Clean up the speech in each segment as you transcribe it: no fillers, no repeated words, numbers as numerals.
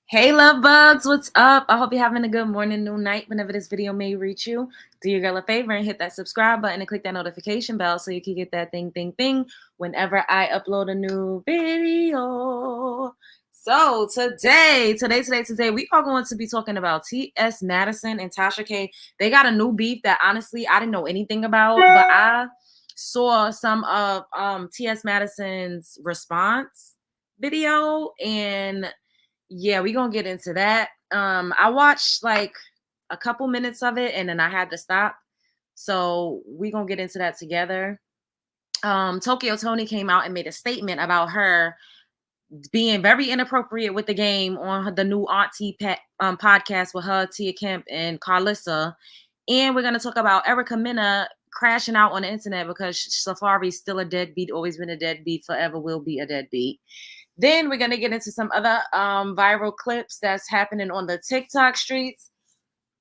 Hey, love bugs, what's up? I hope you're having a good morning, noon, night, whenever this video may reach you. Do your girl a favor and hit that subscribe button and click that notification bell so you can get that thing whenever I upload a new video. So today, we are going to be talking about T.S. Madison and Tasha K. They got a new beef that honestly I didn't know anything about, but I saw some of T.S. Madison's response video, and yeah, we gonna get into that. I watched like a couple minutes of it and then I had to stop. So we gonna get into that together. Toni came out and made a statement about her being very inappropriate with the game on the new podcast with her, Tia Kemp, and Carlissa. And we're gonna talk about Erica Mena crashing out on the internet because Safari's still a deadbeat, always been a deadbeat, forever will be a deadbeat. Then we're gonna get into some other viral clips that's happening on the TikTok streets.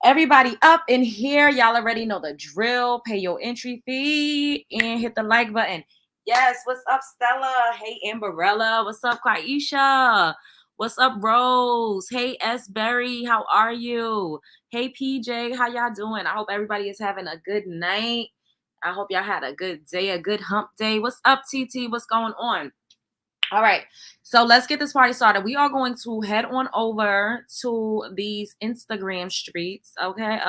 Everybody up in here, y'all already know the drill. Pay your entry fee and hit the like button. Yes, what's up, Stella? Hey, Amberella. What's up, Quaisha? What's up, Rose? Hey, S. Berry. How are you? Hey, PJ. How y'all doing? I hope everybody is having a good night. I hope y'all had a good day, a good hump day. What's up, TT? What's going on? All right, so let's get this party started. We are going to head on over to these Instagram streets. Okay.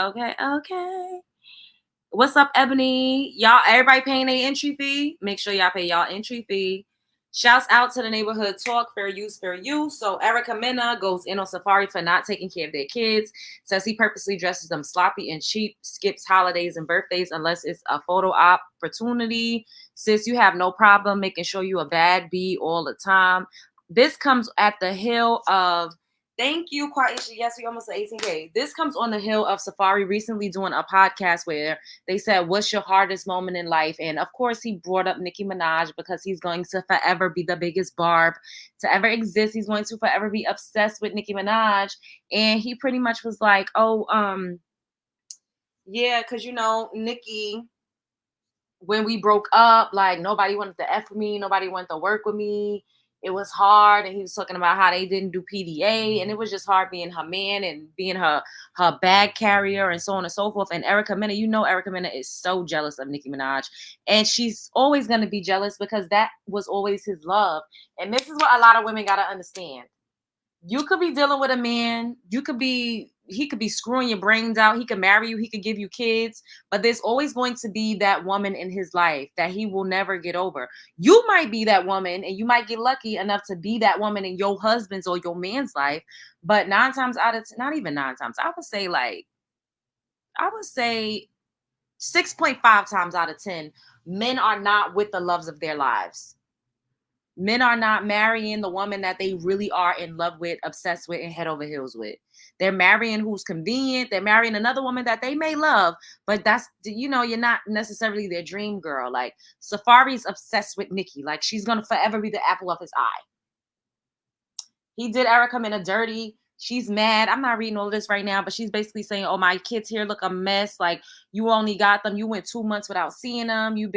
What's up, Ebony? Y'all, everybody paying their entry fee? Make sure y'all pay y'all entry fee. Shouts out to the neighborhood talk, fair use, fair use. So Erica Mena goes in on Safari for not taking care of their kids. Says he purposely dresses them sloppy and cheap, skips holidays and birthdays unless it's a photo opportunity. Sis, you have no problem making sure you a bad bee all the time. This comes at the hill of, thank you, Quaisha. Yes, we almost at 18K. This comes on the hill of Safari recently doing a podcast where they said, what's your hardest moment in life? And of course, he brought up Nicki Minaj because he's going to forever be the biggest barb to ever exist. He's going to forever be obsessed with Nicki Minaj. And he pretty much was like, yeah, because, Nicki, when we broke up, like nobody wanted to F with me, nobody wanted to work with me. It was hard, and he was talking about how they didn't do PDA, and it was just hard being her man and being her bag carrier and so on and so forth. And Erica Mena, Erica Mena is so jealous of Nicki Minaj, and she's always going to be jealous because that was always his love. And this is what a lot of women got to understand. You could be dealing with a man, he could be screwing your brains out, he could marry you, he could give you kids, but there's always going to be that woman in his life that he will never get over. You might be that woman and you might get lucky enough to be that woman in your husband's or your man's life, but 9 times out of 10, not even 9 times, I would say 6.5 times out of 10, men are not with the loves of their lives. Men are not marrying the woman that they really are in love with, obsessed with, and head over heels with. They're marrying who's convenient. They're marrying another woman that they may love, but you're not necessarily their dream girl. Like Safari's obsessed with Nicki. Like she's going to forever be the apple of his eye. He did Erica Mena dirty. She's mad. I'm not reading all of this right now, but she's basically saying, oh, my kids here look a mess. Like you only got them. You went 2 months without seeing them. You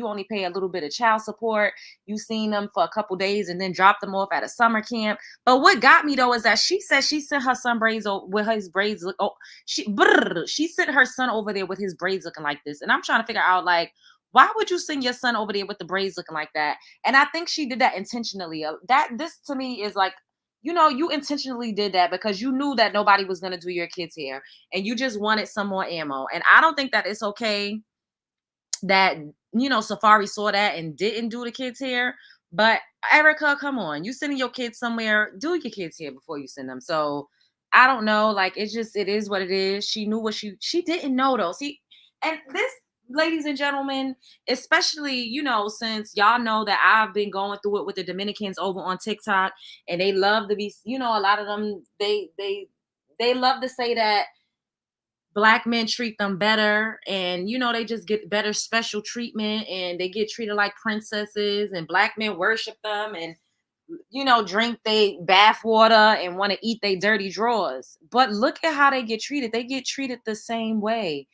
only pay a little bit of child support. You seen them for a couple days and then dropped them off at a summer camp. But what got me though, is that she said she sent her son braids with his braids. She sent her son over there with his braids looking like this. And I'm trying to figure out, like, why would you send your son over there with the braids looking like that? And I think she did that intentionally. This to me is like, you intentionally did that because you knew that nobody was going to do your kids' hair and you just wanted some more ammo. And I don't think that it's okay that, Safari saw that and didn't do the kids' hair. But Erica, come on, you sending your kids somewhere, do your kids' hair before you send them. So I don't know. Like, it is what it is. She knew what she didn't know though. See, and this, ladies and gentlemen, especially, since y'all know that I've been going through it with the Dominicans over on TikTok, and they love to be, a lot of them, they love to say that Black men treat them better, and they just get better special treatment, and they get treated like princesses, and Black men worship them, and drink they bath water and want to eat they dirty drawers. But look at how they get treated. They get treated the same way.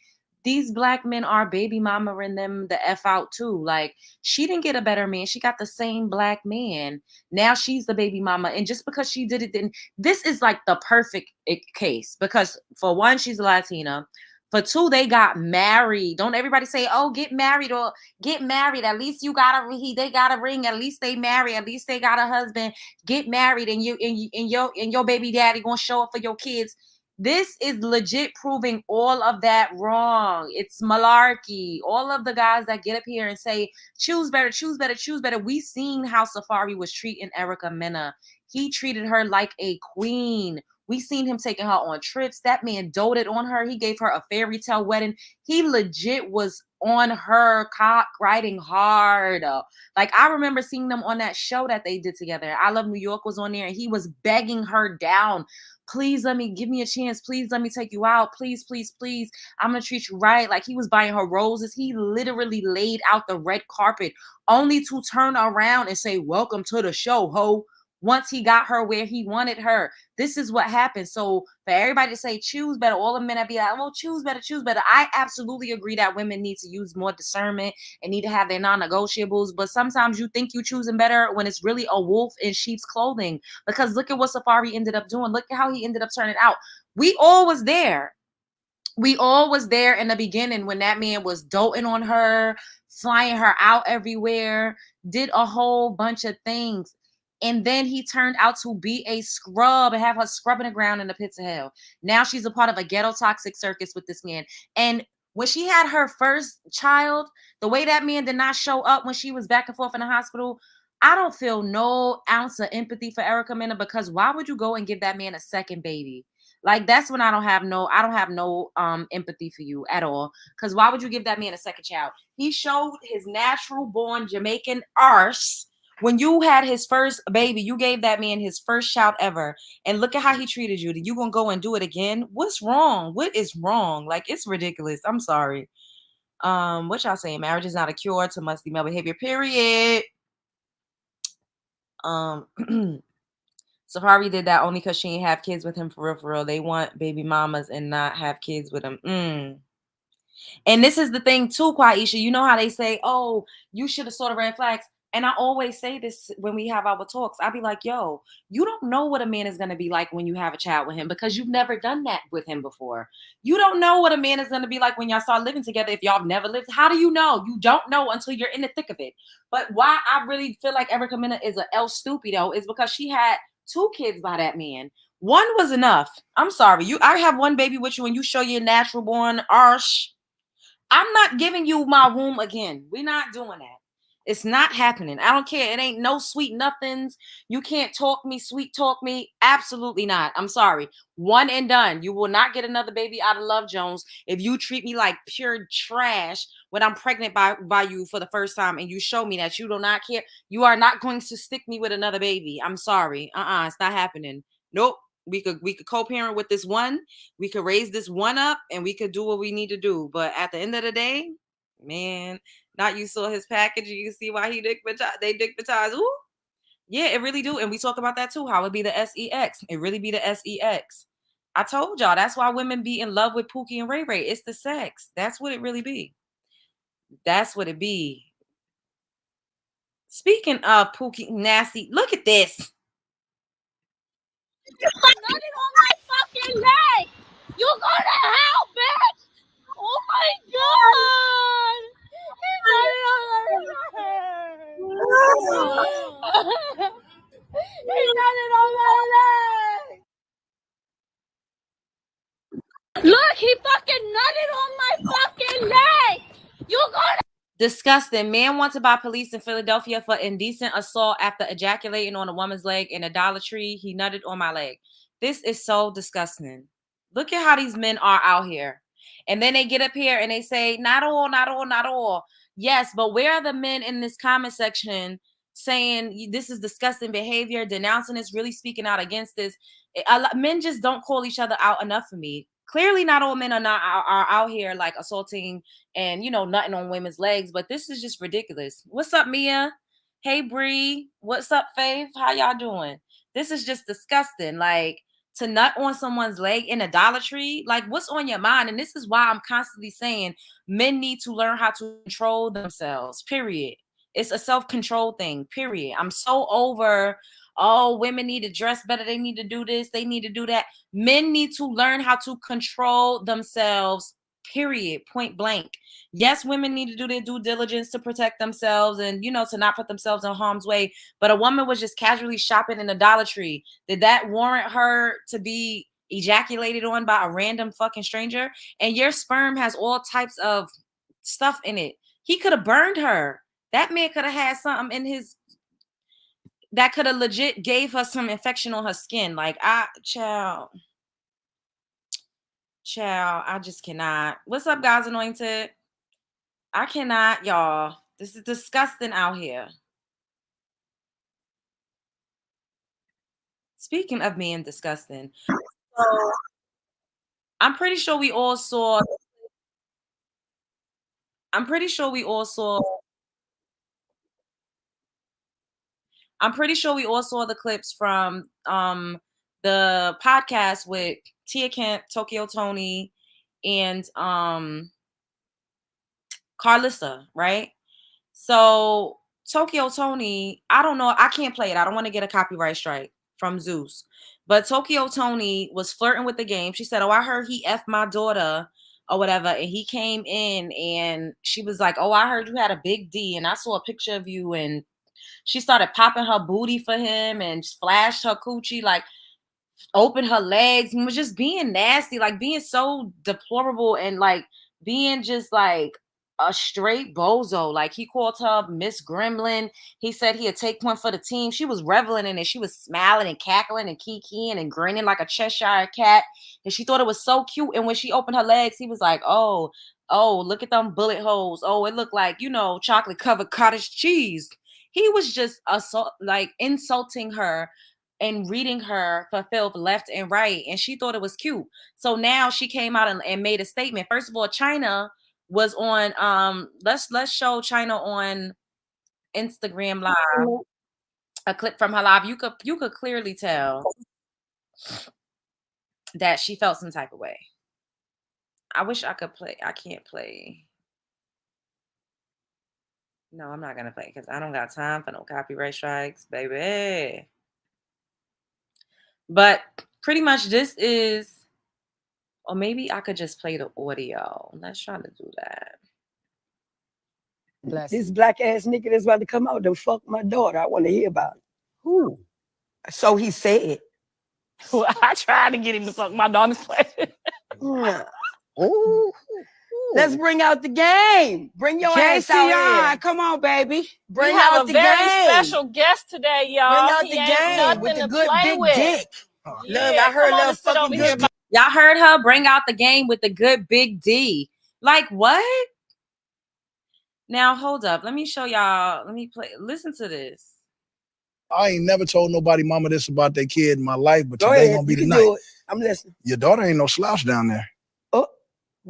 these black men are baby mama and them the F out too. Like, she didn't get a better man. She got the same black man. Now she's the baby mama. And just because she did it, then this is like the perfect case because for one, she's a Latina. For two, they got married. Don't everybody say, "Oh, get married or get married." At least you got they got a ring. At least they married. At least they got a husband. Get married, and your baby daddy gonna show up for your kids. This is legit proving all of that wrong. It's malarkey. All of the guys that get up here and say, choose better, choose better, choose better. We seen how Safari was treating Erica Mena. He treated her like a queen. We seen him taking her on trips. That man doted on her. He gave her a fairy tale wedding. He legit was on her cock riding hard. Like, I remember seeing them on that show that they did together. I Love New York was on there, and he was begging her down. Please give me a chance. Please let me take you out. Please, please, please. I'm going to treat you right. Like, he was buying her roses. He literally laid out the red carpet only to turn around and say, welcome to the show, ho. Once he got her where he wanted her. This is what happened. So for everybody to say choose better, all the men that be like, well, choose better, choose better. I absolutely agree that women need to use more discernment and need to have their non-negotiables. But sometimes you think you choosing better when it's really a wolf in sheep's clothing. Because look at what Safari ended up doing. Look at how he ended up turning out. We all was there. We all was there in the beginning when that man was doting on her, flying her out everywhere, did a whole bunch of things. And then he turned out to be a scrub and have her scrubbing the ground in the pits of hell. Now she's a part of a ghetto toxic circus with this man. And when she had her first child, the way that man did not show up when she was back and forth in the hospital, I don't feel no ounce of empathy for Erica Mena, because why would you go and give that man a second baby? Like, that's when I don't have no empathy for you at all. Because why would you give that man a second child? He showed his natural born Jamaican arse. When you had his first baby, you gave that man his first child ever. And look at how he treated you. You gonna go and do it again? What's wrong? What is wrong? Like, it's ridiculous. I'm sorry. What y'all saying? Marriage is not a cure to musty male behavior, period. Safari did that only because she ain't have kids with him for real, for real. They want baby mamas and not have kids with him. And this is the thing too, Quaisha. You know how they say, oh, you should have saw the red flags. And I always say this when we have our talks. I be like, yo, you don't know what a man is going to be like when you have a child with him because you've never done that with him before. You don't know what a man is going to be like when y'all start living together if y'all have never lived. How do you know? You don't know until you're in the thick of it. But why I really feel like Erica Mena is a El Stupido is because she had 2 kids by that man. One was enough. I'm sorry. I have one baby with you and you show your natural born arse. I'm not giving you my womb again. We're not doing that. It's not happening. I don't care. It ain't no sweet nothings. You can't talk me, sweet talk me. Absolutely not. I'm sorry. One and done. You will not get another baby out of Love Jones if you treat me like pure trash when I'm pregnant by you for the first time and you show me that you do not care. You are not going to stick me with another baby. I'm sorry. It's not happening. Nope. We could co-parent with this one. We could raise this one up and we could do what we need to do. But at the end of the day, man, not you saw his package. You can see why they dickmatized. Ooh, yeah, it really do. And we talk about that too. How it be the sex. It really be the sex. I told y'all that's why women be in love with Pookie and Ray Ray. It's the sex. That's what it really be. That's what it be. Speaking of Pookie nasty, look at this. You nutted on my fucking leg. You go to hell, bitch. Oh my god. He nutted on my leg. He nutted on my leg. Look, he fucking nutted on my fucking leg. You go to Disgusting. Man wanted by police in Philadelphia for indecent assault after ejaculating on a woman's leg in a Dollar Tree. He nutted on my leg. This is so disgusting. Look at how these men are out here. And then they get up here and they say, not all, not all, not all. Yes, but where are the men in this comment section saying this is disgusting behavior, denouncing this, really speaking out against this? Men just don't call each other out enough for me. Clearly, not all men are out here like assaulting and nutting on women's legs, but this is just ridiculous. What's up, Mia? Hey, Bree. What's up, Faith? How y'all doing? This is just disgusting. Like, to nut on someone's leg in a Dollar Tree, like what's on your mind? And this is why I'm constantly saying men need to learn how to control themselves, period. It's a self-control thing, period. I'm so over, oh, women need to dress better, they need to do this, they need to do that. Men need to learn how to control themselves, period, point blank. Yes, women need to do their due diligence to protect themselves and, you know, to not put themselves in harm's way. But a woman was just casually shopping in a Dollar Tree. Did that warrant her to be ejaculated on by a random fucking stranger? And your sperm has all types of stuff in it. He could have burned her. That man could have had something in his that could have legit gave her some infection on her skin. Like, child, I just cannot. What's up, guys? Anointed? I cannot, y'all. This is disgusting out here. Speaking of being disgusting, so I'm pretty sure we all saw. I'm pretty sure we all saw. I'm pretty sure we all saw the clips from the podcast with Tia Kemp, Tokyo Toni, and Carlissa, right? So Tokyo Toni, I don't know, I can't play it. I don't want to get a copyright strike from Zeus. But Tokyo Toni was flirting with the game. She said, "Oh, I heard he effed my daughter or whatever." And he came in and she was like, "Oh, I heard you had a big D and I saw a picture of you." And she started popping her booty for him and flashed her coochie, like opened her legs and was just being nasty, like being so deplorable and like being just like a straight bozo. Like he called her Miss Gremlin. He said he'd take one for the team. She was reveling in it. She was smiling and cackling and kikiing and grinning like a Cheshire cat. And she thought it was so cute. And when she opened her legs, he was like, oh, look at them bullet holes. Oh, it looked like, chocolate covered cottage cheese. He was just like insulting her and reading her for filth left and right, and she thought it was cute. So now she came out and made a statement. First of all, China was on let's show China on Instagram Live a clip from her live. You could clearly tell that she felt some type of way. I wish I could play. I can't play. No, I'm not gonna play because I don't got time for no copyright strikes, baby. But pretty much this is, or maybe I could just play the audio. Let's try to do that. This black ass nigga that's about to come out to fuck my daughter. I want to hear about it. Who? So he said. Well, I tried to get him to fuck my daughter's place. Ooh. Let's bring out the game. Bring your ass out here. Come on, baby. Bring we have out a the very game. special guest today, y'all. Bring out He the ain't game nothing with the to good play big with. dick. Yeah, Look, I heard come on little and sit over fucking here. Y'all heard her bring out the game with the good big D. Like what? Now hold up. Let me show y'all. Let me play. Listen to this. I ain't never told nobody mama this about their kid in my life, but Go today ahead. gonna be You the can night. do it. I'm listening. Your daughter ain't no slouch down there. Oh,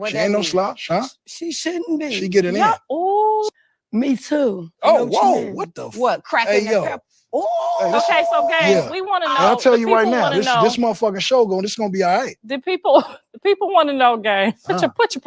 she ain't no slouch, huh? She shouldn't be. She getting in. Ooh. Me too. Oh, whoa, what the What? Cracking Hey, yo. the pepper? Hey, this- Okay, so gang, yeah. we want to know. I'll tell the you right people now, wanna this know, motherfucking show this gonna be all right. the people want to know, gang. Put your pussy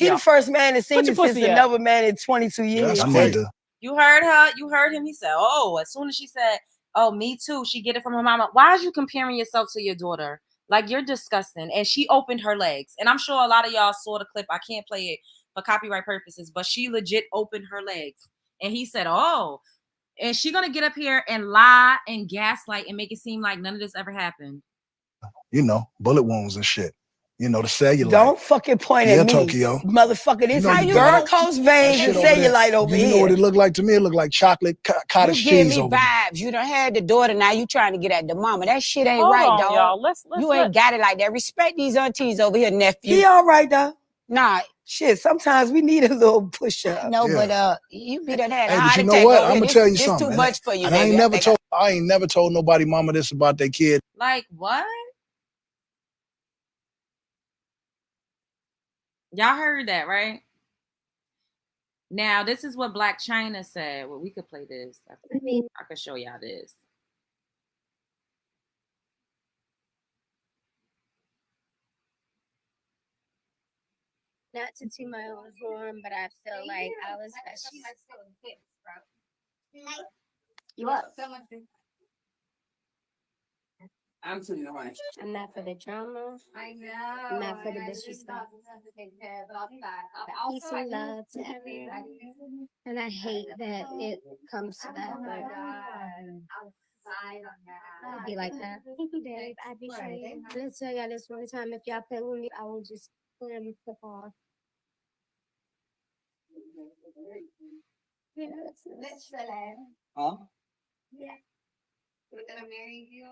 He the out. first man to see Put me your since pussy out. another man in 22 years. That's crazy. You heard her. You heard him. He said, "Oh, as soon as she said, oh, me too, she get it from her mama." Why is you comparing yourself to your daughter? Like you're disgusting. And she opened her legs. And I'm sure a lot of y'all saw the clip. I can't play it for copyright purposes, but she legit opened her legs. And he said, "Oh, and she gonna get up here and lie and gaslight and make it seem like none of this ever happened." Bullet wounds and shit. The cellulite. Don't fucking point at me, Tokyo. Motherfucker. This You is know varicose veins and cellulite over You here. know what it looked like to me? It looked like chocolate cottage You give cheese me over there. vibes. You done had the daughter, now you trying to get at the mama. That shit ain't Hold right, on, dog. y'all. Let's You ain't got it like that. Respect these aunties over here, nephew. He all right, though. Nah, Shit, sometimes we need a little push up. no, Yeah. but you be done had a Hey, but heart you know attack what? over I'm here. gonna tell you This something. too much for you, and I baby. ain't never told nobody mama this about their kid. Like what? Y'all heard that, right? Now, this is what Black China said. Well, we could play this. I could show y'all this. Not to toot my own horn, but I feel like I was special. Look. I'm telling you right. I'm not for the drama. I know. I'm not for the disrespect. Peace and love to everybody. And I hate that it comes to that. But I'd be like that. Thank you, babe. I appreciate it. Let's tell y'all this one time. If y'all play with me, I will just slam the ball. Yeah, literally. Huh? Yeah. We're gonna marry you.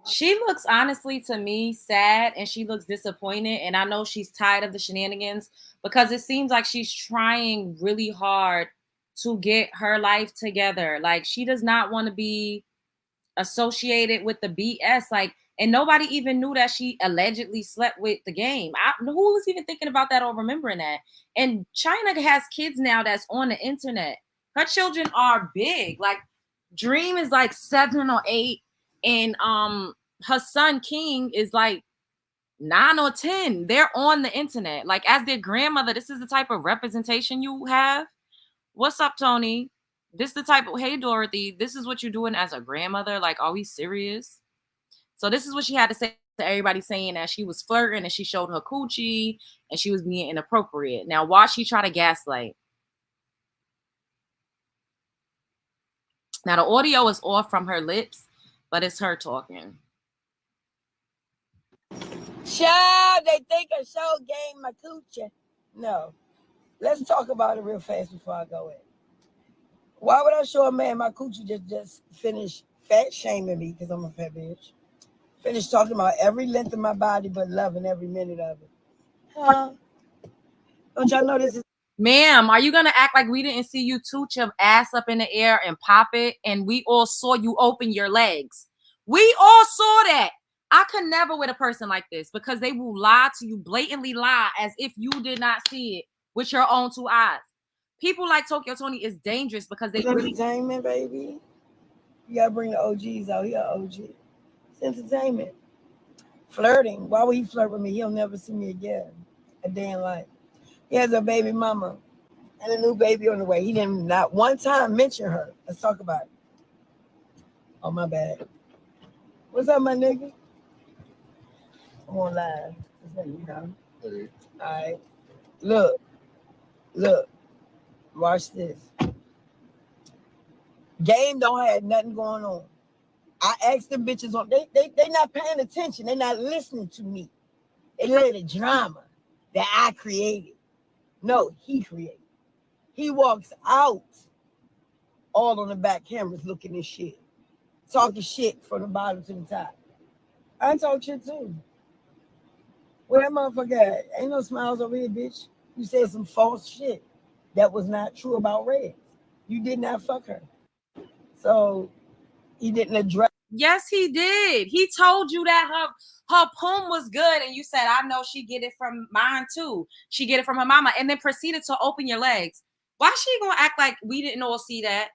She looks honestly to me sad and she looks disappointed. And I know she's tired of the shenanigans because it seems like she's trying really hard to get her life together. Like she does not want to be associated with the BS. Like, and nobody even knew that she allegedly slept with the game. Who was even thinking about that or remembering that? And China has kids now that's on the internet. Her children are big. Like Dream is like 7 or 8, and her son King is like 9 or 10. They're on the internet. Like as their grandmother, this is the type of representation you have. What's up, Toni? This is the type of, hey Dorothy, this is what you're doing as a grandmother. Like, are we serious? So this is what she had to say to everybody, saying that she was flirting and she showed her coochie and she was being inappropriate. Now, why she try to gaslight? Now the audio is off from her lips, but it's her talking. Child, they think a show game my coochie. No. Let's talk about it real fast before I go in. Why would I show a man my coochie just finish fat shaming me because I'm a fat bitch? Finish talking about every length of my body but loving every minute of it. Huh? Don't y'all know this is Ma'am, are you going to act like we didn't see you toot your ass up in the air and pop it and we all saw you open your legs? We all saw that. I could never with a person like this because they will lie to you, blatantly lie as if you did not see it with your own 2 eyes. People like Tokyo Toni is dangerous because they really... entertainment, baby. You gotta bring the OGs out. He an OG. It's entertainment. Flirting. Why would he flirt with me? He'll never see me again. A day in life. He has a baby mama and a new baby on the way. He didn't not one time mention her. Let's talk about it. Oh, my bad. What's up, my nigga? I'm on live. Just letting you know. All right. Look. Watch this. Game don't have nothing going on. I asked them bitches on. They not paying attention. They not listening to me. They let the drama that I created. No, he created. He walks out all on the back cameras looking at shit. Talking shit from the bottom to the top. I talk shit too. Where that motherfucker at? Ain't no smiles over here, bitch. You said some false shit that was not true about Red. You did not fuck her. So he didn't address. Yes, he did. He told you that her poem was good, and you said, I know she get it from mine too. She get it from her mama, and then proceeded to open your legs. Why she gonna act like we didn't all see that?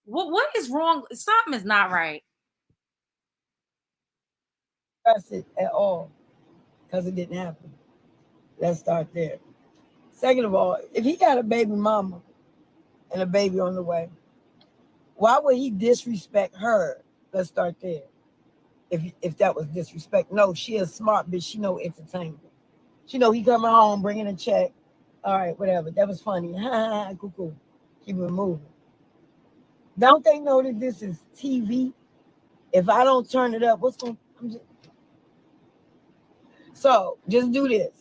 What is wrong? Something is not right. It at all because it didn't happen. Let's start there. Second of all, if he got a baby mama and a baby on the way, why would he disrespect her? Let's start there. If that was disrespect. No, she a smart bitch. She know entertainment. She know he coming home bringing a check. All right, whatever. That was funny. Cool. Keep it moving. Don't they know that this is TV? If I don't turn it up, what's going to... So just do this.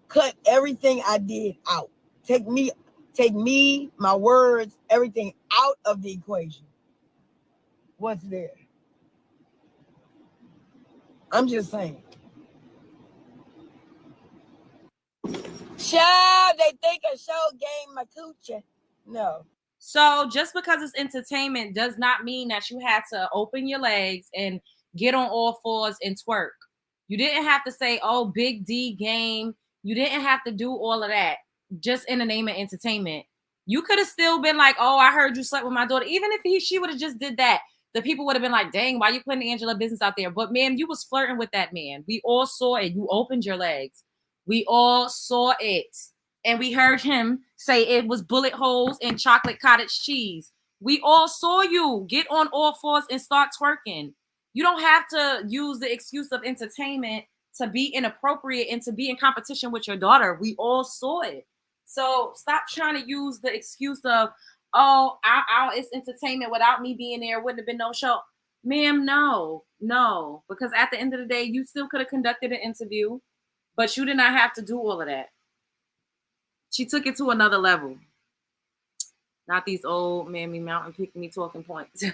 Cut everything I did out. Take me, my words, everything out of the equation. What's there? I'm just saying. Child, they think a show game my coochie. No. So just because it's entertainment does not mean that you had to open your legs and get on all fours and twerk. You didn't have to say, oh, big D game. You didn't have to do all of that just in the name of entertainment. You could have still been like, oh, I heard you slept with my daughter. Even if she would have just did that, the people would have been like, dang, why you putting Angela business out there? But ma'am, you was flirting with that man. We all saw it. You opened your legs. We all saw it. And we heard him say it was bullet holes and chocolate cottage cheese. We all saw you get on all fours and start twerking. You don't have to use the excuse of entertainment to be inappropriate and to be in competition with your daughter. We all saw it. So stop trying to use the excuse of, oh, it's entertainment. Without me being there, wouldn't have been no show. Ma'am, no. Because at the end of the day, you still could have conducted an interview, but you did not have to do all of that. She took it to another level. Not these old Mammy Mountain pick me talking points.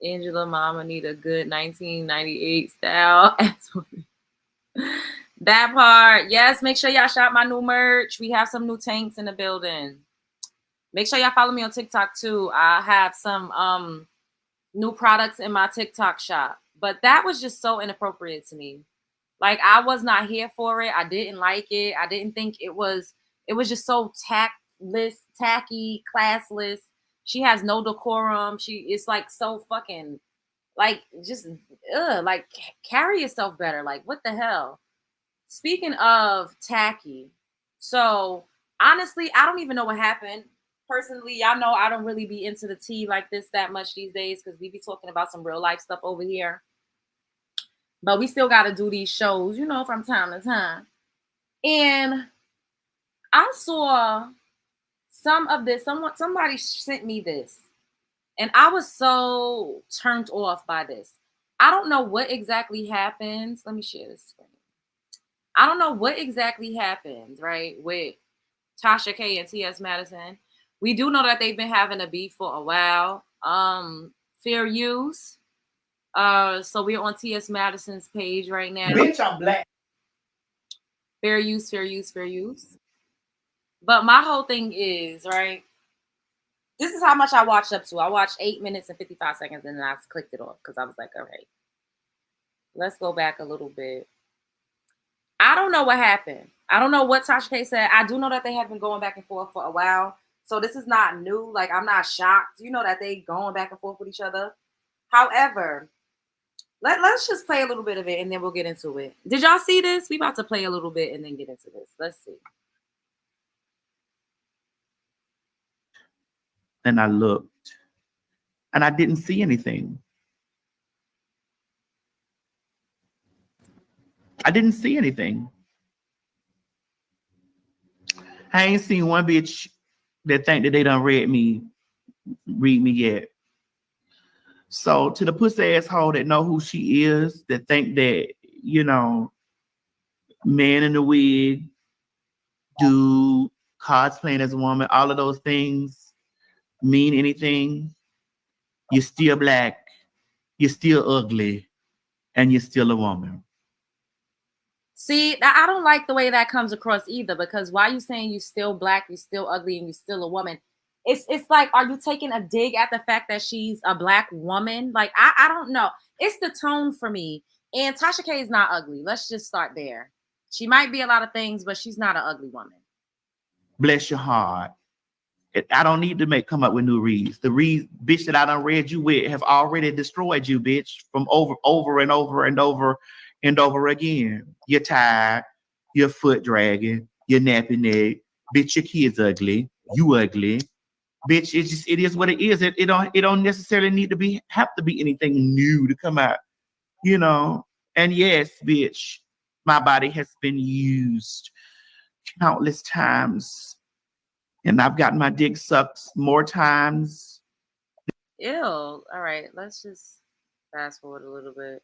Angela mama need a good 1998 style. That part. Yes, make sure y'all shop my new merch. We have some new tanks in the building. Make sure y'all follow me on TikTok too. I have some new products in my TikTok shop. But that was just so inappropriate to me. Like, I was not here for it. I didn't like it. I didn't think it was just so tactless, tacky, classless. She has no decorum. It's like so fucking, like, just, like, carry yourself better. Like, what the hell? Speaking of tacky, so honestly, I don't even know what happened. Personally, y'all know I don't really be into the tea like this that much these days because we be talking about some real life stuff over here. But we still got to do these shows, you know, from time to time. And I saw some of this. Somebody sent me this. And I was so turned off by this. I don't know what exactly happens. Let me share this screen. I don't know what exactly happens, right, with Tasha K and T.S. Madison. We do know that they've been having a beef for a while. Fair use. So we're on T.S. Madison's page right now. Bitch, I'm black. Fair use, fair use, fair use. But my whole thing is, right, this is how much I watched up to. I watched 8 minutes and 55 seconds and then I clicked it off because I was like, all right, let's go back a little bit. I don't know what happened. I don't know what Tasha K said. I do know that they have been going back and forth for a while. So this is not new. Like, I'm not shocked. You know that they going back and forth with each other. However, let's just play a little bit of it and then we'll get into it. Did y'all see this? We about to play a little bit and then get into this. Let's see. And I looked and I didn't see anything. I didn't see anything. I ain't seen one bitch that think that they done read me yet. So to the pussy asshole that know who she is, that think that, you know, man in the wig, dude, cosplaying as a woman, all of those things mean anything, you're still black, you're still ugly, and you're still a woman. See, I don't like the way that comes across either, because why are you saying you're still black, you're still ugly, and you're still a woman? It's like, are you taking a dig at the fact that she's a black woman? Like, I don't know. It's the tone for me. And Tasha K is not ugly. Let's just start there. She might be a lot of things, but she's not an ugly woman. Bless your heart. I don't need to come up with new reads. The reads, bitch, that I done read you with have already destroyed you, bitch, from over and over and over and over again. You're tired. Your foot dragging. Your nappy neck. Bitch, your kid's ugly. You ugly. Bitch, it is what it is. It don't necessarily need to have to be anything new to come out, you know. And yes, bitch, my body has been used countless times, and I've gotten my dick sucked more times. Ew. All right, let's just fast forward a little bit.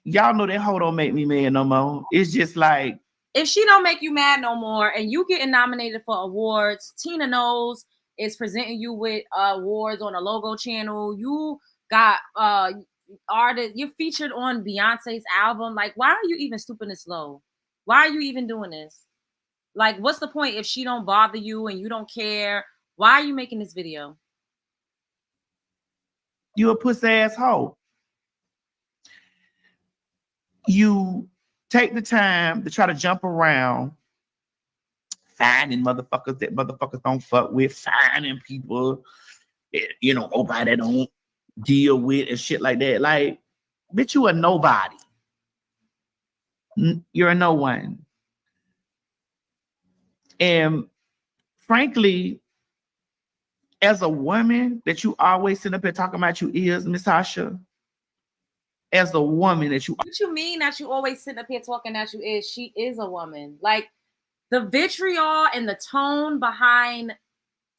Y'all know that hoe don't make me mad no more. It's just like, if she don't make you mad no more, and you getting nominated for awards, Tina knows is presenting you with awards on a logo channel. You got artists. You're featured on Beyonce's album. Like, why are you even stooping this low? Why are you even doing this? Like, what's the point if she don't bother you and you don't care? Why are you making this video? You a pussy ass hoe. You take the time to try to jump around, finding motherfuckers that motherfuckers don't fuck with, finding people, you know, nobody don't deal with and shit like that. Like, bitch, you a nobody. You're a no one. And frankly, as a woman that you always sit up here talking about you is, Miss Tasha, as a woman that you... What you mean that you always sitting up here talking that you is? She is a woman. Like, the vitriol and the tone behind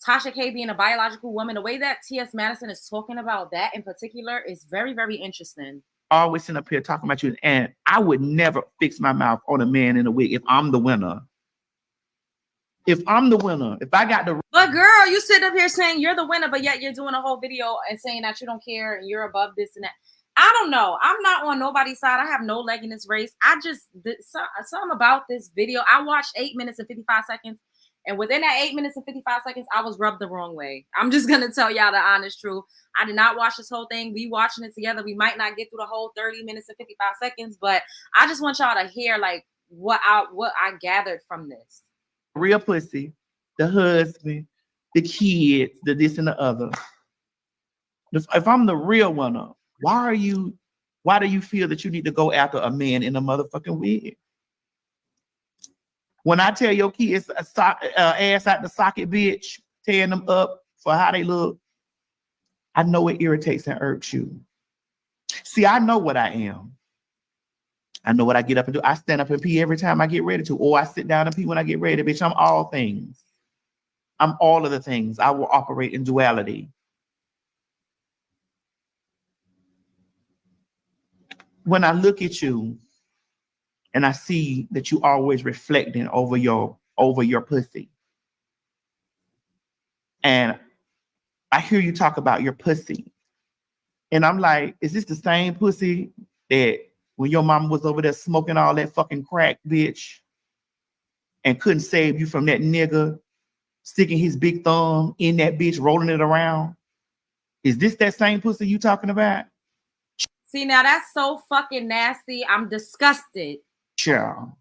Tasha K being a biological woman, the way that T.S. Madison is talking about that in particular is very, very interesting. Always sitting up here talking about you, and I would never fix my mouth on a man in a wig if I'm the winner. If I'm the winner, if I got the... But girl, you sit up here saying you're the winner, but yet you're doing a whole video and saying that you don't care and you're above this and that. I don't know. I'm not on nobody's side. I have no leg in this race. I just, something about this video. I watched 8 minutes and 55 seconds. And within that 8 minutes and 55 seconds, I was rubbed the wrong way. I'm just going to tell y'all the honest truth. I did not watch this whole thing. We watching it together. We might not get through the whole 30 minutes and 55 seconds, but I just want y'all to hear like what I gathered from this. Real pussy, the husband, the kids, the this and the other. If I'm the real winner, why do you feel that you need to go after a man in a motherfucking wig? When I tell your kids ass out the socket, bitch, tearing them up for how they look, I know it irritates and irks you. See, I know what I am. I know what I get up and do. I stand up and pee every time I get ready to, or I sit down and pee when I get ready. Bitch, I'm all things. I'm all of the things. I will operate in duality. When I look at you and I see that you always reflecting over your pussy, and I hear you talk about your pussy, and I'm like, is this the same pussy that when your mama was over there smoking all that fucking crack, bitch, and couldn't save you from that nigga sticking his big thumb in that bitch, rolling it around? Is this that same pussy you talking about? See, now that's so fucking nasty. I'm disgusted. Sure.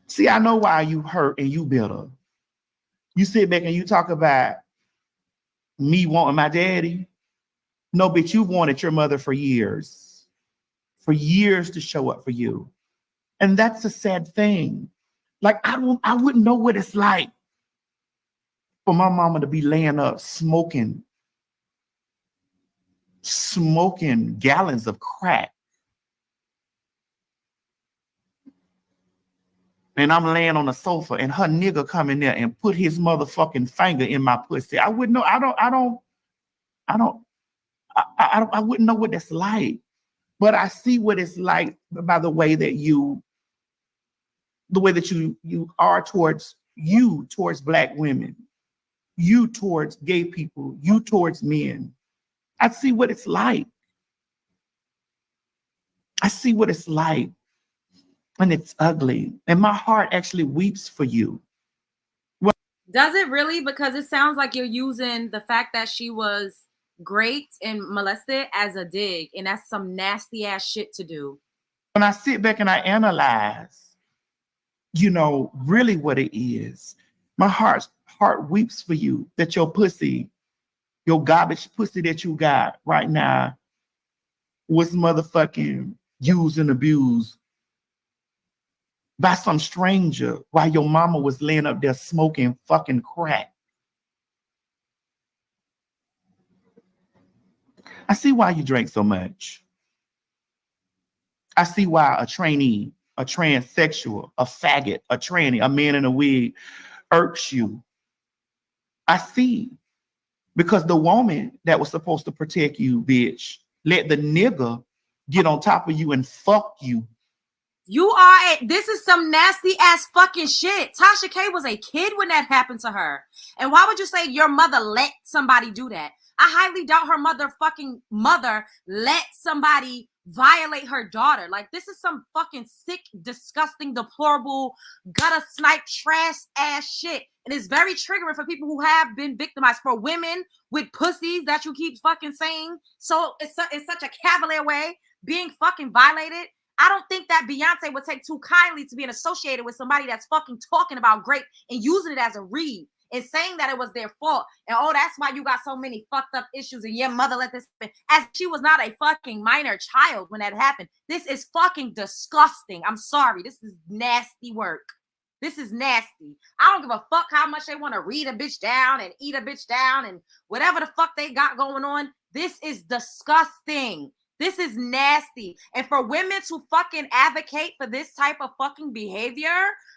See, I know why you hurt and you bitter. You sit back and you talk about me wanting my daddy. No, bitch, you wanted your mother for years to show up for you. And that's a sad thing. Like, I wouldn't know what it's like for my mama to be laying up smoking gallons of crack. And I'm laying on the sofa and her nigga come in there and put his motherfucking finger in my pussy. I wouldn't know. I wouldn't know what that's like. But I see what it's like by the way that you are towards Black women, you towards gay people, you towards men. I see what it's like. I see what it's like. And it's ugly. And my heart actually weeps for you. Does it really? Because it sounds like you're using the fact that she was raped and molested as a dig. And that's some nasty ass shit to do. When I sit back and I analyze, really what it is, my heart weeps for you that your pussy, your garbage pussy that you got right now was motherfucking used and abused by some stranger while your mama was laying up there smoking fucking crack. I see why you drink so much. I see why a trainee, a transsexual, a faggot, a tranny, a man in a wig irks you. I see. Because the woman that was supposed to protect you, bitch, let the nigga get on top of you and fuck you. This is some nasty ass fucking shit. Tasha K was a kid when that happened to her. And why would you say your mother let somebody do that? I highly doubt her mother let somebody violate her daughter. Like, this is some fucking sick, disgusting, deplorable, gutter snipe, trash ass shit. And it's very triggering for people who have been victimized, for women with pussies that you keep fucking saying. So it's such a cavalier way, being fucking violated. I don't think that Beyonce would take too kindly to being associated with somebody that's fucking talking about Grape and using it as a read. and saying that it was their fault. And oh, that's why you got so many fucked up issues and your mother let this happen. As she was not a fucking minor child when that happened. This is fucking disgusting. I'm sorry. This is nasty work. This is nasty. I don't give a fuck how much they want to read a bitch down and eat a bitch down and whatever the fuck they got going on. This is disgusting. This is nasty. And for women to fucking advocate for this type of fucking behavior,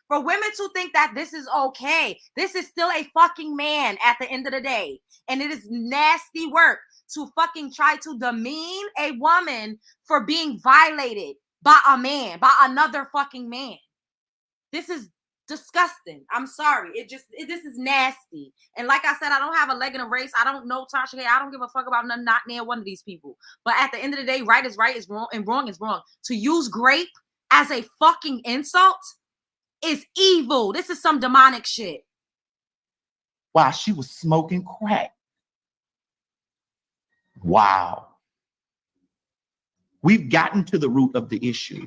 for women to think that this is okay, this is still a fucking man at the end of the day. And it is nasty work to fucking try to demean a woman for being violated by a man, by another fucking man. This is disgusting. I'm sorry. This is nasty. And like I said, I don't have a leg in a race. I don't know Tasha. I don't give a fuck about none, not near one of these people. But at the end of the day, right is right, is wrong, and wrong is wrong. To use Grape as a fucking insult is evil. This is some demonic shit. While she was smoking crack. Wow. We've gotten to the root of the issue.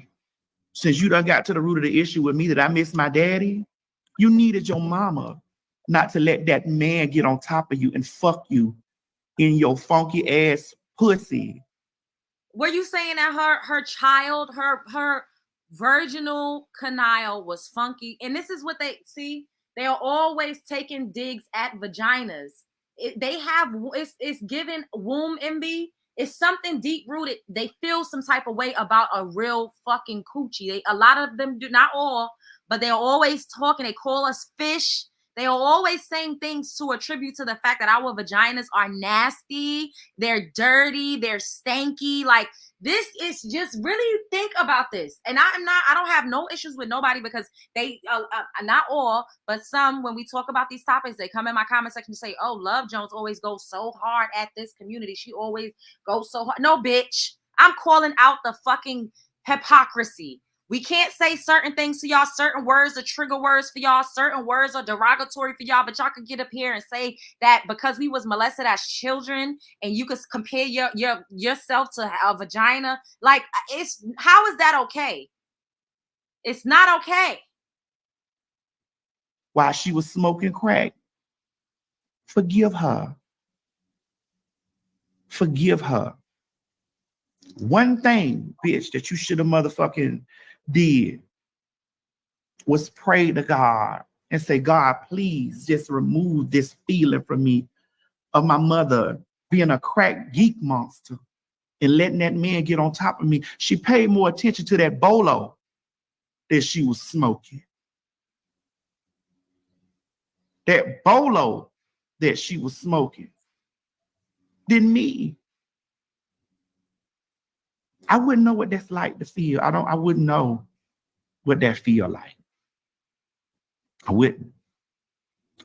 Since you done got to the root of the issue with me that I miss my daddy, you needed your mama not to let that man get on top of you and fuck you in your funky ass pussy. Were you saying that her child, her virginal canal was funky? And this is what they see. They are always taking digs at vaginas. It's given womb envy. It's something deep rooted. They feel some type of way about a real fucking coochie. A lot of them do, not all, but they're always talking. They call us fish. They are always saying things to attribute to the fact that our vaginas are nasty, they're dirty, they're stanky. Like, this is just really think about this. And I don't have no issues with nobody because they, not all, but some, when we talk about these topics, they come in my comment section and say, oh, Love Jones always goes so hard at this community. She always goes so hard. No, bitch. I'm calling out the fucking hypocrisy. We can't say certain things to y'all. Certain words are trigger words for y'all. Certain words are derogatory for y'all. But y'all can get up here and say that because we was molested as children and you could compare yourself to a vagina. Like, how is that okay? It's not okay. While she was smoking crack, forgive her. Forgive her. One thing, bitch, that you should have motherfucking did was pray to God and say, God, please just remove this feeling from me of my mother being a crack geek monster and letting that man get on top of me. She paid more attention to that bolo that she was smoking. That bolo that she was smoking than me. I wouldn't know what that's like to feel. I wouldn't know what that feel like. I wouldn't.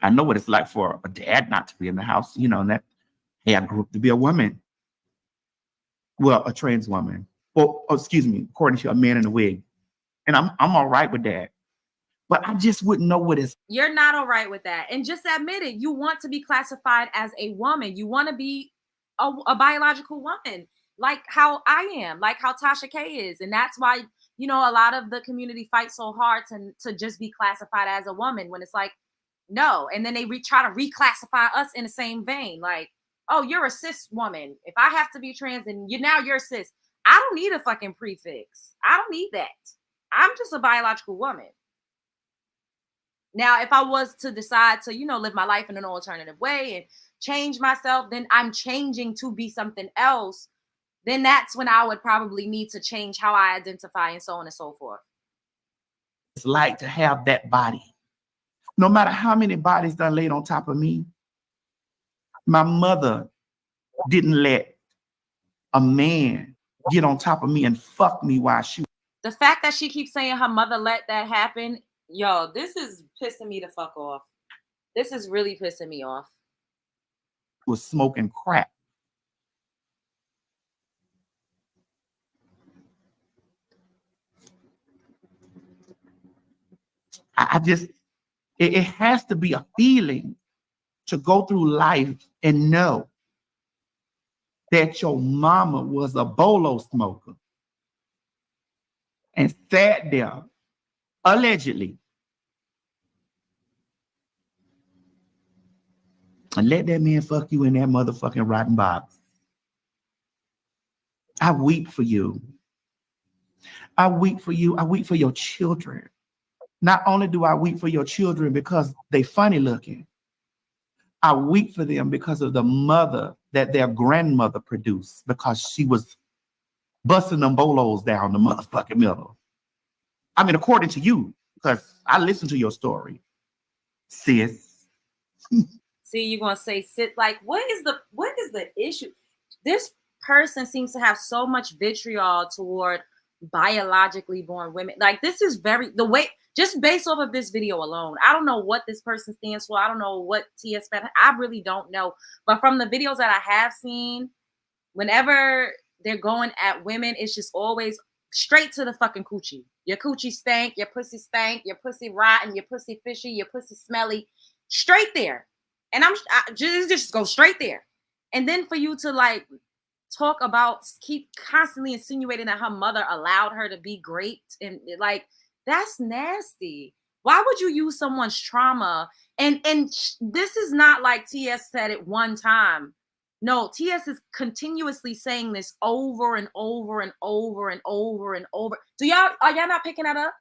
I know what it's like for a dad not to be in the house, you know, and that, hey, I grew up to be a woman. Well, a trans woman. Well, excuse me, according to a man in a wig. And I'm all right with that. But I just wouldn't know what it's. You're not all right with that. And just admit it. You want to be classified as a woman. You want to be a biological woman, like how I am, like how Tasha K is. And that's why, you know, a lot of the community fights so hard to just be classified as a woman when it's like, no. And then they try to reclassify us in the same vein. Like, oh, you're a cis woman. If I have to be trans and you're cis, I don't need a fucking prefix. I don't need that. I'm just a biological woman. Now, if I was to decide to, you know, live my life in an alternative way and change myself, then I'm changing to be something else. Then that's when I would probably need to change how I identify and so on and so forth. It's like to have that body. No matter how many bodies that laid on top of me, my mother didn't let a man get on top of me and fuck me while she. The fact that she keeps saying her mother let that happen, yo, this is pissing me the fuck off. This is really pissing me off. Was smoking crack. I just, it has to be a feeling to go through life and know that your mama was a bolo smoker and sat there, allegedly, and let that man fuck you in that motherfucking rotten box. I weep for you. I weep for you. I weep for your children. Not only do I weep for your children because they funny looking, I weep for them because of the mother that their grandmother produced, because she was busting them bolos down the motherfucking middle. I mean, according to you, because I listened to your story, sis. See, you're gonna say sit like what is the issue? This person seems to have so much vitriol toward biologically born women. Like this is the way just based off of this video alone. I don't know what this person stands for. I don't know what TS. I really don't know. But from the videos that I have seen, whenever they're going at women, it's just always straight to the fucking coochie. Your coochie stank, your pussy stank, your pussy rotten, your pussy fishy, your pussy smelly. Straight there. And I just go straight there. And then for you to like talk about, keep constantly insinuating that her mother allowed her to be raped, and like that's nasty. Why would you use someone's trauma? And this is not like TS said it one time. No, TS is continuously saying this over and over and over and over and over. Are y'all not picking that up?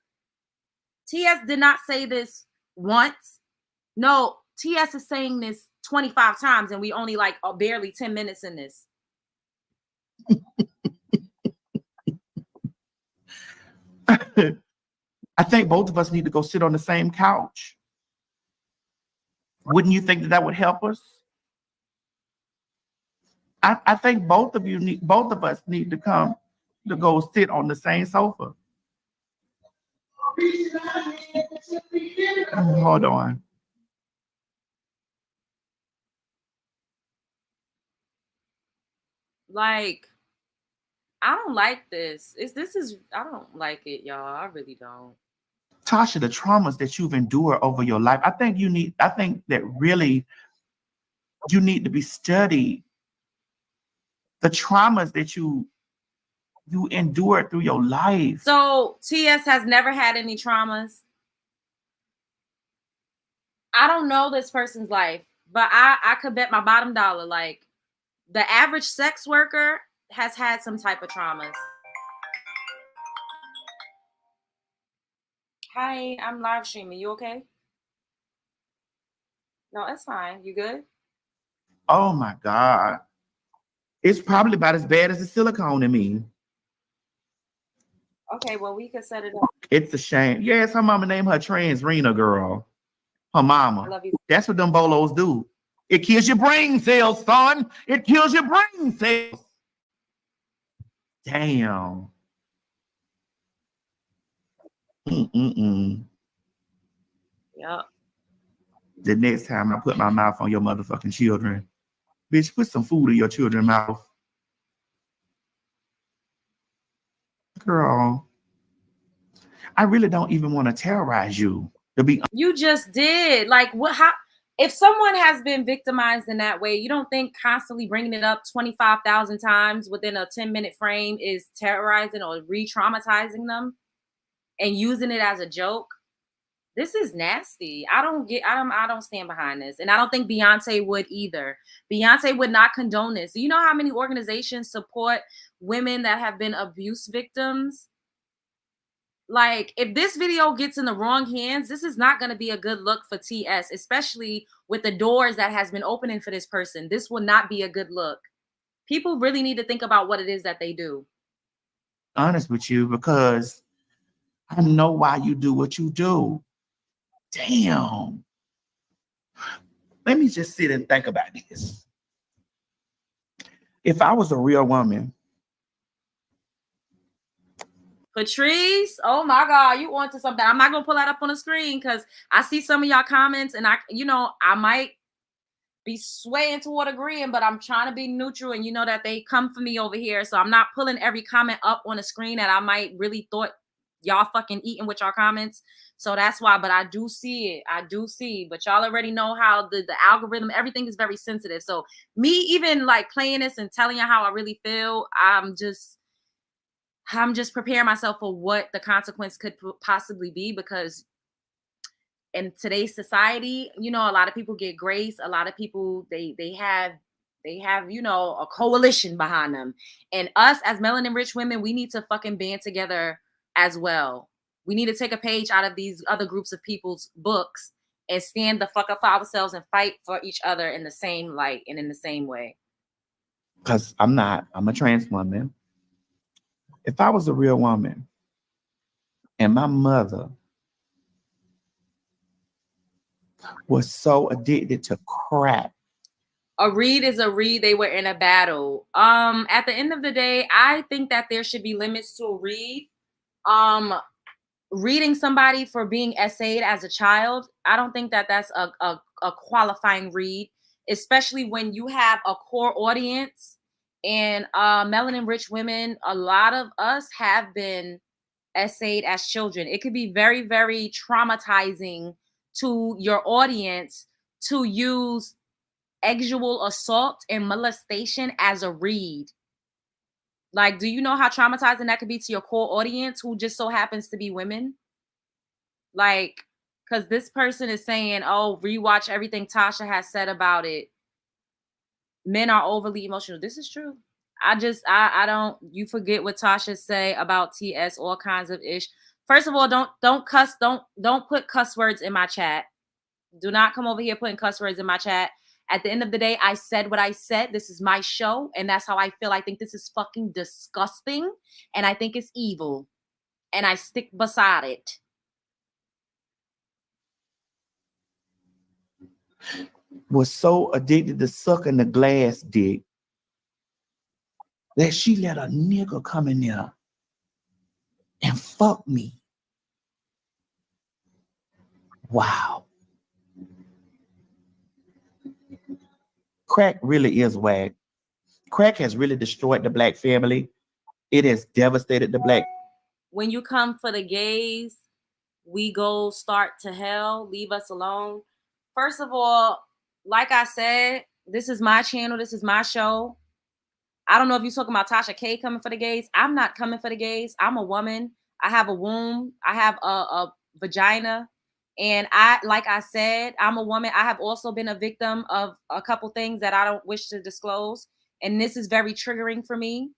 TS did not say this once. No, TS is saying this 25 times, and we only like barely 10 minutes in this. I think both of us need to go sit on the same couch. Wouldn't you think that would help us? I think both of us need to come to go sit on the same sofa. Hold on. Like, I don't like this. I don't like it, y'all. I really don't. Tasha, the traumas that you've endured over your life, I think that really you need to be studied. The traumas that you endured through your life. So TS has never had any traumas. I don't know this person's life, but I could bet my bottom dollar, like the average sex worker has had some type of traumas. Hi, I'm live streaming. You okay? No, it's fine. You good? Oh my God. It's probably about as bad as the silicone in me. Okay, well, we could set it up. It's a shame. Yes, her mama named her Trans Rena girl. Her mama. I love you. That's what them bolos do. It kills your brain cells, son. It kills your brain cells. Damn. Yep. The next time I put my mouth on your motherfucking children, bitch, put some food in your children's mouth. Girl, I really don't even want to terrorize you. You just did. Like, what? How? If someone has been victimized in that way, you don't think constantly bringing it up 25,000 times within a 10-minute frame is terrorizing or re-traumatizing them and using it as a joke? This is nasty. I don't stand behind this. And I don't think Beyonce would either. Beyonce would not condone this. Do you know how many organizations support women that have been abuse victims? Like, if this video gets in the wrong hands, this is not going to be a good look for TS, especially with the doors that has been opening for this person. This will not be a good look. People really need to think about what it is that they do. Honest with you, because I know why you do what you do. Damn. Let me just sit and think about this. If I was a real woman. Patrice, oh my God, you onto something. I'm not gonna pull that up on the screen because I see some of y'all comments, and I might be swaying toward agreeing, but I'm trying to be neutral, and you know that they come for me over here, so I'm not pulling every comment up on the screen that I might really thought y'all fucking eating with y'all comments. So that's why, but I do see it. But y'all already know how the algorithm, everything is very sensitive. So me even like playing this and telling you how I really feel, I'm just preparing myself for what the consequence could possibly be, because in today's society, you know, a lot of people get grace. A lot of people, they have, you know, a coalition behind them. And us as melanin rich women, we need to fucking band together as well. We need to take a page out of these other groups of people's books and stand the fuck up for ourselves and fight for each other in the same light and in the same way. Because I'm a trans woman. If I was a real woman and my mother was so addicted to crack. A read is a read. They were in a battle. At the end of the day, I think that there should be limits to a read. Reading somebody for being essayed as a child, I don't think that that's a qualifying read, especially when you have a core audience. And melanin rich women, a lot of us have been essayed as children. It could be very, very traumatizing to your audience to use sexual assault and molestation as a read. Like, do you know how traumatizing that could be to your core audience who just so happens to be women? Like, because this person is saying, oh, rewatch everything Tasha has said about it. Men are overly emotional. This is true. I don't, you forget what Tasha say about TS, all kinds of ish. First of all, don't cuss, don't put cuss words in my chat. Do not come over here putting cuss words in my chat. At the end of the day, I said what I said. This is my show, and that's how I feel. I think this is fucking disgusting, and I think it's evil, and I stick beside it. Was so addicted to sucking the glass dick that she let a nigga come in there and fuck me. Wow. Crack really is whack. Crack has really destroyed the Black family. It has devastated the Black. When you come for the gays, we go start to hell. Leave us alone. First of all, like I said, this is my channel. This is my show. I don't know if you're talking about Tasha K coming for the gays. I'm not coming for the gays. I'm a woman. I have a womb. I have a vagina. And like I said, I'm a woman. I have also been a victim of a couple things that I don't wish to disclose. And this is very triggering for me.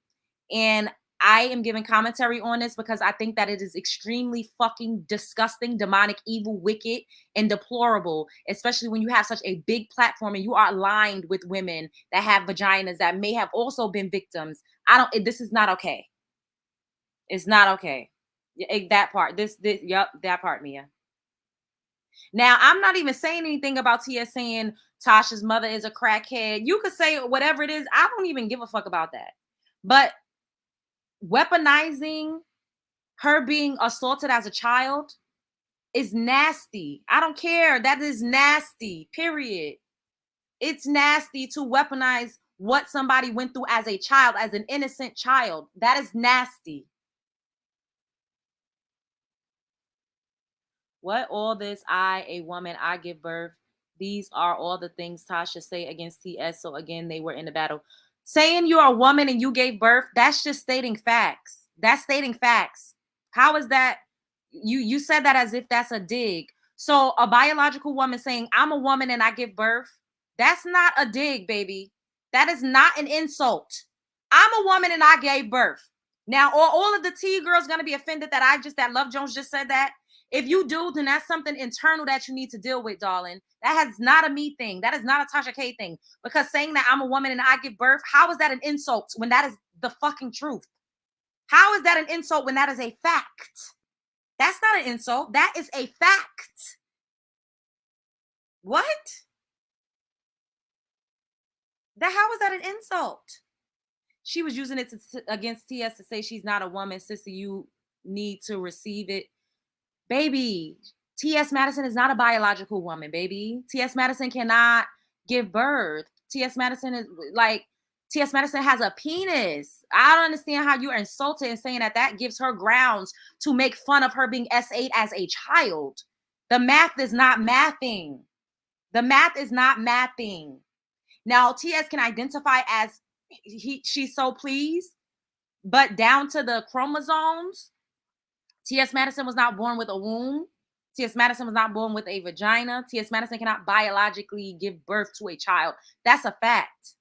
And I am giving commentary on this because I think that it is extremely fucking disgusting, demonic, evil, wicked, and deplorable, especially when you have such a big platform and you are aligned with women that have vaginas that may have also been victims. This is not okay. It's not okay. That part, that part, Mia. Now, I'm not even saying anything about Tia saying Tasha's mother is a crackhead. You could say whatever it is. I don't even give a fuck about that. But weaponizing her being assaulted as a child is nasty. I don't care. That is nasty, period. It's nasty to weaponize what somebody went through as a child, as an innocent child. That is nasty. What all this, I, a woman, I give birth. These are all the things Tasha say against TS. So again, they were in the battle. Saying you're a woman and you gave birth, that's just stating facts. That's stating facts. How is that? You said that as if that's a dig. So a biological woman saying, I'm a woman and I give birth, that's not a dig, baby. That is not an insult. I'm a woman and I gave birth. Now, are all of the T girls going to be offended that Love Jones just said that? If you do, then that's something internal that you need to deal with, darling. That is not a me thing. That is not a Tasha K thing. Because saying that I'm a woman and I give birth, how is that an insult when that is the fucking truth? How is that an insult when that is a fact? That's not an insult. That is a fact. What? How is that an insult? She was using it against TS to say she's not a woman. Sister, you need to receive it. Baby, T.S. Madison is not a biological woman, baby. T.S. Madison cannot give birth. T.S. Madison has a penis. I don't understand how you're insulted and saying that gives her grounds to make fun of her being S8 as a child. The math is not mathing. The math is not mathing. Now, T.S. can identify as she's so pleased, but down to the chromosomes, T.S. Madison was not born with a womb. T.S. Madison was not born with a vagina. T.S. Madison cannot biologically give birth to a child. That's a fact.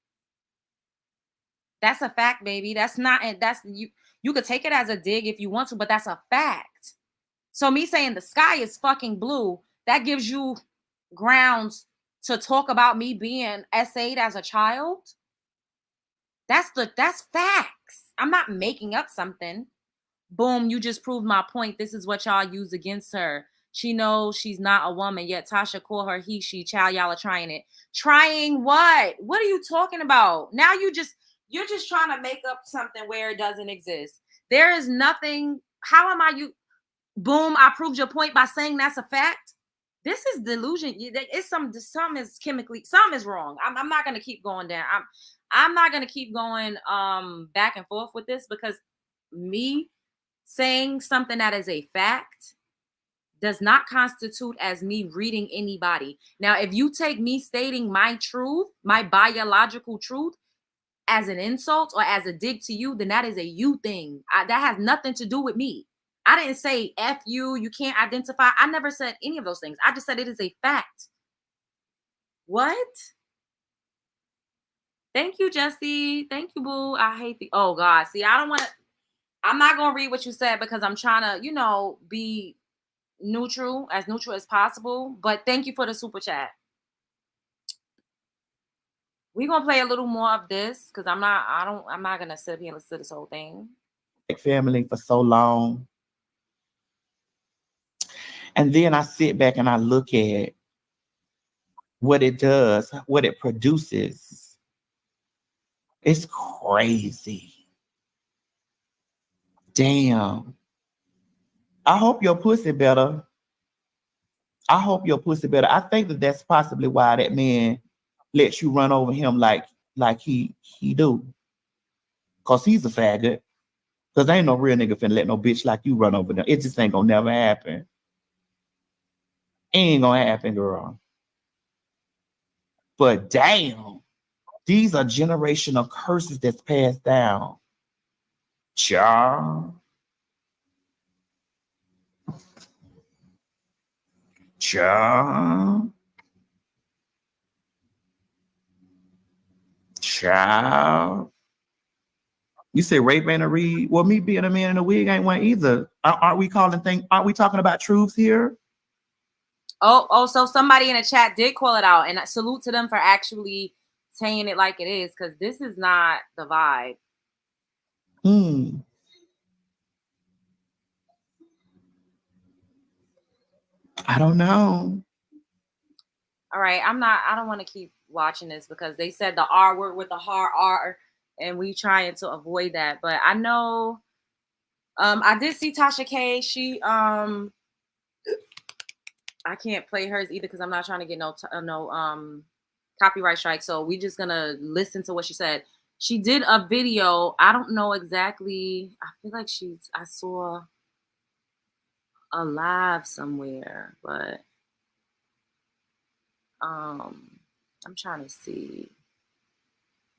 That's a fact, baby. That's not, and that's you. You could take it as a dig if you want to, but that's a fact. So me saying the sky is fucking blue, that gives you grounds to talk about me being essayed as a child. That's facts. I'm not making up something. Boom, you just proved my point. This is what y'all use against her. She knows she's not a woman, yet Tasha call her he, she, child. Y'all are trying it. Trying what? What are you talking about? Now you're just trying to make up something where it doesn't exist. There is nothing. How am I you? Boom, I proved your point by saying that's a fact. This is delusion. It's some is chemically, some is wrong. I'm not gonna keep going down. I'm not gonna keep going back and forth with this, because me saying something that is a fact does not constitute as me reading anybody. Now, if you take me stating my truth, my biological truth, as an insult or as a dig to you, then that is a you thing. That has nothing to do with me. I didn't say F you, you can't identify. I never said any of those things. I just said it is a fact. What? Thank you, Jesse. Thank you, boo. I hate the, oh God. See, I don't want to, I'm not going to read what you said because I'm trying to, be neutral as possible. But thank you for the super chat. We're going to play a little more of this because I'm not going to sit here and listen to this whole thing. Family for so long. And then I sit back and I look at what it does, what it produces. It's crazy. Damn. I hope your pussy better. I think that's possibly why that man lets you run over him like he do. Cause he's a faggot. Cause ain't no real nigga finna let no bitch like you run over them. It just ain't gonna never happen. Ain't gonna happen, girl. But damn, these are generational curses that's passed down. Child. Child. You say rape ain't a read? Well, me being a man in a wig ain't one either. Aren't we talking about truths here? Oh, so somebody in the chat did call it out, and I salute to them for actually saying it like it is, because this is not the vibe. I don't know. All right, I don't want to keep watching this because they said the R word with the hard R, and we trying to avoid that. But I know, I did see Tasha K. She, I can't play hers either because I'm not trying to get no copyright strike. So we just gonna listen to what she said. She did a video. I don't know exactly. I feel like I saw a live somewhere, but I'm trying to see.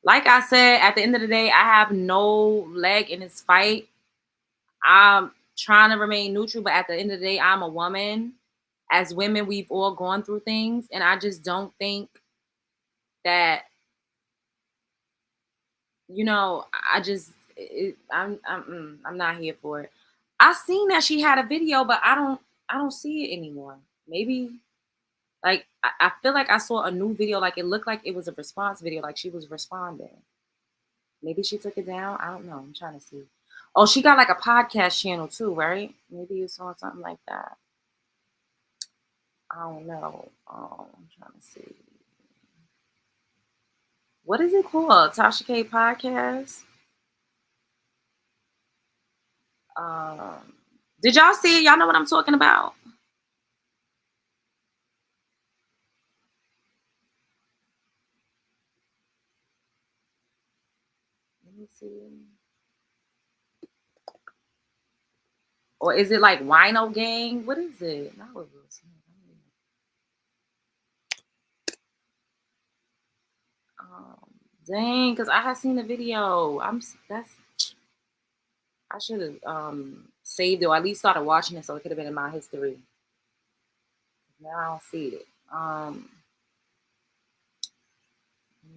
Like I said, at the end of the day, I have no leg in this fight. I'm trying to remain neutral, but at the end of the day, I'm a woman. As women, we've all gone through things, and I just don't think that, I'm not here for it. I seen that she had a video, but I don't see it anymore. Maybe, like, I feel like I saw a new video, like it looked like it was a response video, like she was responding. Maybe she took it down. I don't know. I'm trying to see. Oh, she got like a podcast channel too, right? Maybe you saw something like that. I don't know. I'm trying to see. What is it called? Tasha K Podcast? Did y'all see it? Y'all know what I'm talking about? Let me see. Or is it like Wino Gang? What is it? Dang, because I had seen the video. I should have saved it, or at least started watching it so it could have been in my history. Now I don't see it. Let me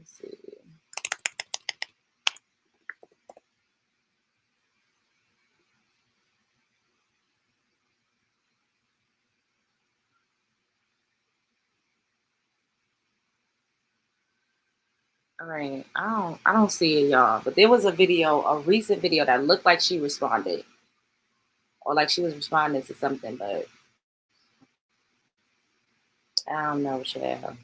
see. All right, I don't see it, y'all. But there was a video, a recent video that looked like she responded, or like she was responding to something, but I don't know, child.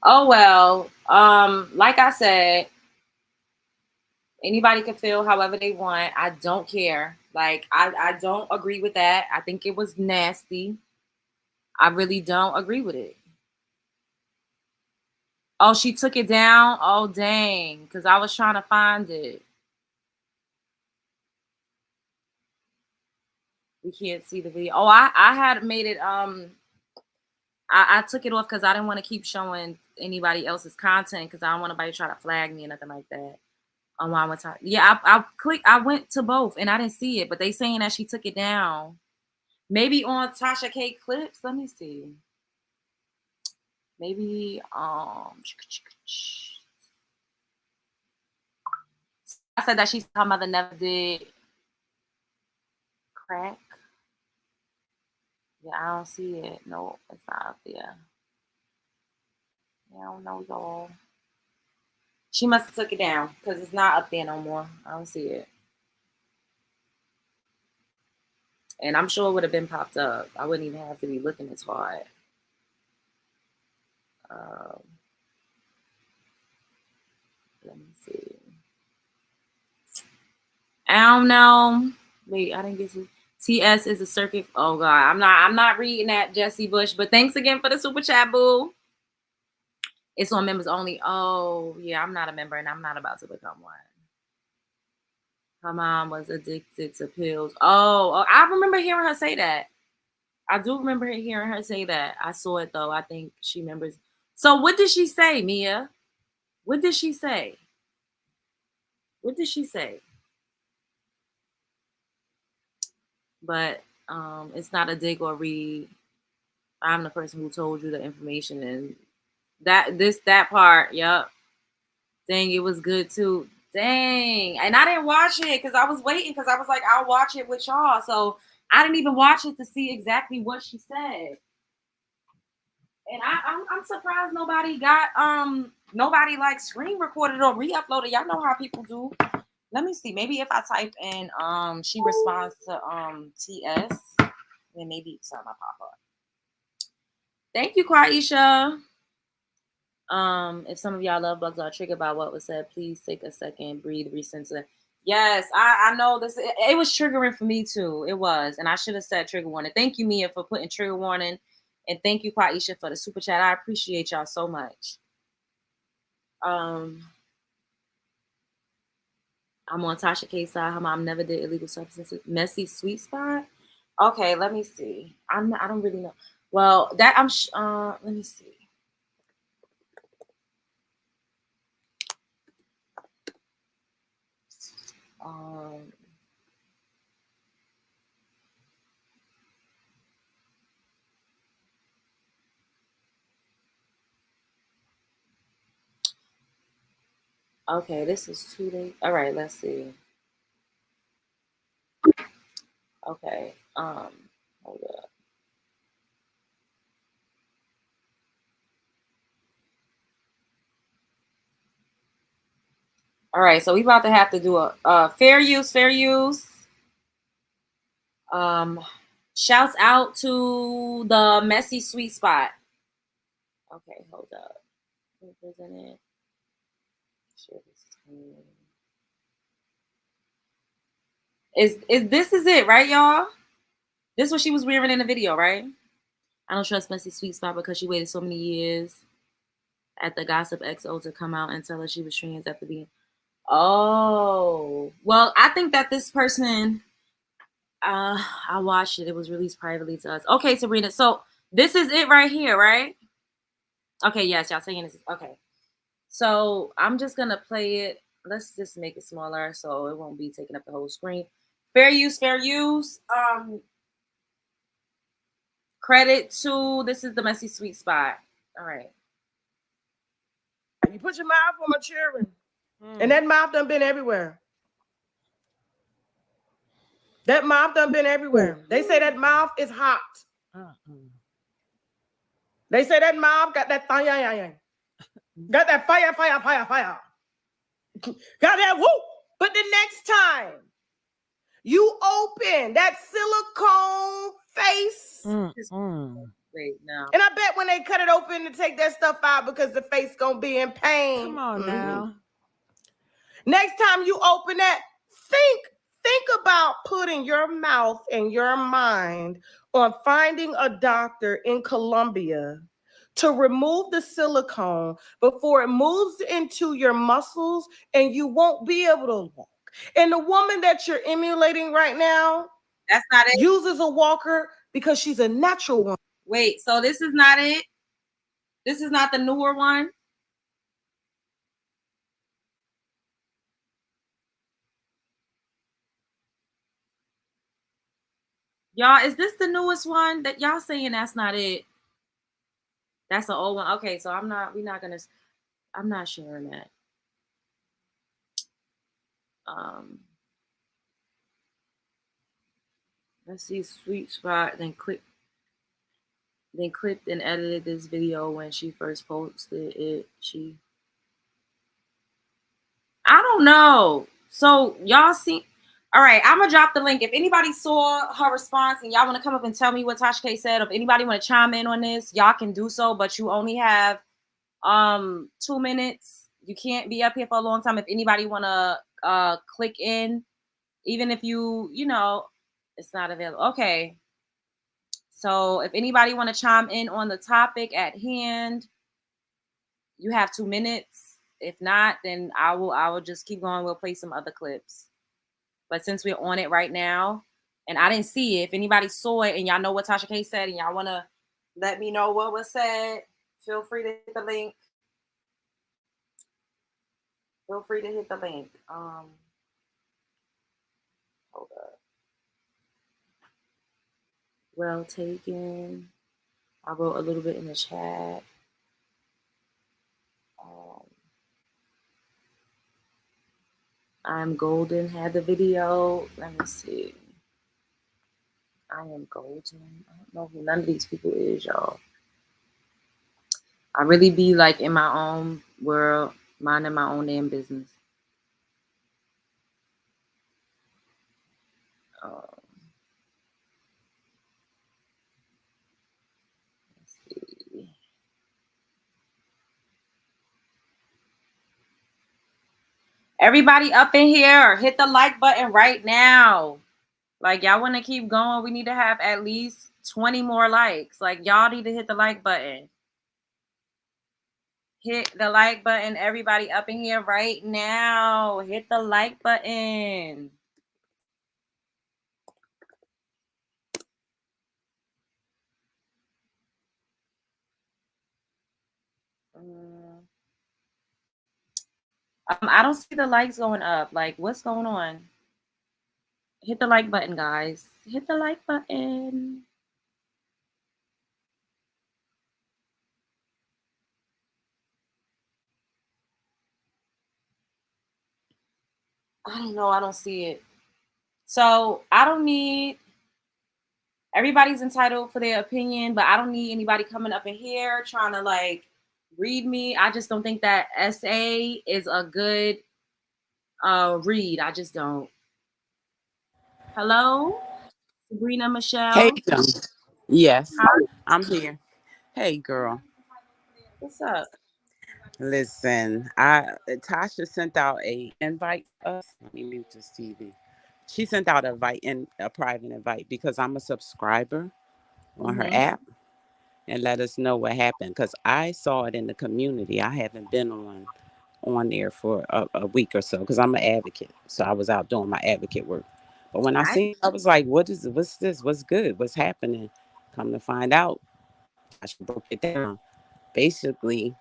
Oh well. Like I said, anybody can feel however they want. I don't care. Like I don't agree with that. I think it was nasty. I really don't agree with it. Oh, she took it down. Oh dang, because I was trying to find it. We can't see the video. Oh, I had made it. I took it off because I didn't want to keep showing anybody else's content because I don't want anybody to try to flag me or nothing like that. On why one time. Yeah, I clicked. I went to both and I didn't see it, but they saying that she took it down. Maybe on Tasha K clips. Let me see. Maybe I said that her mother never did crack. Yeah, I don't see it. No, it's not up there. Yeah, I don't know, y'all. She must have took it down because it's not up there no more. I don't see it. And I'm sure it would have been popped up. I wouldn't even have to be looking as hard. Let me see. I don't know. Wait, I didn't get to. TS is a circuit. Oh God, I'm not reading that, Jesse Bush. But thanks again for the super chat, boo. It's on members only. Oh yeah, I'm not a member and I'm not about to become one. Her mom was addicted to pills. Oh, I remember hearing her say that. I do remember hearing her say that. I saw it though. I think she remembers. So what did she say, Mia? What did she say? What did she say? But it's not a dig or read. I'm the person who told you the information and that part. Yep. Dang, it was good too. Dang, and I didn't watch it because I was waiting because I was like, I'll watch it with y'all. So I didn't even watch it to see exactly what she said. And I'm surprised nobody like screen recorded or re-uploaded. Y'all know how people do. Let me see. Maybe if I type in she responds to TS, then maybe something will pop up. Thank you, Quaisha. If some of y'all love bugs are triggered by what was said, please take a second, breathe, recenter. Yes, I know this. It was triggering for me too. It was, and I should have said trigger warning. Thank you, Mia, for putting trigger warning, and thank you, Quaisha, for the super chat. I appreciate y'all so much. I'm on Tasha K's side. Her mom never did illegal substances. Messy sweet spot. Okay, let me see. I don't really know. Well, that let me see. Okay, this is 2 days. All right, let's see. Okay, hold up. All right, so we about to have to do a fair use. Shouts out to the messy sweet spot. Okay, hold up. Isn't it? Is it, right, y'all? This is what she was wearing in the video, right? I don't trust Messy Sweet Spot because she waited so many years at the Gossip XO to come out and tell her she was trans after being. Oh, well, I think that this person, I watched it. It was released privately to us. Okay, Sabrina. So this is it right here, right? Okay, yes, y'all saying this. Okay. So I'm just going to play it. Let's just make it smaller so it won't be taking up the whole screen. Fair use, fair use. Credit to this is the messy sweet spot. All right. You put your mouth on my children, and that mouth done been everywhere. That mouth done been everywhere. They say that mouth is hot. They say that mouth got that fire. Got that fire. Got that whoop. But the next time you open that silicone face. Wait, no. And I bet when they cut it open to take that stuff out because the face gonna be in pain. Come on now. Next time you open that, think about putting your mouth and your mind on finding a doctor in Colombia to remove the silicone before it moves into your muscles and you won't be able to walk. And the woman that you're emulating right now, that's not it. Uses a walker because she's a natural woman. Wait, so this is not it? This is not the newer one? Y'all, is this the newest one that y'all saying that's not it? That's the old one. Okay, so I'm not sharing that. Let's see, sweet spot, then clipped and edited this video when she first posted it. I don't know. So y'all see, all right, I'm gonna drop the link. If anybody saw her response and y'all want to come up and tell me what Tasha K said, if anybody want to chime in on this, y'all can do so, but you only have 2 minutes. You can't be up here for a long time. If anybody want to click in, even if you know it's not available. Okay. So if anybody want to chime in on the topic at hand, you have 2 minutes. If not, then I will just keep going. We'll play some other clips. But since we're on it right now, and I didn't see it, if anybody saw it and y'all know what Tasha K said and y'all want to let me know what was said, feel free to hit the link. Hold up. Well taken. I wrote a little bit in the chat. I'm golden had the video. Let me see. I am golden. I don't know who none of these people is, y'all. I really be like in my own world, minding my own damn business. Let's see. Everybody up in here, hit the like button right now. Like, y'all want to keep going? We need to have at least 20 more likes. Like, y'all need to hit the like button. Hit the like button, everybody up in here right now. Hit the like button. I don't see the likes going up. Like, what's going on? Hit the like button, guys. Hit the like button. I don't know. I don't see it. So I don't need, everybody's entitled for their opinion, but I don't need anybody coming up in here trying to like read me. I just don't think that SA is a good read. I just don't. Hello, Sabrina Michelle. Hey, yes, Hi. I'm here. Hey, girl. What's up? Listen, Tasha sent out a invite to us. Let me mute this TV. She sent out a private invite because I'm a subscriber on her app, and let us know what happened because I saw it in the community. I haven't been on there for a week or so because I'm an advocate, so I was out doing my advocate work. But when I seen it, I was like, what's this? What's good? What's happening? Come to find out, Tasha broke it down. Basically,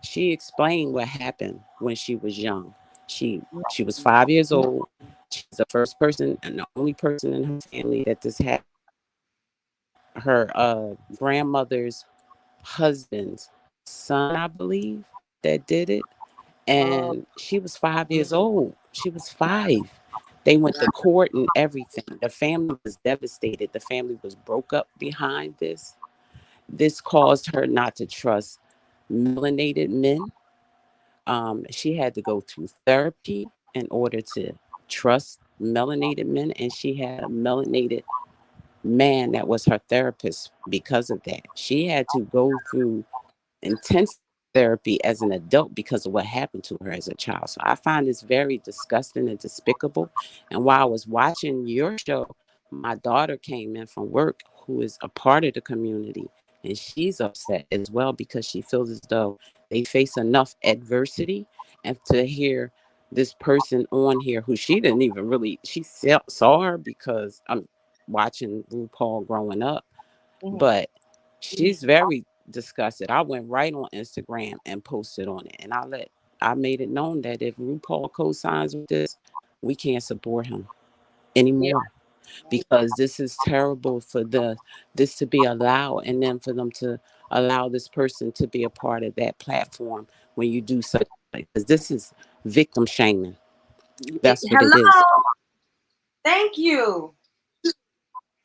she explained what happened when she was young. She was 5 years old. She She's the first person and the only person in her family that this happened. Her grandmother's husband's son, I believe, that did it. Oh, And she was 5 years old. She was 5. They went to court and everything. The family was devastated. The family was broke up behind this. This caused her not to trust melanated men. She had to go to therapy in order to trust melanated men, and she had a melanated man that was her therapist because of that. She had to go through intense therapy as an adult because of what happened to her as a child. So I find this very disgusting and despicable. And while I was watching your show, my daughter came in from work, who is a part of the community, and she's upset as well because she feels as though they face enough adversity. And to hear this person on here who she didn't even really, she saw her because I'm watching RuPaul growing up, mhm. but she's very disgusted. I went right on Instagram and posted on it, and I made it known that if RuPaul co-signs with this, we can't support him Yeah. anymore because this is terrible for this to be allowed, and then for them to allow this person to be a part of that platform when you do such, because this is victim shaming. That's what it is. Hello. Thank you.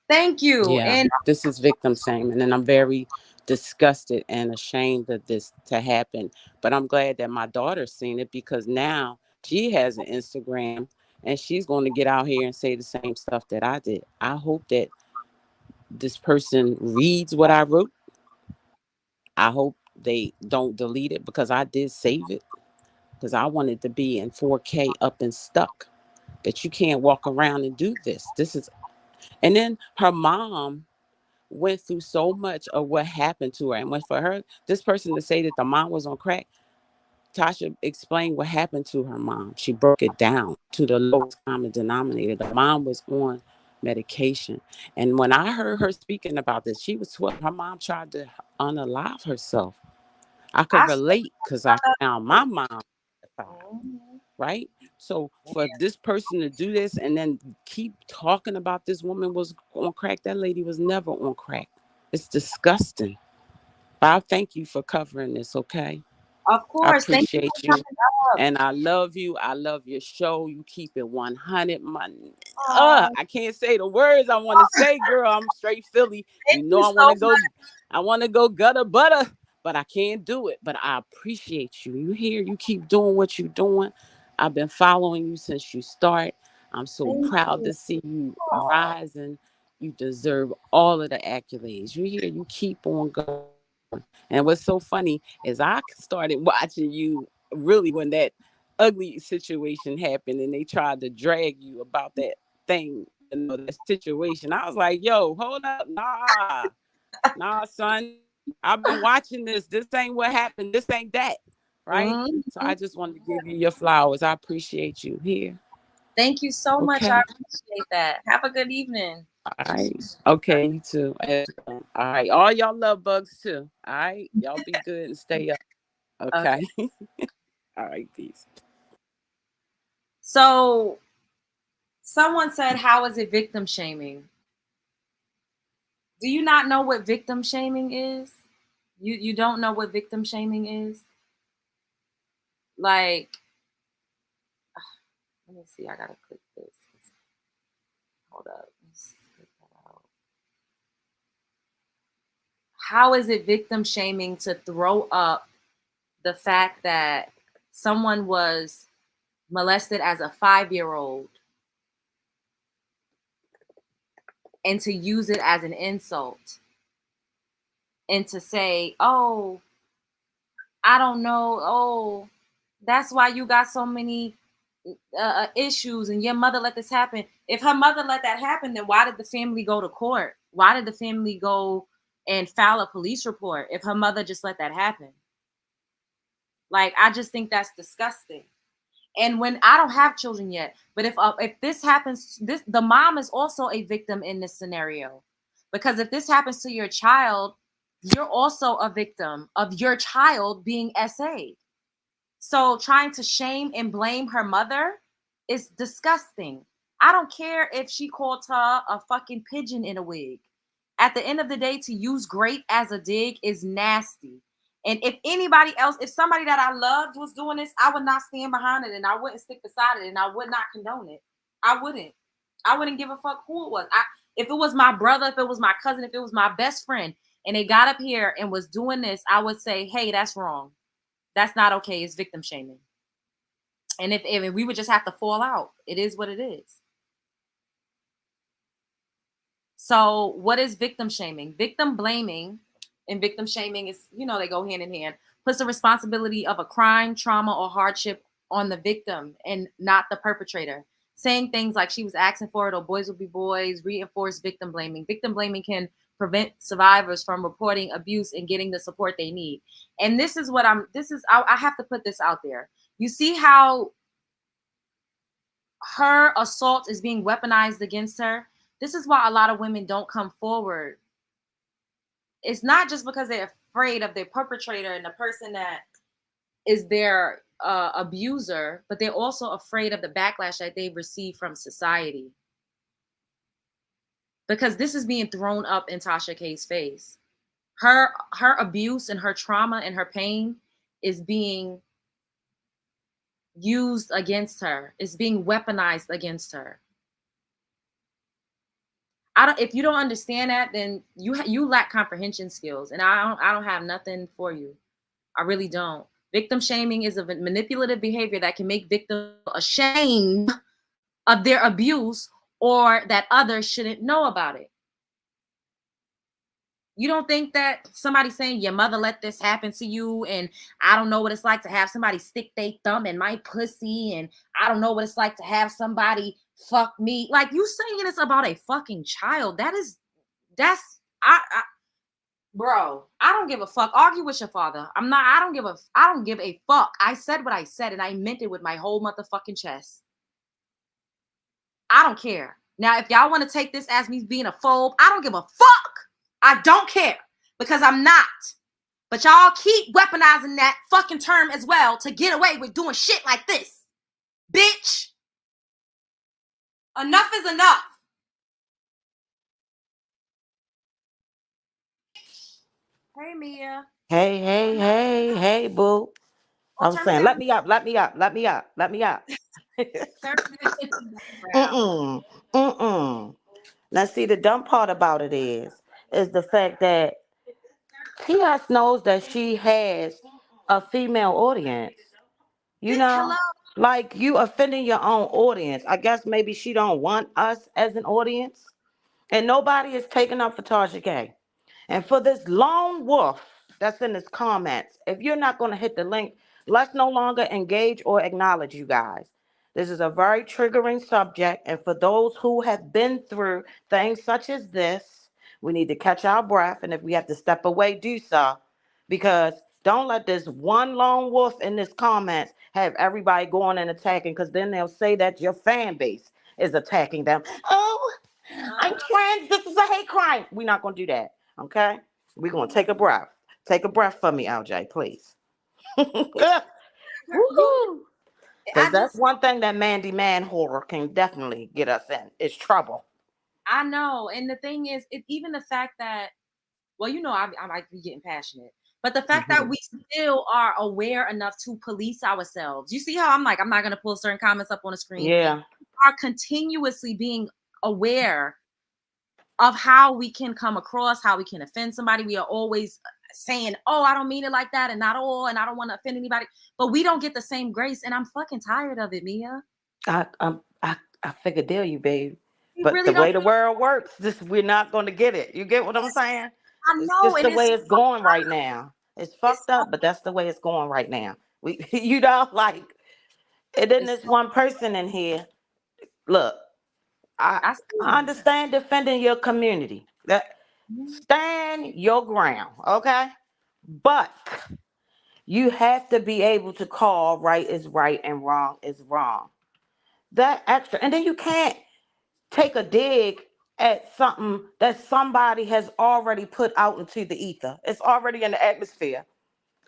Thank you. Yeah, And this is victim shaming, and I'm very disgusted and ashamed of this to happen. But I'm glad that my daughter's seen it because now she has an Instagram and she's going to get out here and say the same stuff that I did. I hope that this person reads what I wrote. I hope they don't delete it because I did save it because I wanted to be in 4K up and stuck. That you can't walk around and do this. This is, and then her mom went through so much of what happened to her. And when for her, this person to say that the mom was on crack, Tasha explained what happened to her mom. She broke it down to the lowest common denominator. The mom was on medication. And when I heard her speaking about this, she was 12. Her mom tried to unalive herself. I could I relate because I found my mom, Mhm. right? So for this person to do this and then keep talking about this woman was on crack, that lady was never on crack. It's disgusting. But I thank you for covering this, okay? Of I course. Thank you appreciate for you. coming up. And I love you. I love your show. You keep it 100. Oh, I can't say the words I want to say, girl. I'm straight Philly. You thank know you so much. I want to go gutter butter, but I can't do it. But I appreciate you. You here, you keep doing what you're doing. I've been following you since you start. I'm so Thank proud you. to see you Oh, rise, and you deserve all of the accolades. You here, you keep on going. And what's so funny is I started watching you really when that ugly situation happened and they tried to drag you about that thing, that situation. I was like, yo, hold up. Nah, son. I've been watching this. This ain't what happened. This ain't that. Right? So mhm. I just wanted to give you your flowers. I appreciate you here. Thank you so much. I Okay. appreciate that. Have a good evening. All right. Okay, you too. As well. All right. All y'all love bugs too. All right. Y'all be good and stay up. Okay. Okay. All right, peace. So someone said, how is it victim shaming? Do you not know what victim shaming is? You don't know what victim shaming is? Like, let me see. I gotta click this. Hold up. Let's click that out. How is it victim shaming to throw up the fact that someone was molested as a 5-year old and to use it as an insult and to say, oh, I don't know. Oh, that's why you got so many issues and your mother let this happen. If her mother let that happen, then why did the family go to court? Why did the family go and file a police report if her mother just let that happen? Like, I just think that's disgusting. And when I don't have children yet, but if this happens, this the mom is also a victim in this scenario, because if this happens to your child, you're also a victim of your child being SA'd. So trying to shame and blame her mother is disgusting. I don't care if she called her a fucking pigeon in a wig. At the end of the day, to use Grape as a dig is nasty. And if anybody else, if somebody that I loved was doing this, I would not stand behind it and I wouldn't stick beside it and I would not condone it. I wouldn't. I wouldn't give a fuck who it was. If it was my brother, if it was my cousin, if it was my best friend, and they got up here and was doing this, I would say, hey, that's wrong. That's not okay. It's victim shaming. And if we would just have to fall out, it is what it is. So what is victim shaming? Victim blaming and victim shaming is, they go hand in hand. Puts the responsibility of a crime, trauma, or hardship on the victim and not the perpetrator. Saying things like she was asking for it or boys will be boys reinforce victim blaming. Victim blaming can prevent survivors from reporting abuse and getting the support they need. And this is what I have to put this out there. You see how her assault is being weaponized against her? This is why a lot of women don't come forward. It's not just because they're afraid of their perpetrator and the person that is their abuser, but they're also afraid of the backlash that they receive from society. Because this is being thrown up in Tasha K's face. Her abuse and her trauma and her pain is being used against her. It's being weaponized against her. If you don't understand that, then you lack comprehension skills, and I don't have nothing for you. I really don't. Victim shaming is a manipulative behavior that can make victims ashamed of their abuse or that others shouldn't know about it. You don't think that somebody saying your mother let this happen to you and I don't know what it's like to have somebody stick their thumb in my pussy and I don't know what it's like to have somebody fuck me. Like, you saying this about a fucking child. Bro, I don't give a fuck. Argue with your father. I don't give a fuck. I said what I said and I meant it with my whole motherfucking chest. I don't care. Now, if y'all want to take this as me being a phobe, I don't give a fuck. I don't care because I'm not. But y'all keep weaponizing that fucking term as well to get away with doing shit like this. Bitch. Enough is enough. Hey, Mia. Hey, boo. I was saying, let me up. Now, see, the dumb part about it is the fact that TS knows that she has a female audience. Hello. Like, you offending your own audience. I guess maybe she don't want us as an audience. And nobody is taking up for Tasha K. And for this lone wolf that's in his comments, if you're not going to hit the link, let's no longer engage or acknowledge you guys. This is a very triggering subject. And for those who have been through things such as this, we need to catch our breath. And if we have to step away, do so. Because don't let this one lone wolf in this comments have everybody going and attacking, because then they'll say that your fan base is attacking them. Oh, I'm trans. This is a hate crime. We're not going to do that. Okay? We're going to take a breath. Take a breath for me, LJ, please. Because that's one thing that Mandy Man horror can definitely get us in. It's trouble. I know. And the thing is, even the fact that, well, I might be getting passionate, but the fact that we still are aware enough to police ourselves. You see how I'm not going to pull certain comments up on the screen. Yeah. We are continuously being aware of how we can come across, how we can offend somebody. We are always saying, oh, I don't mean it like that, and not all, and I don't want to offend anybody. But we don't get the same grace, and I'm fucking tired of it, Mia. I figured you, babe. We But really the way the world works, we're not going to get it. You get what I'm saying? I know. It's just the way it's going right now. It's fucked up, but that's the way it's going right now. We, and then there's one person in here. Look, I understand defending your community. Stand your ground, okay? But you have to be able to call right is right and wrong is wrong. That extra, and then you can't take a dig at something that somebody has already put out into the ether. It's already in the atmosphere.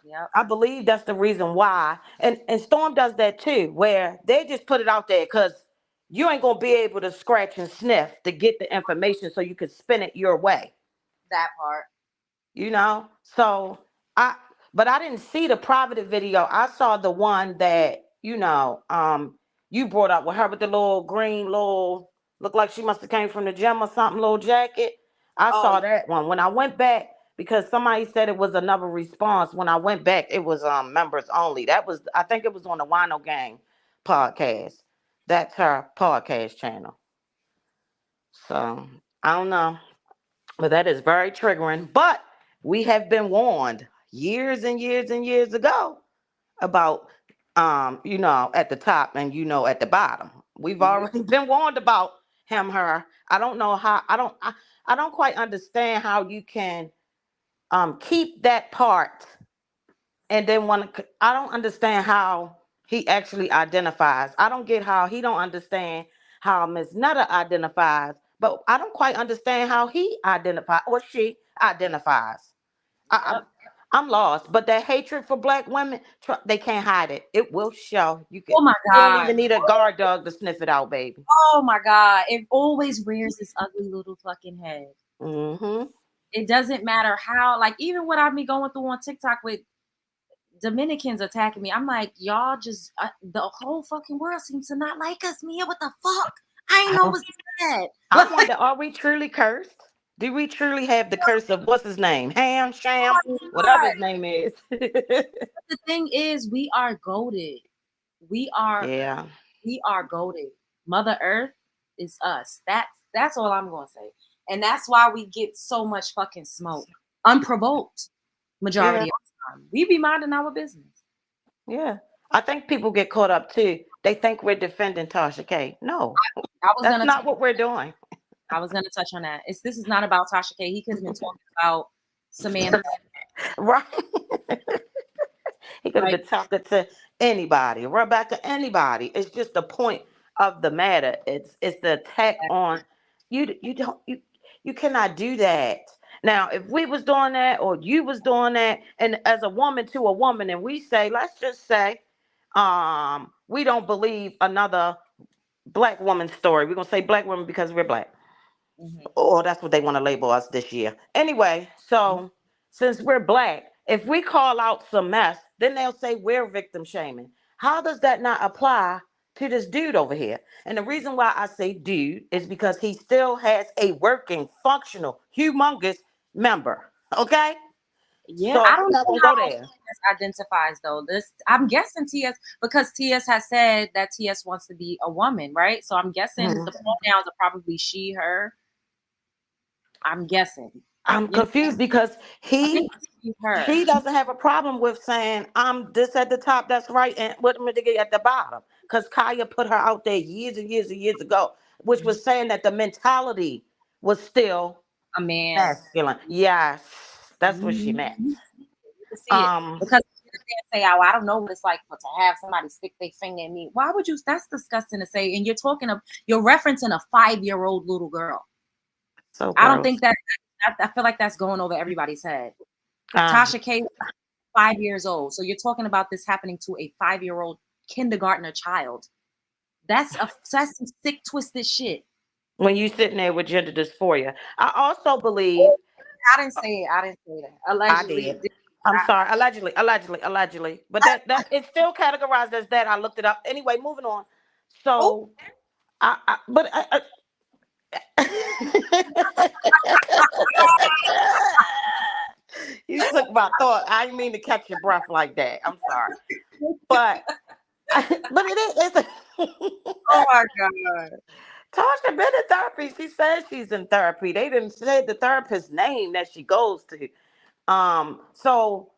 Yep. I believe that's the reason why. And Storm does that too, where they just put it out there because you ain't gonna be able to scratch and sniff to get the information so you can spin it your way. That part. You know? So I but I didn't see the private video. I saw the one that, you brought up with her with the little green little look like she must have came from the gym or something, little jacket. I Oh, saw that one. When I went back, because somebody said it was another response. When I went back, it was members only. That was I think it was on the Wino Gang podcast. That's her podcast channel. So I don't know. But that is very triggering. But we have been warned years and years and years ago about at the top and at the bottom. We've yeah. already been warned about him, her. I don't know how I don't quite understand how you can keep that part and then I don't understand how he actually identifies. I don't get how he don't understand how Miss Nutter identifies, but I don't quite understand how he identifies or she identifies. I, Yep. I'm lost. But that hatred for black women, they can't hide it. It will show. Oh my You don't God. even need a guard dog to sniff it out, baby. Oh my God. It always rears its ugly little fucking head. Mm-hmm. It doesn't matter how, like, even what I've been going through on TikTok with Dominicans attacking me. I'm like, y'all just, the whole fucking world seems to not like us, Mia. What the fuck? I ain't I know don't. what's that. I wonder, are we truly cursed? Do we truly have the curse of what's his name? Ham, Sham, whatever his name is. The thing is, we are goaded. We are Yeah. we are goaded. Mother Earth is us. That's all I'm gonna say. And that's why we get so much fucking smoke. Unprovoked. Yeah. Majority of the time. We be minding our business. Yeah. I think people get caught up too. They think we're defending Tasha K. No, I was that's gonna not what we're doing. touch on that. This is not about Tasha K. He could have been talking about Samantha. Right. He could have Like, been talking to anybody, Rebecca, anybody. It's just the point of the matter. It's the attack on you. You cannot do that. Now, if we was doing that or you was doing that, and as a woman to a woman, and we say, let's just say, we don't believe another black woman's story. We're gonna say black women because we're black. mhm, Or that's what they want to label us this year. Anyway, so since we're black, if we call out some mess, then they'll say we're victim shaming. How does that not apply to this dude over here? And the reason why I say dude is because he still has a working, functional, humongous member. Okay? yeah, So I we're don't not know gonna go how there. TS identifies though. This I'm guessing TS because TS has said that TS wants to be a woman, right? So I'm guessing Mhm. the pronouns are probably she, her. I'm guessing. I'm You know, confused because I think he it's she, her. she doesn't have a problem with saying I'm this at the top, that's right, and what am I get at the bottom? Because Kaya put her out there years and years and years ago, which was saying that the mentality was still A man. masculine. Yes, that's what she Mhm. meant. You can see it Um, because they say, "Oh, I don't know what it's like for to have somebody stick their finger in me." Why would you? That's disgusting to say. And you're referencing a 5-year-old little girl. so I don't gross. think that. I feel like that's going over everybody's head. Uh, Tasha K, 5 years old. So you're talking about this happening to a 5-year-old kindergartner child. That's some sick, twisted shit. when you sitting there with gender dysphoria, I also believe I didn't say it. I didn't say that. I Allegedly, did. I'm sorry, allegedly, but that it's still categorized as that. I looked it up anyway. Moving on. oh, So but you took my thought. I didn't mean to catch your breath like that. I'm sorry, but but it is. It's oh my god. Tasha been in therapy. She says she's in therapy. They didn't say the therapist's name that she goes to. So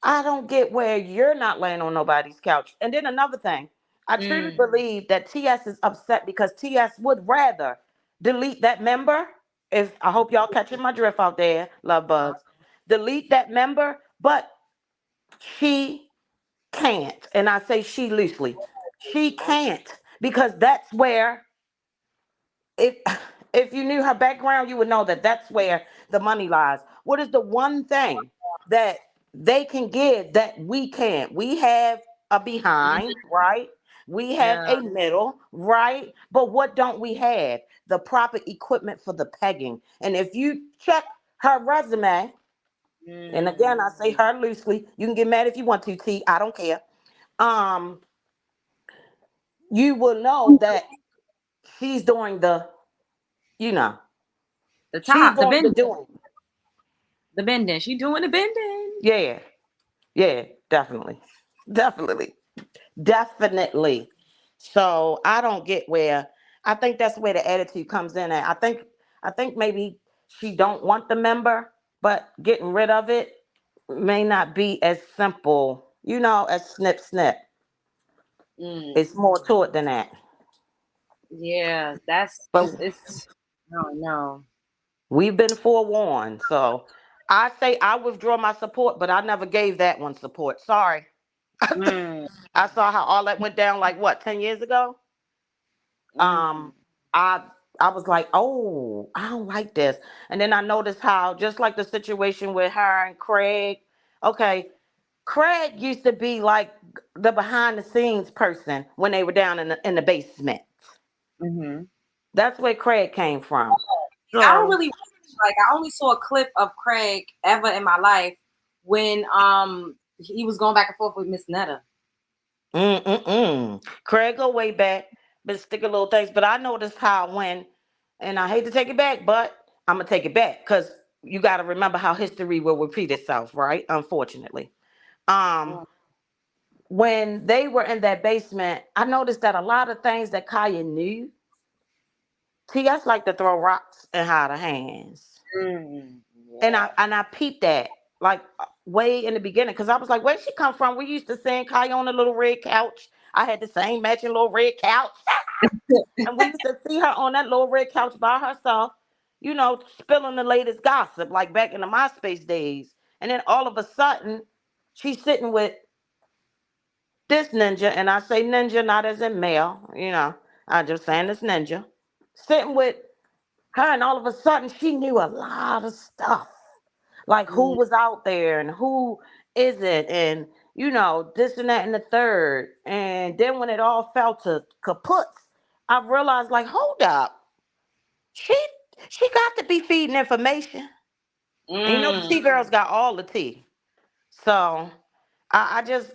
I don't get where you're not laying on nobody's couch. And then another thing, I truly Mm, believe that TS is upset because TS would rather delete that member. If I hope y'all catching my drift out there, love bugs. Delete that member, but she can't. And I say she loosely. She can't because that's where if if you knew her background, you would know that that's where the money lies. What is the one thing that they can give that we can't? We have a mhm, behind, right? We have Yeah. a middle, right? But what don't we have? The proper equipment for the pegging. And if you check her resume, and again, I say her loosely, you can get mad if you want to, T. I don't care. Um, you will know that she's doing you know, The she's top, the doing the bending, doing. the bending. She doing the bending. Yeah, yeah, definitely. Definitely. Definitely. So I don't get where I think that's where the attitude comes in at. I think maybe she don't want the member, but getting rid of it may not be as simple, as snip snip. Mm. It's more to it than that. Yeah, that's But it's no, no. we've been forewarned. So I say I withdraw my support, but I never gave that one support. Sorry. Mm. I saw how all that went down like what, 10 years ago? Mm. I I was like, oh, I don't like this. And then I noticed how, just like the situation with her and Craig, okay, Craig used to be like the behind the scenes person when they were down in the basement. Mm-hmm. That's where Craig came from. I don't So, really like. I only saw a clip of Craig ever in my life when he was going back and forth with Miss Netta. Craig go way back, but stick a little things. But I noticed how and I hate to take it back, but I'm gonna take it back because you got to remember how history will repeat itself, right? Unfortunately, um, Mm. when they were in that basement, I noticed that a lot of things that Kaya knew, TS like to throw rocks and hide her hands, Mm. and Yeah. I peeped that like way in the beginning because I was like, where'd she come from? We used to sing Kaya on a little red couch. I had the same matching little red couch. And we used to see her on that little red couch by herself, spilling the latest gossip, like back in the MySpace days. And then all of a sudden, she's sitting with this ninja, and I say ninja not as in male, I'm just saying this ninja, sitting with her, and all of a sudden, she knew a lot of stuff, like who Mm. was out there and who isn't, and this and that and the third. And then when it all fell to kaput, I realized, like, hold up. She she got to be feeding information. And the Mm. T girls got all the tea. So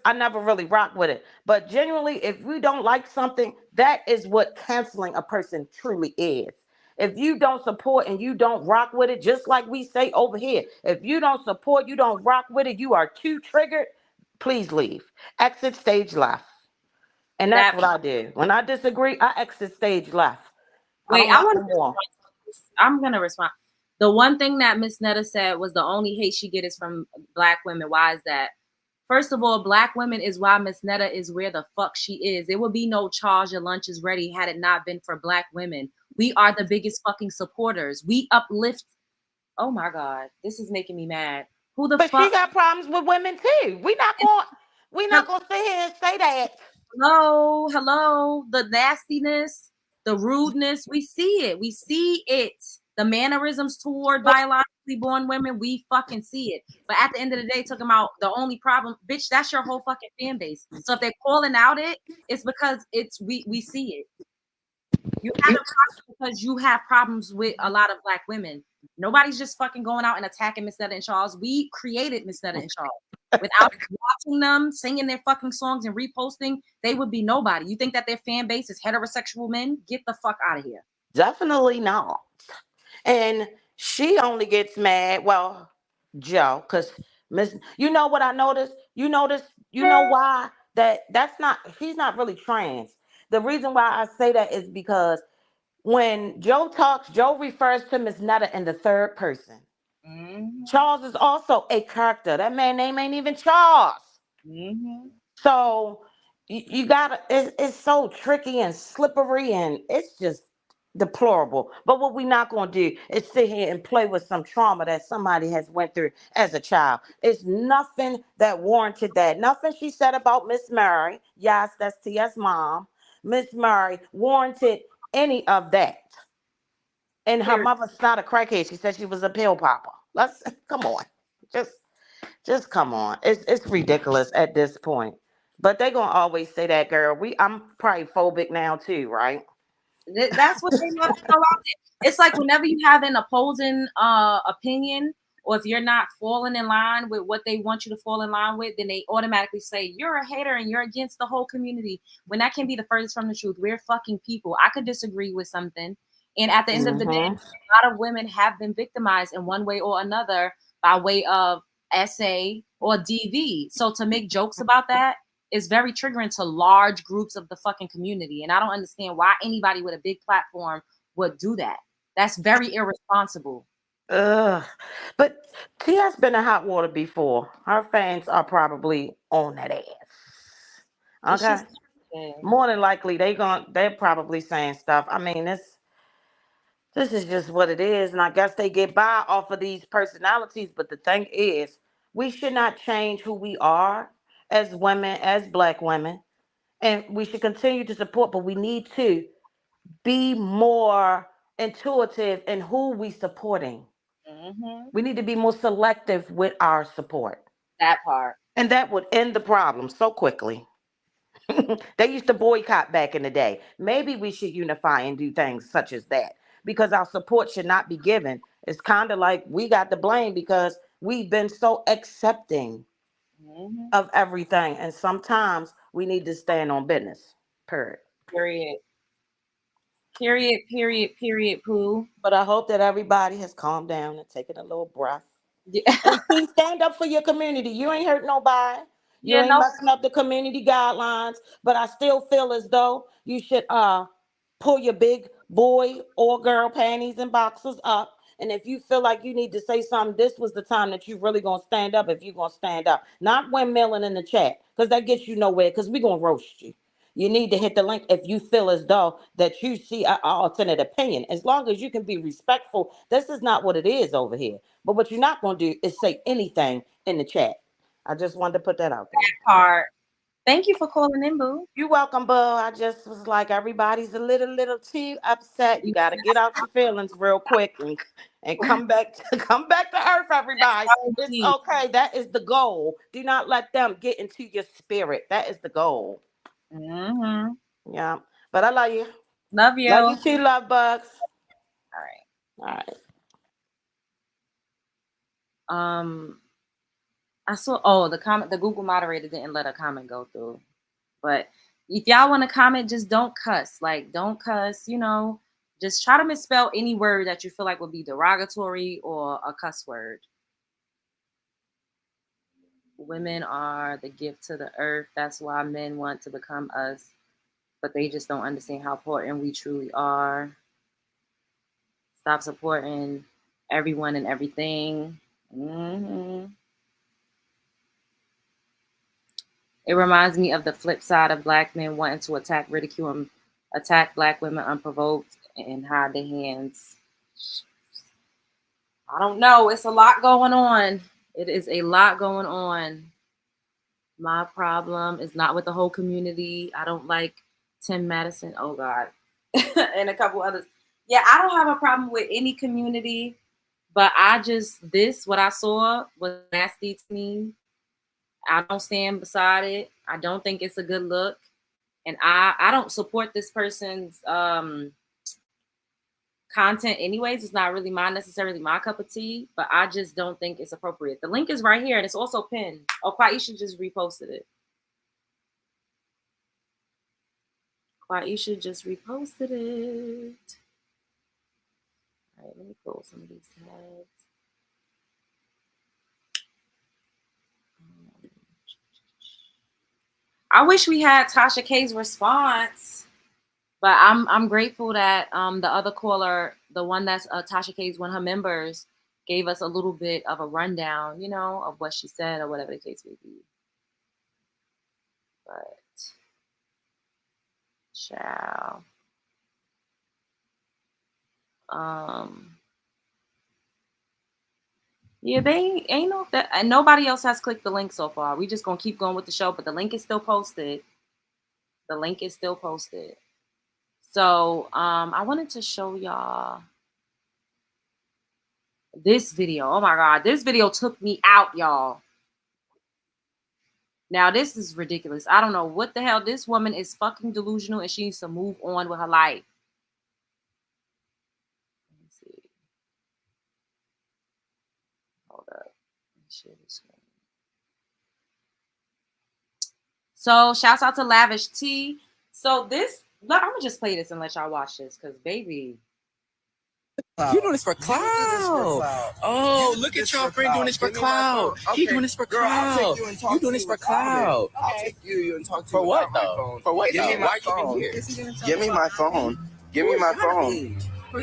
I never really rock with it. But genuinely, if we don't like something, that is what canceling a person truly is. If you don't support and you don't rock with it, just like we say over here, if you don't support, you don't rock with it, you are too triggered, please leave. Exit stage left. And that's That what I did. When I disagree, I exit stage left. I wait, don't I rock want no more. to. I'm gonna respond. The one thing that Miss Netta said was the only hate she get is from black women. Why is that? First of all, black women is why Miss Netta is where the fuck she is. There would be no Charge Your Lunch is Ready had it not been for black women. We are the biggest fucking supporters. We uplift. Oh my God, this is making me mad. Who the But she fuck? got problems with women too. We not gonna sit here and say that. Hello, hello. The nastiness, the rudeness, we see it. We see it. The mannerisms toward biologically born women, we fucking see it. But at the end of the day, talking about the only problem, bitch, that's your whole fucking fan base. So if they're calling out it's because we see it. You have You, a problem because you have problems with a lot of black women. Nobody's just fucking going out and attacking Miss Netta and Charles. We created Miss Netta and Charles. Without watching them, singing their fucking songs and reposting, they would be nobody. You think that their fan base is heterosexual men? Get the fuck out of here. definitely not. And she only gets mad. Well, Joe, because Miss, you know what I noticed? You know why that's not. He's not really trans. The reason why I say that is because when Joe talks, Joe refers to Miss Netta in the third person. Mm-hmm. Charles is also a character. That man name ain't even Charles. Mm-hmm. So you gotta, it's so tricky and slippery, and it's just deplorable. But what we not gonna do is sit here and play with some trauma that somebody has went through as a child. It's nothing that warranted that. Nothing she said about Miss Murray. Yes, that's T.S. mom. Miss Murray warranted any of that. And her Period. mother's not a crackhead. She said she was a pill popper. Let's come on. Just come on. It's ridiculous at this point. But they gonna always say that, girl. I'm probably phobic now too, right? That's what they love to throw out there. It's like whenever you have an opposing opinion, or if you're not falling in line with what they want you to fall in line with, then they automatically say you're a hater and you're against the whole community. When that can be the furthest from the truth. We're fucking people. I could disagree with something, and at the end of the day, a lot of women have been victimized in one way or another by way of SA or DV. So to make jokes about that is very triggering to large groups of the fucking community. And I don't understand why anybody with a big platform would do that. That's very irresponsible. Ugh. But Tia's been in hot water before. Her fans are probably on that ass. Okay. She's More than likely they're probably saying stuff. I mean, this is just what it is. And I guess they get by off of these personalities. But the thing is, we should not change who we are as women, as black women. And we should continue to support, but we need to be more intuitive in who we supporting. We need to be more selective with our support. That part. And that would end the problem so quickly. They used to boycott back in the day. Maybe we should unify and do things such as that because our support should not be given. It's kind of like we got the blame because we've been so accepting of everything. And sometimes we need to stand on business. Period. Period. Period, period, period, poo. But I hope that everybody has calmed down and taken a little breath. Yeah, And please stand up for your community. You ain't hurt nobody. You yeah, ain't no, messing up the community guidelines. But I still feel as though you should pull your big boy or girl panties and boxers up. And if you feel like you need to say something, this was the time that you really gonna stand up if you're gonna stand up. Not windmilling in the chat, because that gets you nowhere, because we're gonna roast you. You need to hit the link if you feel as though that you see an alternate opinion. As long as you can be respectful, this is not what it is over here. But what you're not going to do is say anything in the chat. I just wanted to put that out there. part. Thank you for calling in, boo. You're welcome, boo. I just was like, everybody's a little too upset. You got to get out your feelings real quick and come back to earth, everybody. It's okay. That is the goal. Do not let them get into your spirit. That is the goal. Yeah. But I love you. Love you. Love you too, love bugs. All right. All right. I saw the Google moderator didn't let a comment go through. But if y'all want to comment, just don't cuss. Like, don't cuss, just try to misspell any word that you feel like would be derogatory or a cuss word. Women are the gift to the earth. That's why men want to become us, but they just don't understand how important we truly are. Stop supporting everyone and everything. It reminds me of the flip side of black men wanting to attack, ridicule, and attack black women unprovoked and hide their hands. I don't know. It's a lot going on. It is a lot going on. My problem is not with the whole community. I don't like Tim Madison. Oh, God. And a couple others. Yeah, I don't have a problem with any community. But what I saw was nasty to me. I don't stand beside it. I don't think it's a good look. And I don't support this person's content anyways. It's not really necessarily my cup of tea, but I just don't think it's appropriate. The link is right here and it's also pinned. Oh, Quaisha just reposted it. Quaisha just reposted it. All right, let me close some of these tabs. I wish we had Tasha K's response, but I'm grateful that the other caller, the one that's Tasha K's one of her members, gave us a little bit of a rundown, of what she said or whatever the case may be. But ciao. Yeah, they ain't that, and nobody else has clicked the link so far. We just gonna keep going with the show, but the link is still posted. The link is still posted. So I wanted to show y'all this video. Oh my God, this video took me out, y'all. Now this is ridiculous. I don't know what the hell. This woman is fucking delusional and she needs to move on with her life. Let me see. Hold up. Shit is going. So shouts out to Lavish T. So this, I'm gonna just play this and let y'all watch this because baby. You doing this for clout. Oh, look at your friend doing this for clout. He doing this for clout. You doing this for clout. I'll take you and talk to you. For what though? For what? Give me my phone. Give me my phone. Give me my phone.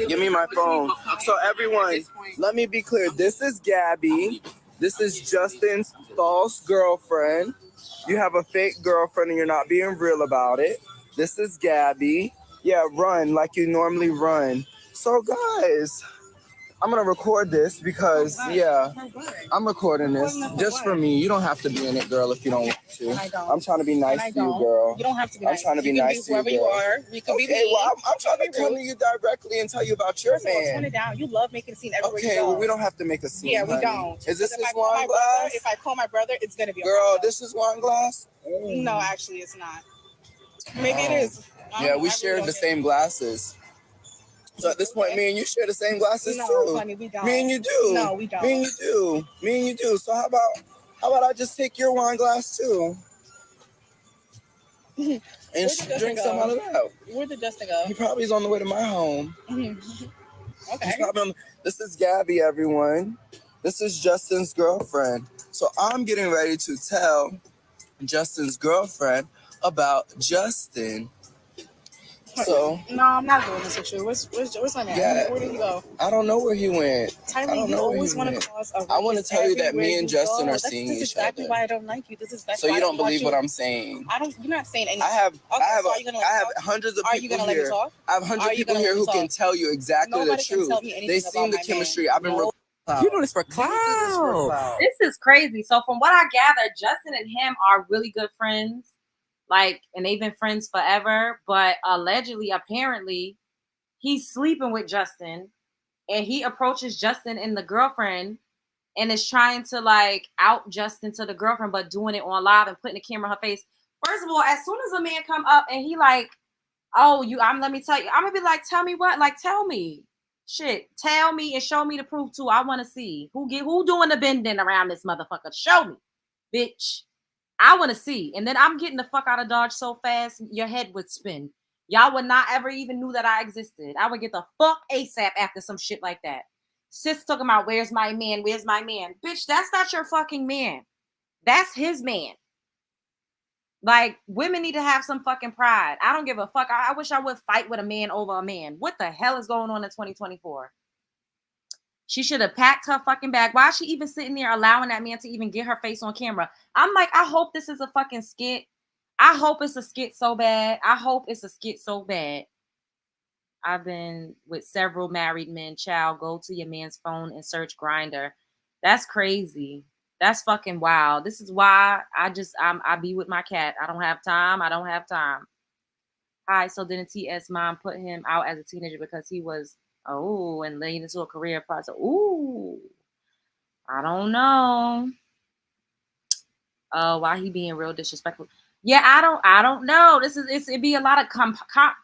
Give me my phone. So everyone, let me be clear. This is Gabby. This is Justin's false girlfriend. You have a fake girlfriend and you're not being real about it. This is Gabby. Yeah, run like you normally run. So guys, I'm gonna record this because I'm recording this just for me. You don't have to be in it, girl, if you don't want to. I'm trying to be nice to you, girl. You don't have to be nice. I'm trying to be nice to you, girl. You are. You can be me. Well, I'm trying to come to you directly and tell you about your man. Turn it down. You love making a scene everywhere you go. Okay, well, we don't have to make a scene. Yeah, we honey. don't. Is this his wine glass? If I call my brother, it's gonna be a girl, this is wine glass? No, actually, it's not. Maybe it is. Yeah, we shared the same glasses. So at this point, me and you share the same glasses too. Honey, we don't. Me and you do. No, we don't. Me and you do. Me and you do. So how about I just take your wine glass too? And drink some out of that. Where'd the Justin go? He probably is on the way to my home. Okay. This is Gabby, everyone. This is Justin's girlfriend. So I'm getting ready to tell Justin's girlfriend about Justin. So no, I'm not doing this with you. Where's my man? Yeah, where did he go? I don't know where he went. Tyree, you always want to cause a I want to tell you that me and Justin are seeing each other. This is exactly why I don't like you. This is exactly so you don't believe what I'm saying. You're not saying anything. I have hundreds of people here. I have hundreds of people here who can tell you exactly the truth. They seen the chemistry. I've been. You doing this for clout. This is crazy. So from what I gather, Justin and him are really good friends. Like, and they've been friends forever, but apparently, he's sleeping with Justin, and he approaches Justin and the girlfriend, and is trying to like out Justin to the girlfriend, but doing it on live and putting the camera in her face. First of all, as soon as a man come up and he like, oh, let me tell you, I'm gonna be like, tell me what? Like, tell me, shit, tell me and show me the proof too. I want to see who doing the bending around this motherfucker. Show me, bitch. I want to see. And then I'm getting the fuck out of Dodge so fast, your head would spin. Y'all would not ever even knew that I existed. I would get the fuck ASAP after some shit like that. Sis talking about, where's my man? Where's my man? Bitch, that's not your fucking man. That's his man. Like, women need to have some fucking pride. I don't give a fuck. I wish I would fight with a man over a man. What the hell is going on in 2024? She should have packed her fucking bag. Why is she even sitting there allowing that man to even get her face on camera? I'm like, I hope this is a fucking skit. I hope it's a skit so bad. I hope it's a skit so bad. I've been with several married men. Child, go to your man's phone and search Grindr. That's crazy. That's fucking wild. This is why I be with my cat. I don't have time. Hi, so didn't TS mom put him out as a teenager because he was and leading into a career process. Ooh, I don't know. Why he being real disrespectful? Yeah, I don't know. It'd be a lot of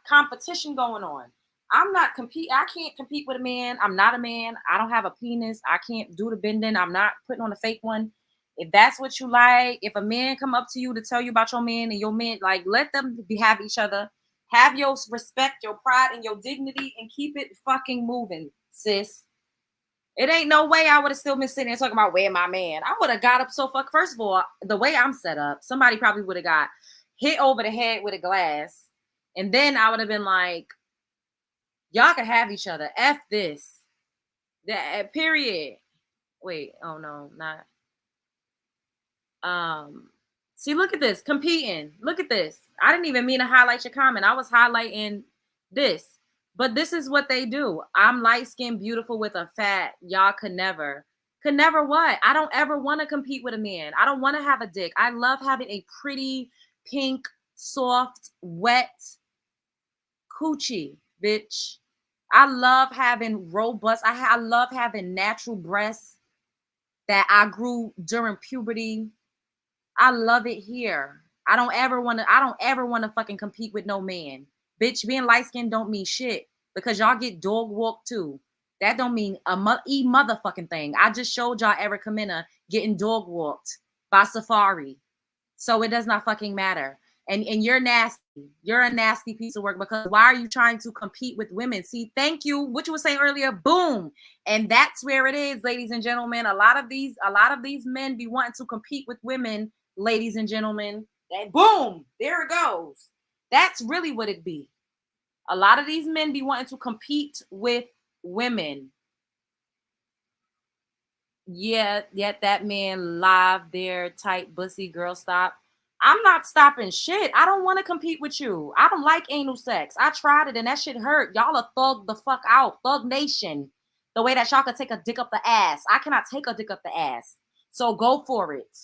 competition going on. I can't compete with a man. I'm not a man. I don't have a penis. I can't do the bending. I'm not putting on a fake one. If that's what you like, if a man come up to you to tell you about your man and your man, like, let them have each other. Have your respect, your pride, and your dignity, and keep it fucking moving, sis. It ain't no way I would have still been sitting there talking about where my man. I would have got up so fuck. First of all, the way I'm set up, somebody probably would have got hit over the head with a glass. And then I would have been like, y'all can have each other. F this. That period. Wait, oh no, not. See, look at this. Competing. Look at this. I didn't even mean to highlight your comment. I was highlighting this. But this is what they do. I'm light-skinned, beautiful with a fat. Y'all could never. Could never what? I don't ever want to compete with a man. I don't want to have a dick. I love having a pretty, pink, soft, wet coochie, bitch. I love having robust. I love having natural breasts that I grew during puberty. I love it here. I don't ever want to fucking compete with no man. Bitch, being light skinned don't mean shit because y'all get dog walked too. That don't mean a motherfucking thing. I just showed y'all Erica Mena getting dog walked by Safari. So it does not fucking matter. And you're nasty. You're a nasty piece of work because why are you trying to compete with women? See, thank you. What you were saying earlier, boom. And that's where it is, ladies and gentlemen. A lot of these men be wanting to compete with women, ladies and gentlemen. And boom, there it goes. That's really what it be. A lot of these men be wanting to compete with women. Yeah, yet that man live there, tight, bussy, girl, stop. I'm not stopping shit. I don't want to compete with you. I don't like anal sex. I tried it and that shit hurt. Y'all are thug the fuck out. Thug nation. The way that y'all can take a dick up the ass. I cannot take a dick up the ass. So go for it.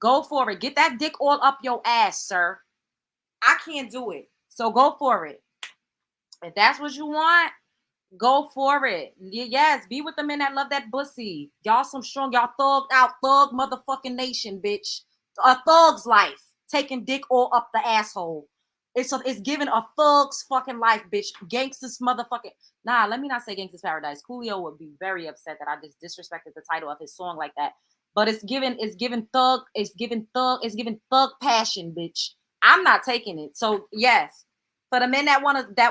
Go for it. Get that dick all up your ass, sir. I can't do it. So go for it. If that's what you want, go for it. Yes, be with the men that love that pussy. Y'all some strong, y'all thugged out, thug motherfucking nation, bitch. A thug's life. Taking dick all up the asshole. It's giving a thug's fucking life, bitch. Gangsters motherfucking. Nah, let me not say Gangsters Paradise. Coolio would be very upset that I just disrespected the title of his song like that. But it's giving thug passion, bitch. I'm not taking it. So yes. For the men that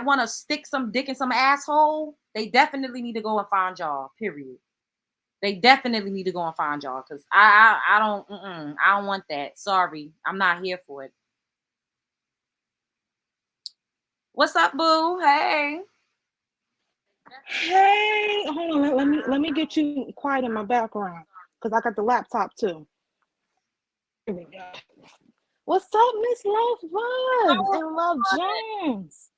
wanna stick some dick in some asshole, they definitely need to go and find y'all. Period. They definitely need to go and find y'all because I don't want that. Sorry, I'm not here for it. What's up, boo? Hey. Hey, hold on. Let me get you quiet in my background because I got the laptop too. Here we go. What's up, Miss Love Bugs and Love Jones?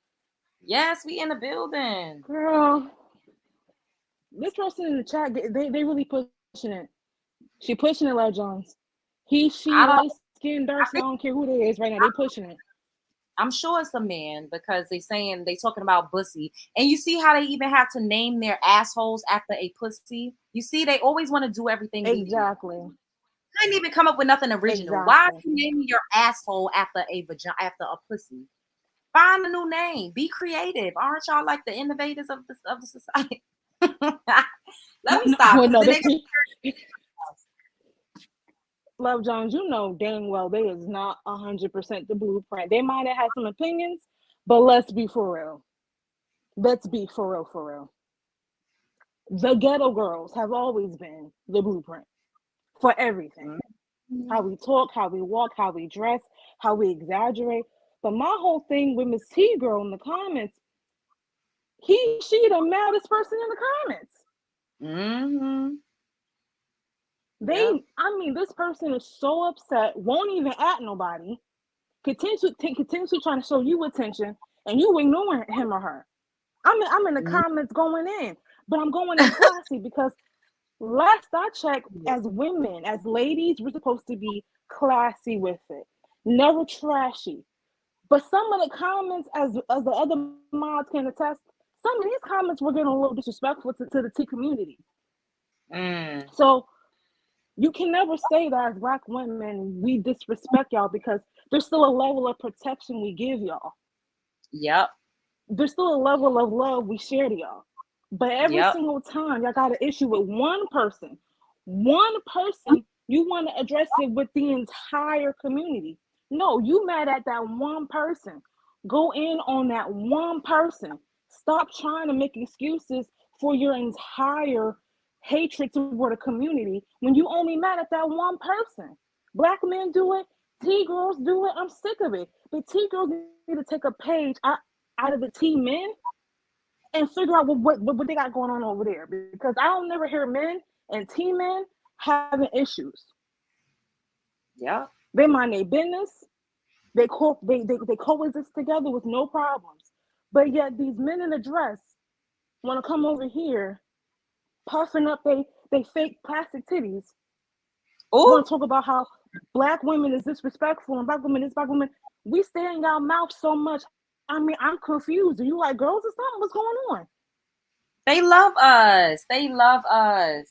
Yes, we in the building. Girl, this person in the chat, they really pushing it. She pushing it, Love Jones. She, light skin, dark skin, I don't care who they is right now. They pushing it. I'm sure it's a man because they talking about pussy. And you see how they even have to name their assholes after a pussy? You see, they always want to do everything. Exactly. They didn't even come up with nothing original. Exactly. Why are you naming your asshole after a vagina, after a pussy? Find a new name. Be creative. Aren't y'all like the innovators of the society? Let me stop. Well, no, Love Jones, you know dang well they is not 100% the blueprint. They might have had some opinions, but let's be for real. Let's be for real, for real. The ghetto girls have always been the blueprint for everything. Mm-hmm. How we talk, how we walk, how we dress, how we exaggerate. But my whole thing with Miss T Girl in the comments, she the maddest person in the comments. Mm-hmm. I mean, this person is so upset, won't even at nobody, continuously trying to show you attention, and you ignoring him or her. I'm in the comments going in, but I'm going in classy because last I checked, as women, as ladies, we're supposed to be classy with it, never trashy. But some of the comments, as the other mods can attest, some of these comments were getting a little disrespectful to the T community. So you can never say that as Black women we disrespect y'all because there's still a level of protection we give y'all. Yep. There's still a level of love we share to y'all. But every single time y'all got an issue with one person, you want to address it with the entire community. No, you mad at that one person. Go in on that one person. Stop trying to make excuses for your entire hatred toward a community when you only mad at that one person. Black men do it. T-girls do it. I'm sick of it. But T-girls need to take a page out of the T-men and figure out what they got going on over there. Because I don't never hear men and T-men having issues. Yeah. They mind their business. They coexist together with no problems. But yet these men in a dress want to come over here puffing up they fake plastic titties. Want to talk about how Black women is disrespectful and Black women is Black women. We stay in y'all mouth so much. I mean, I'm confused. Are you like girls or something? What's going on? They love us. They love us.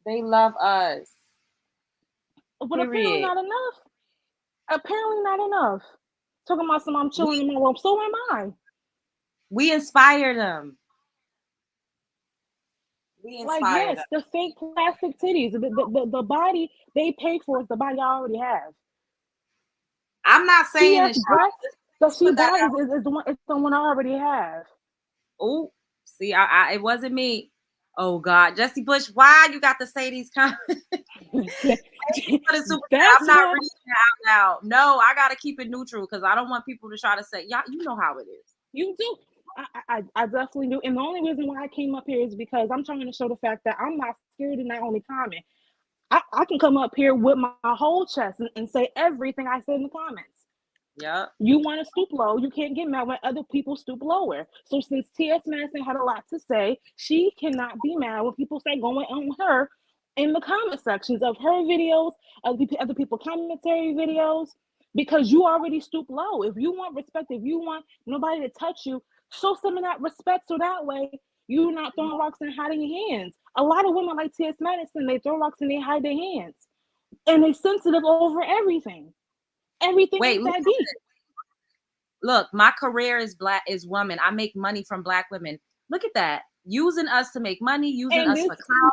They love us. But apparently not enough. Apparently not enough. Talking about some I'm chilling in my room. So am I. We inspire them. We Like, inspire yes, them. the fake plastic titties. The body they pay for is the body I already have. I'm not saying TS this. breast that she Put that buys out. is the one. It's the one I already have. Oh, see, it wasn't me. Oh God, Jesse Bush, why you got to say these comments? That's I'm not why reading it out loud. No, I gotta keep it neutral because I don't want people to try to say, yeah, you know how it is. you do. I definitely do. And the only reason why I came up here is because I'm trying to show the fact that I'm not scared to not only comment. I can come up here with my whole chest and say everything I said in the comments. Yep. You want to stoop low, you can't get mad when other people stoop lower. So since T.S. Madison had a lot to say, she cannot be mad when people start going on her in the comment sections of her videos, other people commentary videos, because you already stoop low. If you want respect, if you want nobody to touch you, show some of that respect so that way you're not throwing rocks and hiding your hands. A lot of women like T.S. Madison, they throw rocks and they hide their hands. And they sensitive over everything. Everything Wait, ain't that deep. look, my career is woman. I make money from Black women. Look at that. Using us to make money, using And us this for clout,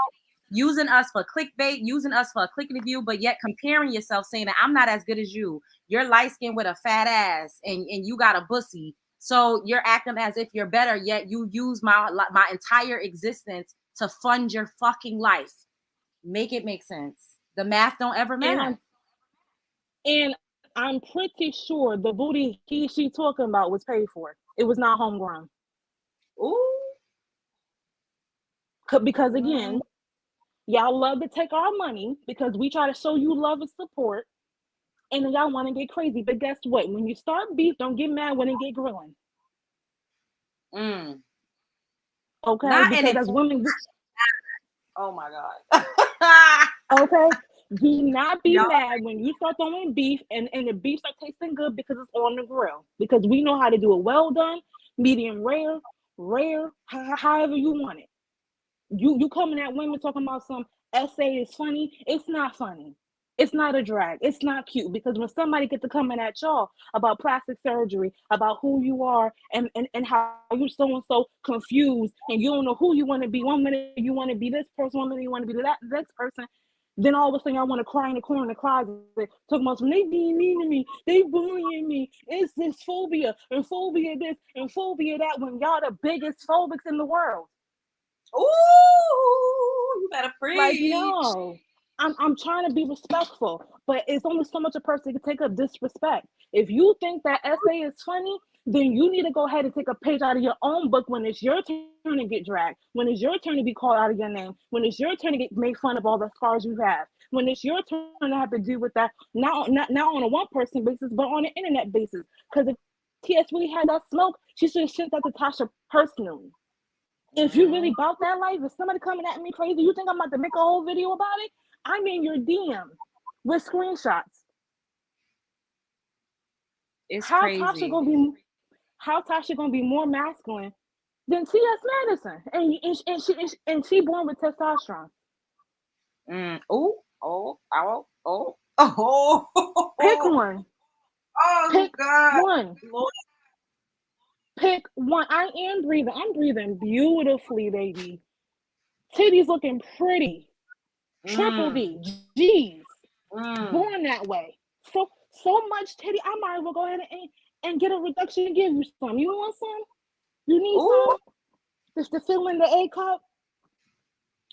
using us for clickbait, using us for a click review, but yet comparing yourself, saying that I'm not as good as you. You're light skinned with a fat ass and you got a bussy. So you're acting as if you're better, yet you use my entire existence to fund your fucking life. Make it make sense. The math don't ever math. And I'm pretty sure the booty she talking about was paid for. It was not homegrown. Ooh. Because again, y'all love to take our money because we try to show you love and support, and then y'all want to get crazy. But guess what? When you start beef, don't get mad when it get grilling. Okay, Not because as women, oh my God. okay, do not be mad when you start throwing beef and the beef start tasting good because it's on the grill. Because we know how to do it well done, medium rare, however you want it. You coming at women talking about some essay is funny. It's not funny. It's not a drag. It's not cute because when somebody gets to coming at y'all about plastic surgery, about who you are and how you're so confused and you don't know who you want to be. 1 minute you want to be this person, 1 minute you want to be that next person. Then all of a sudden I want to cry in the corner in the closet talking about some they being mean to me, they bullying me. It's this phobia and phobia this and phobia that when y'all the biggest phobics in the world. Ooh, you better preach. Like, no, I'm trying to be respectful, but it's only so much a person can take of disrespect. If you think that essay is funny, then you need to go ahead and take a page out of your own book when it's your turn to get dragged, when it's your turn to be called out of your name, when it's your turn to get made fun of all the scars you have, when it's your turn to have to deal with that, not on a one person basis, but on an internet basis. Because if TS really had that smoke, she should have sent that to Tasha personally. If you really about that life, if somebody coming at me crazy, you think I'm about to make a whole video about it? I'm in your DM with screenshots. It's how crazy. Tasha gonna be more masculine than T.S. Madison, and she born with testosterone. Oh. Pick one. Oh, Pick God. one. Lord. Pick one. I am breathing. I'm breathing beautifully, baby. Titties looking pretty. Triple D. G's. Born that way. So much titty. I might as well go ahead and get a reduction and give you some. You want some? You need some? Just to fill in the A cup?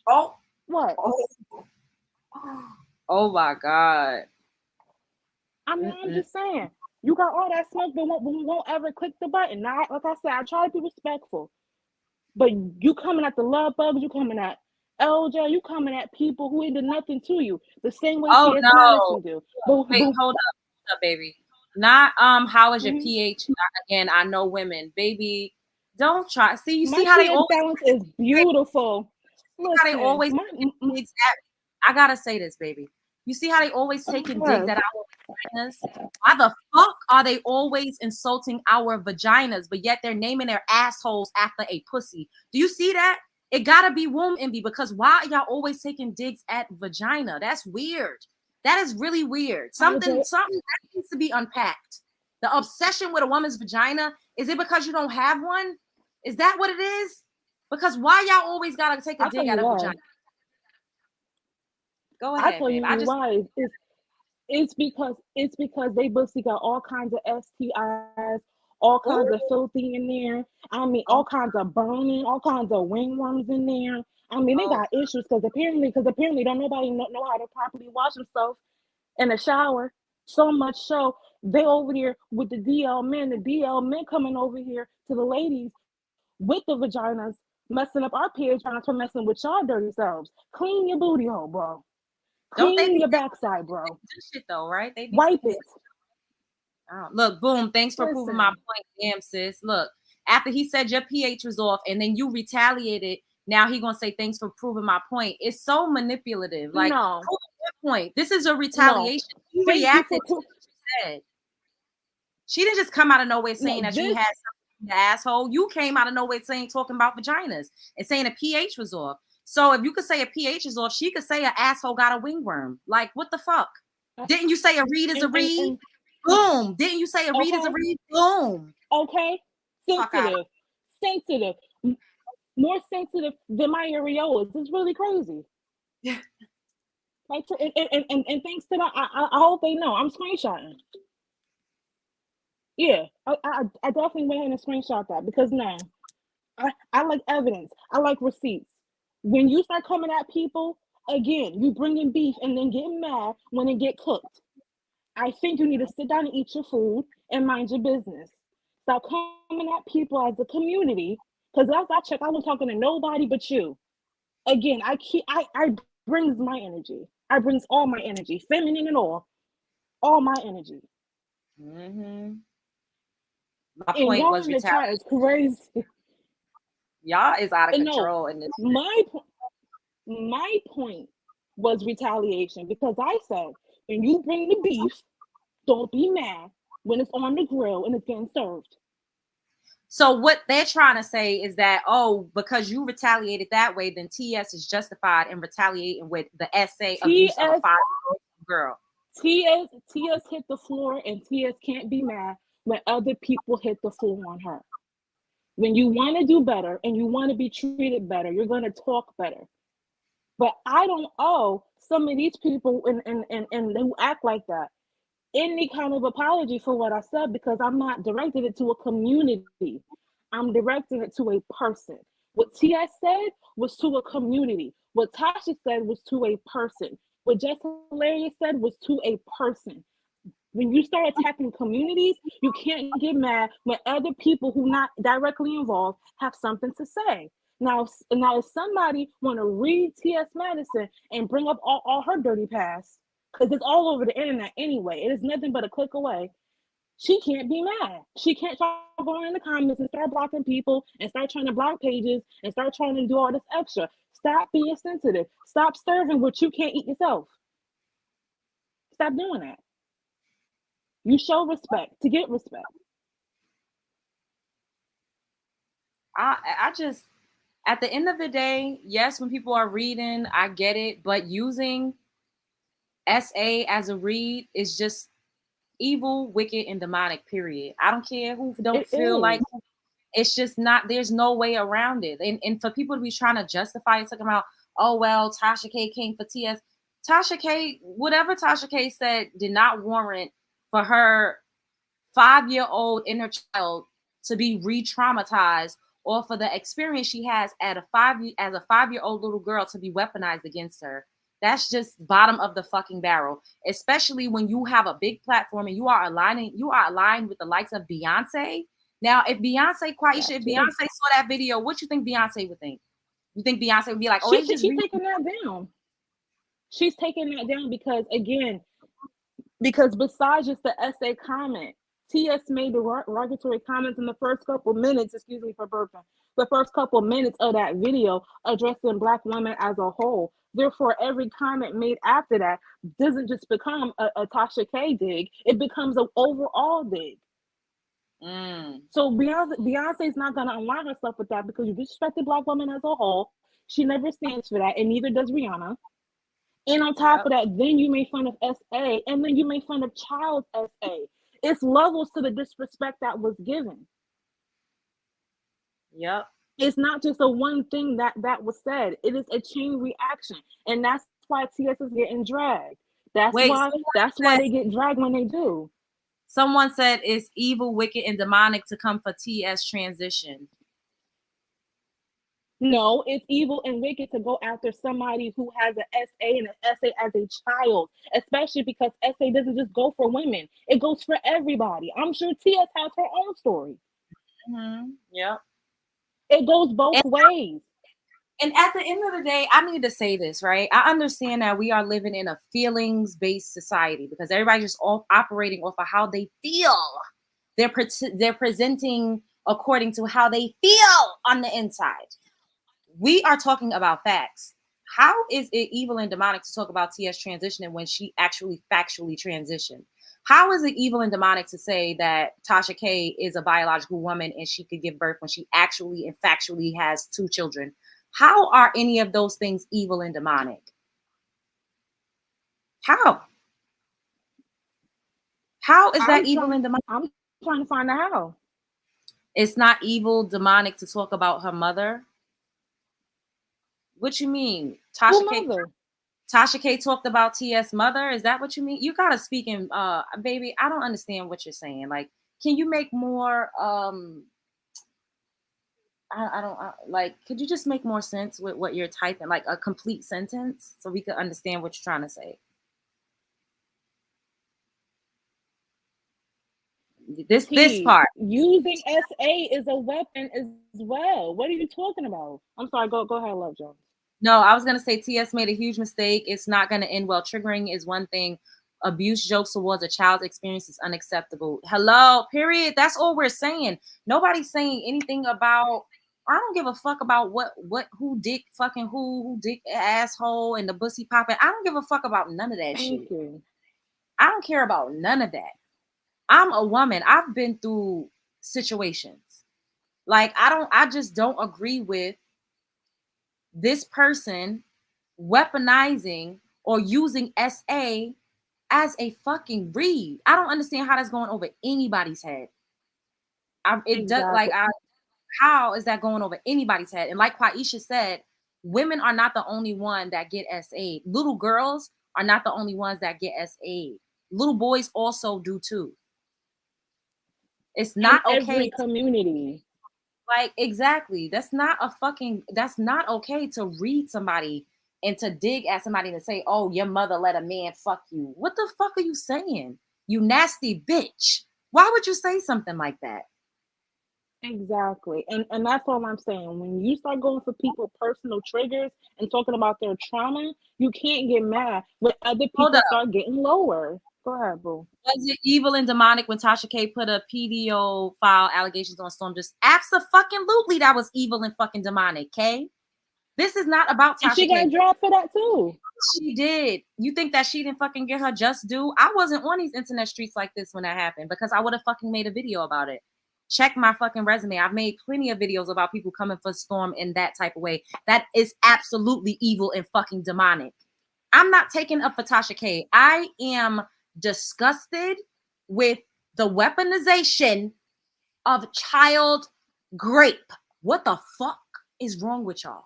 Oh. What? Oh my God. I'm just saying. You got all that smoke, but won't ever click the button. Now, like I said, I try to be respectful. But you coming at the love bugs, you coming at LJ, you coming at people who ain't did nothing to you. The same way T.S. Madison do. Wait, hold up, baby. Not how is your pH? Again, I know women, baby. Don't try. See, you see how they always balance is beautiful. Listen, how they always I gotta say this, baby. You see how they always taking digs at our vaginas? Why the fuck are they always insulting our vaginas, but yet they're naming their assholes after a pussy? Do you see that? It gotta be womb envy because why are y'all always taking digs at vagina? That's weird. That is really weird. Something that needs to be unpacked. The obsession with a woman's vagina, is it because you don't have one? Is that what it is? Because why y'all always gotta take a dig at a vagina? Go ahead, I tell you why. It's because they basically got all kinds of STIs, all kinds of filthy in there. I mean, all kinds of burning, all kinds of wingworms in there. I mean, they got issues because apparently don't nobody know how to properly wash themselves in the shower. So much so they over there with the DL men coming over here to the ladies with the vaginas, messing up our pH balance for messing with y'all dirty selves. Clean your booty hole, bro. Clean your backside, bro. This shit though, right? They be wipe it. Oh, look, boom. Thanks for proving my point. Damn, sis. Look, after he said your pH was off and then you retaliated, now he gonna say thanks for proving my point. It's so manipulative. Like, prove your point. This is a retaliation. You reacted to what you said. She didn't just come out of nowhere saying that you had something in the asshole. You came out of nowhere talking about vaginas and saying a pH was off. So if you could say a pH is off, she could say an asshole got a wingworm. Like, what the fuck? Didn't you say a read is a read? Boom. Didn't you say a read is a read? Boom. Okay. Sensitive. More sensitive than my areolas. It's really crazy. Yeah. Like, and thanks to that, I hope they know. I'm screenshotting. Yeah, I definitely went ahead and screenshot that because no, I like evidence. I like receipts. When you start coming at people, again, you bringing beef and then getting mad when it get cooked. I think you need to sit down and eat your food and mind your business. Stop coming at people as a community, because last I checked, I wasn't talking to nobody but you. Again, I brings my energy. I brings all my energy, feminine and all my energy. Mm-hmm. My point was retaliation. Is crazy. Y'all is out of control in this. My point was retaliation because I said when you bring the beef, don't be mad when it's on the grill and it's getting served. So what they're trying to say is that, because you retaliated that way, then TS is justified in retaliating with the essay abuse of a 5-year-old girl. TS hit the floor and TS can't be mad when other people hit the floor on her. When you want to do better and you want to be treated better, you're going to talk better. But I don't owe some of these people and who act like that any kind of apology for what I said, because I'm not directing it to a community. I'm directing it to a person. What TS said was to a community. What Tasha said was to a person. What Just Hilarious said was to a person. When you start attacking communities, you can't get mad when other people who not directly involved have something to say. Now if somebody want to read T.S. Madison and bring up all her dirty past, because it's all over the internet anyway, it is nothing but a click away, she can't be mad. She can't start going in the comments and start blocking people and start trying to block pages and start trying to do all this extra. Stop being sensitive. Stop serving what you can't eat yourself. Stop doing that. You show respect to get respect. I just, at the end of the day, yes, when people are reading, I get it, but using SA as a read is just evil, wicked, and demonic, period. I don't care who don't feel like it's just not, there's no way around it. And for people to be trying to justify it, talking about, oh, well, Tasha K came for TS. Tasha K, whatever Tasha K said did not warrant for her 5-year-old inner child to be re-traumatized, or for the experience she has as a 5-year-old little girl to be weaponized against her. That's just bottom of the fucking barrel, especially when you have a big platform and you are aligned with the likes of Beyonce. Now, if Beyonce saw that video, what you think Beyonce would think? You think Beyonce would be like, oh, she's taking that down. She's taking that down because besides just the essay comment, TS made derogatory comments in the first couple minutes, excuse me for burping, the first couple minutes of that video addressing Black women as a whole. Therefore, every comment made after that doesn't just become a Tasha K dig, it becomes an overall dig. So Beyonce's not going to align herself with that because you disrespected Black women as a whole. She never stands for that, and neither does Rihanna. And on top of that, then you make fun of SA, and then you make fun of child SA. It's levels to the disrespect that was given. Yep. It's not just a one thing that was said. It is a chain reaction, and that's why TS is getting dragged. That's Wait, why they get dragged when they do. Someone said it's evil, wicked, and demonic to come for TS transition. No, it's evil and wicked to go after somebody who has an SA and an SA as a child, especially because SA doesn't just go for women. It goes for everybody. I'm sure TS has her own story. Mm-hmm. Yep. It goes both ways. And at the end of the day, I need to say this, right? I understand that we are living in a feelings-based society because everybody's just all operating off of how they feel. They're presenting according to how they feel on the inside. We are talking about facts. How is it evil and demonic to talk about TS transitioning when she actually factually transitioned? How is it evil and demonic to say that Tasha K is a biological woman and she could give birth when she actually and factually has 2 children? How are any of those things evil and demonic? How? How is that evil and demonic? I'm trying to find out how. It's not evil, demonic to talk about her mother. What you mean? Tasha K talked about TS mother. Is that what you mean? You gotta speak in baby. I don't understand what you're saying. Like, can you make more could you just make more sense with what you're typing, like a complete sentence so we could understand what you're trying to say? This part. Using SA is a weapon as well. What are you talking about? I'm sorry, go ahead, Love Jones. No, I was gonna say TS made a huge mistake. It's not gonna end well. Triggering is one thing. Abuse jokes towards a child's experience is unacceptable. Hello, period. That's all we're saying. Nobody's saying anything about. I don't give a fuck about who dick fucking who dick asshole and the pussy popping. I don't give a fuck about none of that shit. I don't care about none of that. I'm a woman. I've been through situations. Like I just don't agree with this person weaponizing or using SA as a fucking read. I don't understand how that's going over anybody's head. How is that going over anybody's head? And like Quaisha said, women are not the only one that get SA. Little girls are not the only ones that get SA. Little boys also do too. It's not okay. Every community. Like, exactly. That's not okay to read somebody and to dig at somebody and say, oh, your mother let a man fuck you. What the fuck are you saying? You nasty bitch. Why would you say something like that? Exactly. And that's all I'm saying. When you start going for people's personal triggers and talking about their trauma, you can't get mad when other people start getting lower. Go ahead, boo. Was it evil and demonic when Tasha K put a PDO file allegations on Storm? Just abso-fucking-lutely that was evil and fucking demonic, K? This is not about Tasha K. She got dropped for that too. She did. You think that she didn't fucking get her just due? I wasn't on these internet streets like this when that happened because I would have fucking made a video about it. Check my fucking resume. I've made plenty of videos about people coming for Storm in that type of way. That is absolutely evil and fucking demonic. I'm not taking up for Tasha K. I am disgusted with the weaponization of child Grape. What the fuck is wrong with y'all?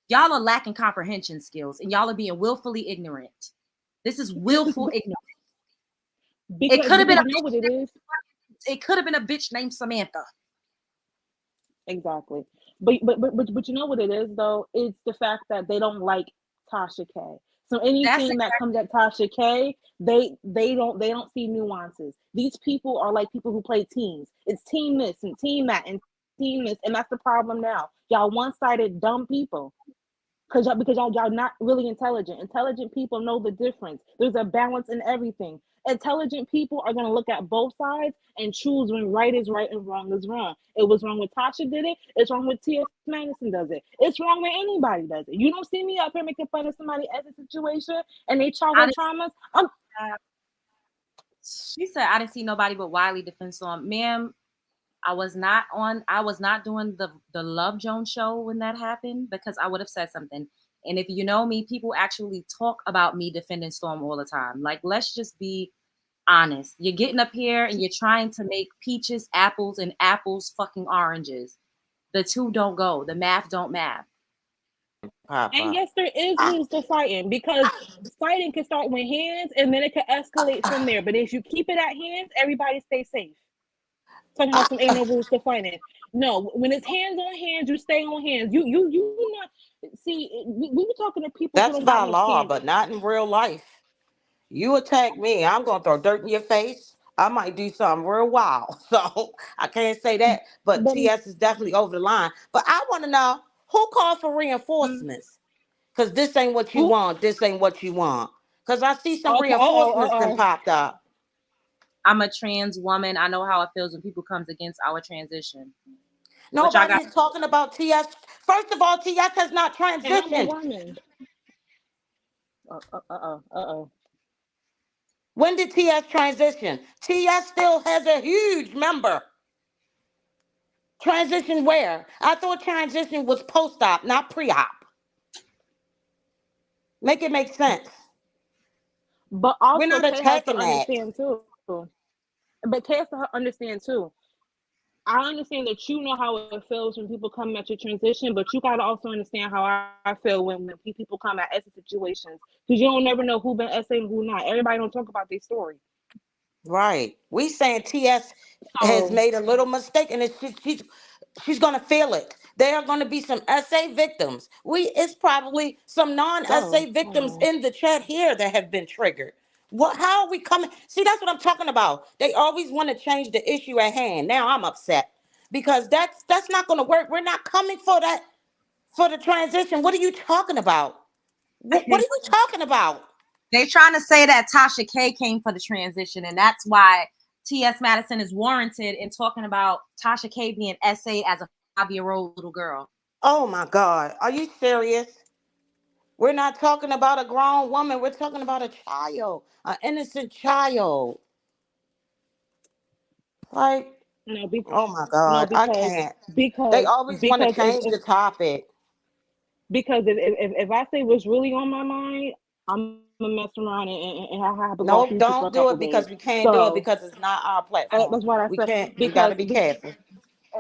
Y'all are lacking comprehension skills and y'all are being willfully ignorant. This is willful ignorance. It could have been It could have been a bitch named Samantha. Exactly. But you know what it is though? It's the fact that they don't like Tasha K. So anything that comes at Tasha K, they don't see nuances. These people are like people who play teams. It's team this and team that and team this, and that's the problem now. Y'all one-sided dumb people. Because y'all not really intelligent. Intelligent people know the difference. There's a balance in everything. Intelligent people are going to look at both sides and choose when right is right and wrong is wrong. It was wrong when Tasha did it. It's wrong when T.S. Madison does it. It's wrong when anybody does it. You don't see me up here making fun of somebody else's situation and they childhood traumas. She said, I didn't see nobody but Wiley defense on. Ma'am, I was not doing the Love Jones show when that happened because I would have said something. And if you know me, people actually talk about me defending Storm all the time. Like, let's just be honest. You're getting up here and you're trying to make peaches apples and apples fucking oranges. The two don't go. The math don't math. And yes, there is rules to fighting, because fighting can start with hands and then it can escalate from there. But if you keep it at hands, everybody stays safe. Talking about some ain't no rules to fighting. No, when it's hands on hands, you stay on hands. You not see. We were talking to people who That's don't got by no law, standing. but not in real life. You attack me, I'm gonna throw dirt in your face. I might do something real wild. So I can't say that. But But TS is definitely over the line. But I want to know who called for reinforcements? Because this ain't what you who? want. This ain't what you want. Because I see some Okay. reinforcements that popped up. I'm a trans woman. I know how it feels when people comes against our transition. Which I Nobody got. is talking about TS. First of all, TS has not And I'm a transitioned. woman. Uh-oh. When did TS transition? TS still has a huge member. Transition where? I thought transition was post-op, not pre-op. Make it make sense. But We're also, not Kay has to attacking that. understand too. But Kay has to understand too. I understand that you know how it feels when people come at your transition, but you gotta also understand how I feel when people come at essay situations, because you don't never know who been essay and who not. Everybody don't talk about their story. Right. We saying TS has So made a little mistake, and she's gonna feel it. There are gonna be some essay victims. It's probably some non-essay victims in the chat here that have been triggered. What? How are we coming? See, that's what I'm talking about. They always want to change the issue at hand. Now I'm upset because that's not gonna work. We're not coming for that for the transition. What are you talking about? What are you talking about? They trying to say that Tasha K came for the transition, and that's why T.S. Madison is warranted in talking about Tasha K being essayed as a 5-year-old little girl. Oh my God. Are you serious? We're not talking about a grown woman. We're talking about a child, an innocent child. Like, no, oh my no, God, I can't. They always want to because change the topic. if I say what's really on my mind, I'm gonna mess around and I have to go off No, YouTube for a don't do couple it days. because we can't do it So because it's not our platform. that's what I We said, can't, we got to be because careful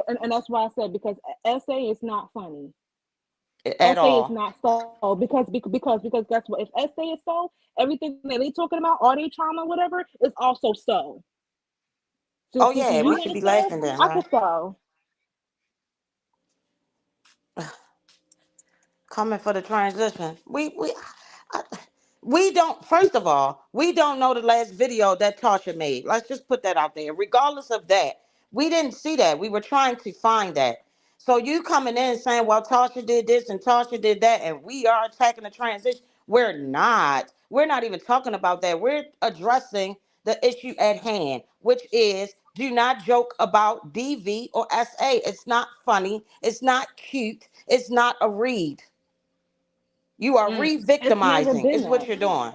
and that's why I said, because essay is not funny. at Essay is all. not so, because guess what? If essay is so, everything that they talking about, all their trauma, whatever, is also so. So Oh since yeah, you we want should to be so, laughing then, I can right? so. Coming for the transition. I, we don't. First of all, we don't know the last video that Tasha made. Let's just put that out there. Regardless of that, we didn't see that. We were trying to find that. So you coming in saying, "Well, Tasha did this and Tasha did that," and we are attacking the transition. We're not. We're not even talking about that. We're addressing the issue at hand, which is do not joke about DV or SA. It's not funny. It's not cute. It's not a read. You are It's never re-victimizing, been is what that. you're doing.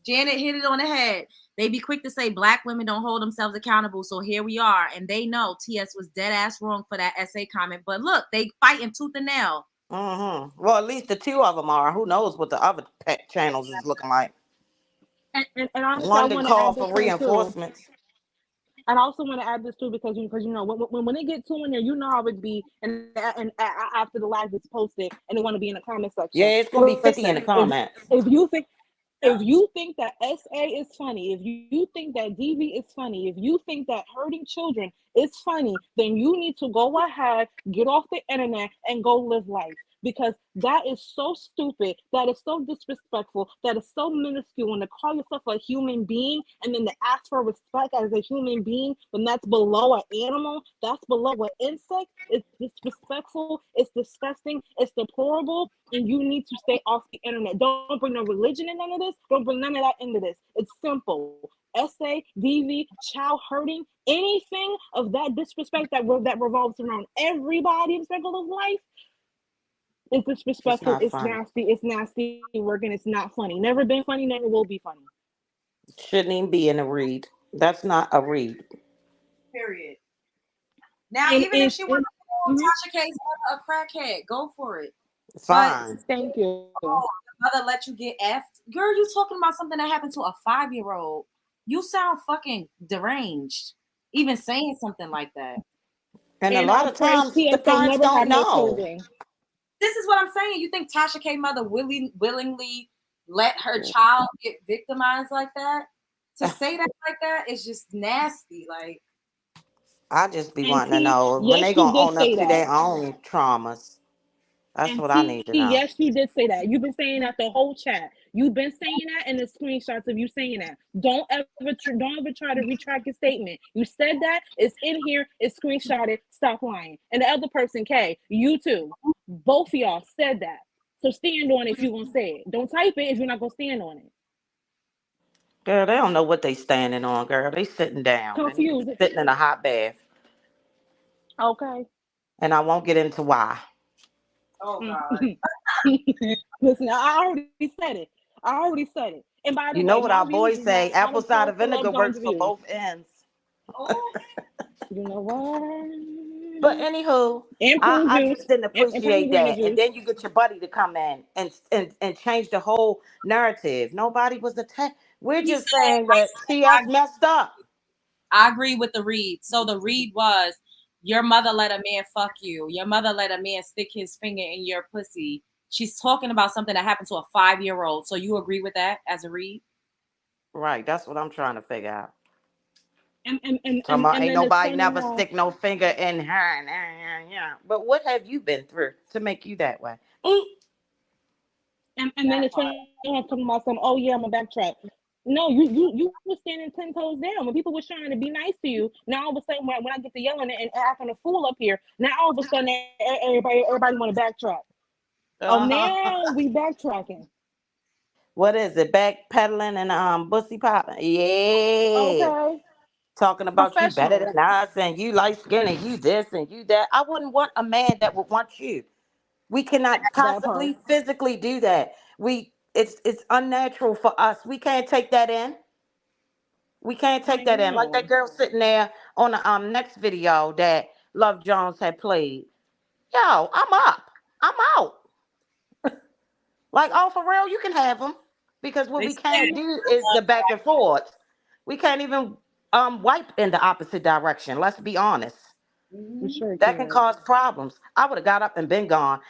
Janet hit it on the head. They be quick to say black women don't hold themselves accountable. So here we are. And they know TS was dead ass wrong for that essay comment. But look, they fighting tooth and nail. Well, at least the two of them are. Who knows what the other channels is looking like? And honestly, I One didn't want to call add this for in too. reinforcements. And I also want to add this too, because when it gets to in there, you know how it be, and after the live is posted, and they want to be in the comment Yeah, section. it's gonna be 50 in the Listen, comments. if you think that SA is funny, if you think that DV is funny, if you think that hurting children is funny, then you need to go ahead, get off the internet, and go live life. Because that is so stupid, that is so disrespectful, that is so minuscule. And to call yourself a human being and then to ask for respect as a human being when that's below an animal, that's below an insect, it's disrespectful, it's disgusting, it's deplorable, and you need to stay off the internet. Don't bring no religion in none of this. Don't bring none of that into this. It's simple. SA, DV, child hurting, anything of that disrespect that revolves around everybody's regular life, it's It's disrespectful. not It's funny. nasty. It's nasty working. It's not funny. Never been funny. Never will be funny. Shouldn't even be in a read. That's not a read. Period. Now, And even if she wants to call mhm. Tasha K's mother a crackhead, go for it. Fine. Thank you. Oh, your mother let you get effed? Girl, you talking about something that happened to a 5-year-old. You sound fucking deranged. Even saying something like that. And a And lot of first times the PSA, parents never don't have no know. children. This is what I'm saying. You think Tasha K mother willingly let her child get victimized like that? To say that like that is just nasty. Like, I just be And wanting to T, know when yes, they you gonna did own up say to that. their own traumas. That's And what I T, need to know. yes, you did say that. You've been saying that the whole chat. You've been saying that, and the screenshots of you saying that. Don't ever try to retract your statement. You said that. It's in here. It's screenshotted. Stop lying. And the other person, K, you too. Both of y'all said that. So stand on it if you're gonna say it. Don't type it if you're not gonna stand on it. Girl, they don't know what they standing on, girl. They sitting down. They need to be Confused. sitting in a hot bath. Okay. And I won't get into why. oh Mm. God. Listen, I already said it. I already said it. And by the You know way, what my our views boys is say, not apple cider for vinegar Love Jones works for views. both ends. Oh, You know But what? anywho, And prune I juice just didn't and appreciate pomegranate that. And juice. then you get your buddy to come in and change the whole narrative. Nobody was attacked. We're he just said, saying that TF messed up. I agree with the read. So the read was, your mother let a man fuck you. Your mother let a man stick his finger in your pussy. She's talking about something that happened to a 5-year-old. So you agree with that as a read? Right, that's what I'm trying to figure out. And and, and, Talking and, about and ain't then it's nobody funny never how stick no finger in her. Yeah. But what have you been through to make you that way? and then it's funny how I'm talking about some, oh yeah, I'm a backtrack. No, you were standing 10 toes down when people were trying to be nice to you. Now all of a sudden, when I get to yelling and acting a fool up here, now all of a sudden everybody want to backtrack. Oh, Uh-huh. now we backtracking. What is it? Backpedaling and bussy popping? Yeah. Okay, Talking about you better professional. than us and you light skin and you this and you that. I wouldn't want a man that would want you. We cannot That part. possibly physically do that. It's unnatural for us. We can't take that in. We can't I take that in. Like that know. girl sitting there on the next video that Love Jones had played. Yo, I'm up. I'm out. Like, oh, for real, you can have them. Because what They we said, can't do is the back and forth. We can't even wipe in the opposite direction. Let's be honest. We mm-hmm. sure That can can. cause problems. I would have got up and been gone.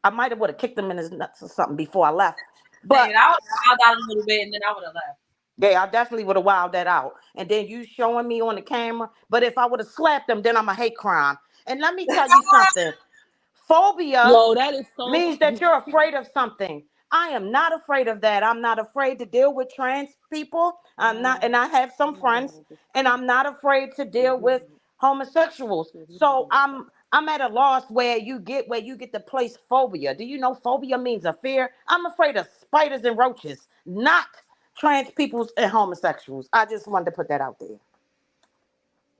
I might have would have kicked him in his nuts or something before I left. But And I would have out a little bit and then I would have left. yeah, I definitely would have wilded that out. And then you showing me on the camera. But if I would have slapped him, then I'm a hate crime. And let me tell you something. Phobia Yo, that is so. means that you're afraid of something. I am not afraid of that. I'm not afraid to deal with trans people. I'm not, and I have some friends, and I'm not afraid to deal with homosexuals. So I'm at a loss where you get the place phobia. Do you know phobia means a fear? I'm afraid of spiders and roaches, not trans peoples and homosexuals. I just wanted to put that out there.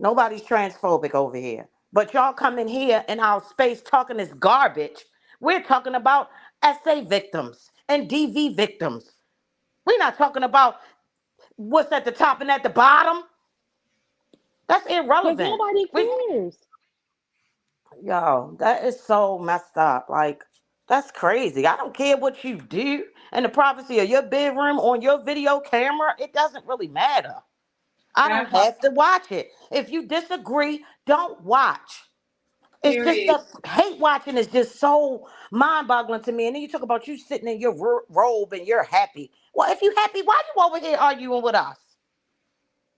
Nobody's transphobic over here. But y'all come in here in our space talking this garbage. We're talking about SA victims and DV victims. We're not talking about what's at the top and at the bottom. That's Because irrelevant. nobody We, cares. yo, that is so messed up. Like, that's crazy. I don't care what you do in the privacy of your bedroom on your video camera. It doesn't really matter. I don't That part, have to watch it. If you disagree, don't watch. It's just period. that hate watching is just so mind-boggling to me. And then you talk about you sitting in your robe and you're happy. Well, if you happy, why you over here arguing with us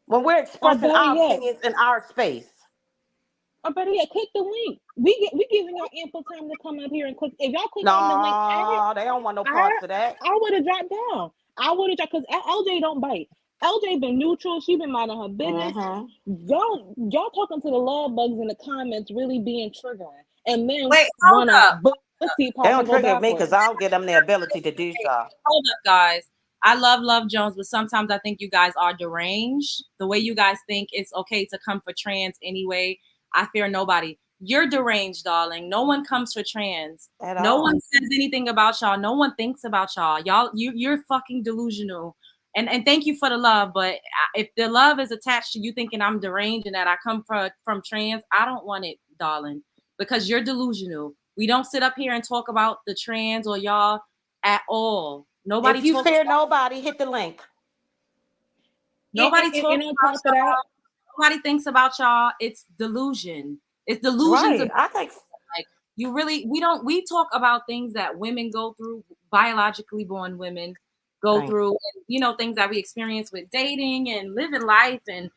when we're Or expressing better our yet, opinions in our space? click the link. We giving y'all ample time to come up here and click. If y'all click on the link, No, they don't want no I parts of that. I would have dropped down. I would have dropped because LJ don't bite. LJ been neutral. She been minding her business. Mm-hmm. Y'all talking to the love bugs in the comments really being triggering, and then Wait, hold wanna up. pussy They pop don't and go trigger me backwards. because I don't give them the ability to do so. Hold up, guys. I love Jones, but sometimes I think you guys are deranged. The way you guys think it's okay to come for trans anyway. I fear nobody. You're deranged, darling. No one comes for trans. At No all. one says anything about y'all. No one thinks about y'all. You're fucking delusional. And thank you for the love, but if the love is attached to you thinking I'm deranged and that I come from trans, I don't want it, darling, because you're delusional. We don't sit up here and talk about the trans or y'all at all. Nobody If you talks fear about, nobody, hit the link. nobody And talks on about top of that, y'all. Nobody thinks about y'all. It's delusion. It's delusions Right. of I think like we talk about things that women go through, biologically born women go Thank through, and, you know, things that we experience with dating and living life, and